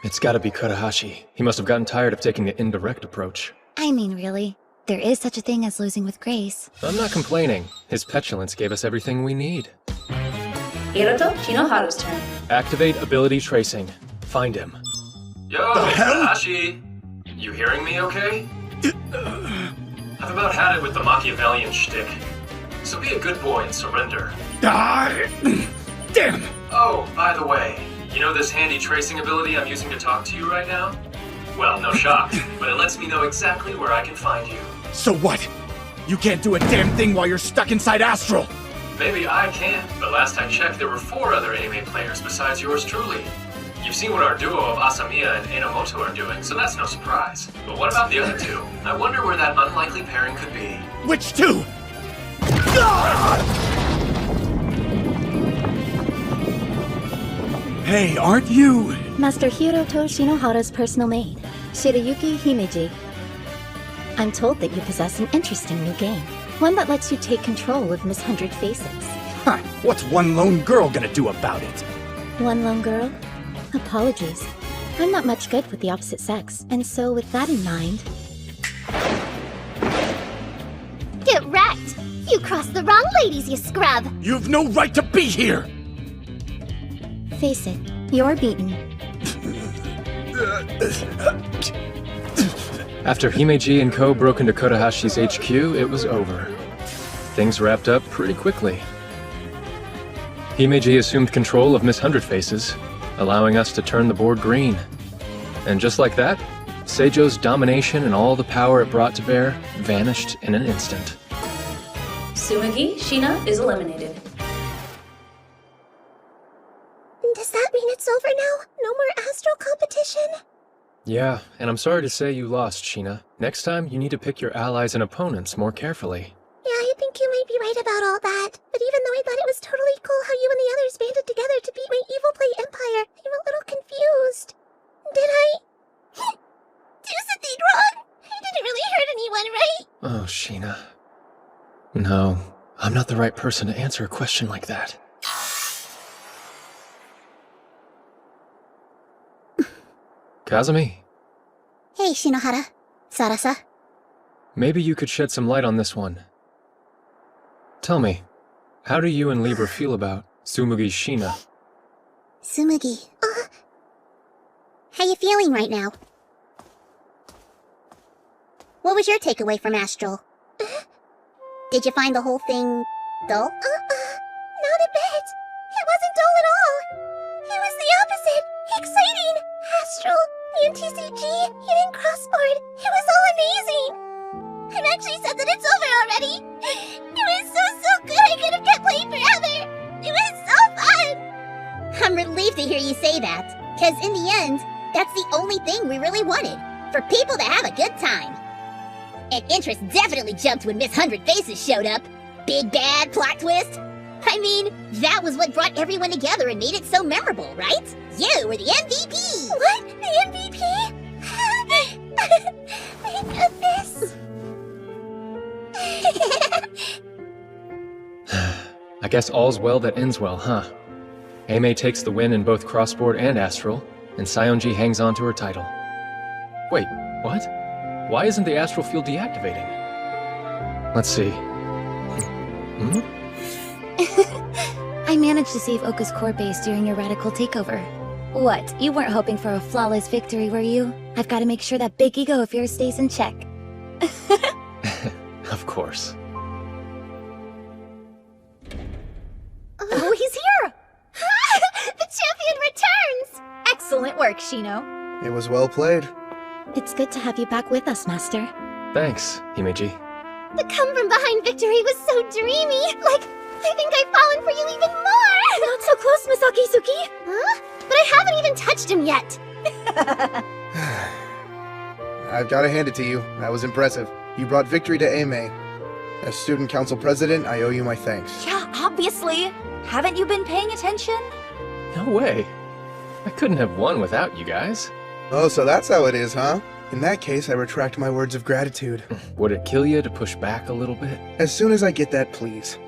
It's gotta be Kudahashi. He must have gotten tired of taking the indirect approach. I mean, really. There is such a thing as losing with grace. I'm not complaining. His petulance gave us everything we need. Hiroto, Shinohara's turn. Activate ability tracing. Find him. Yo, Kudahashi! You hearing me okay? I've about had it with the Machiavellian shtick. So be a good boy and surrender. Damn! Oh, by the way, you know this handy tracing ability I'm using to talk to you right now? Well, no shock, but it lets me know exactly where I can find you. So what? You can't do a damn thing while you're stuck inside Astral! Maybe I can, but last I checked there were 4 other AMA players besides yours truly. You've seen what our duo of Asamiya and Enomoto are doing, so that's no surprise. But what about the other 2? I wonder where that unlikely pairing could be. Which 2? Hey, aren't you? Master Hiroto Shinohara's personal maid, Shirayuki Himeji. I'm told that you possess an interesting new game. One that lets you take control of Miss Hundred Faces. Huh, what's one lone girl gonna do about it? One lone girl? Apologies. I'm not much good with the opposite sex, and so with that in mind... Get wrecked! You crossed the wrong ladies, you scrub! You've no right to be here! Face it, you're beaten. After Himeji and Co. broke into Kodahashi's HQ, it was over. Things wrapped up pretty quickly. Himeji assumed control of Miss Hundred Faces, allowing us to turn the board green. And just like that, Seijo's domination and all the power it brought to bear vanished in an instant. Sumugi, Shina is eliminated. Does that mean it's over now? No more Astral competition? Yeah, and I'm sorry to say you lost, Sheena. Next time, you need to pick your allies and opponents more carefully. Yeah, I think you might be right about all that. But even though I thought it was totally cool how you and the others banded together to beat my evil play empire, I'm a little confused. Did I do something wrong? I didn't really hurt anyone, right? Oh, Sheena. No, I'm not the right person to answer a question like that. Kazumi, Hey, Shinohara. Sarasa. maybe you could shed some light on this one. Tell me, how do you and Libra feel about Tsumugi's Sheena? Tsumugi. How you feeling right now? What was your takeaway from Astral? Did you find the whole thing dull? Not a bit. It wasn't dull at all. It was the opposite. Exciting. Astral, the MTCG, even Crossboard. It was all amazing. I'm actually sad that it's over already. It was so good I could have kept playing forever. It was so fun. I'm relieved to hear you say that, because in the end, that's the only thing we really wanted, for people to have a good time. And interest definitely jumped when Miss 100 Faces showed up. Big bad plot twist. I mean, that was what brought everyone together and made it so memorable, right? You were the MVP! What? The MVP? My goodness. I guess all's well that ends well, huh? Aimee takes the win in both Crossboard and Astral, and Sionji hangs on to her title. Wait, what? Why isn't the Astral Field deactivating? Let's see. I managed to save Oka's core base during your radical takeover. What, you weren't hoping for a flawless victory, were you? I've got to make sure that big ego of yours stays in check. Of course. Oh, he's here! The champion returns! Excellent work, Shino. It was well played. It's good to have you back with us, Master. Thanks, Himeji. The come-from-behind victory was so dreamy! Like, I think I've fallen for you even more! Not so close, Misaki Suki! Huh? But I haven't even touched him yet! I've got to hand it to you. That was impressive. You brought victory to Aimee. As student council president, I owe you my thanks. Yeah, obviously. Haven't you been paying attention? No way. I couldn't have won without you guys. Oh, so that's how it is, huh? In that case, I retract my words of gratitude. Would it kill you to push back a little bit? As soon as I get that, please.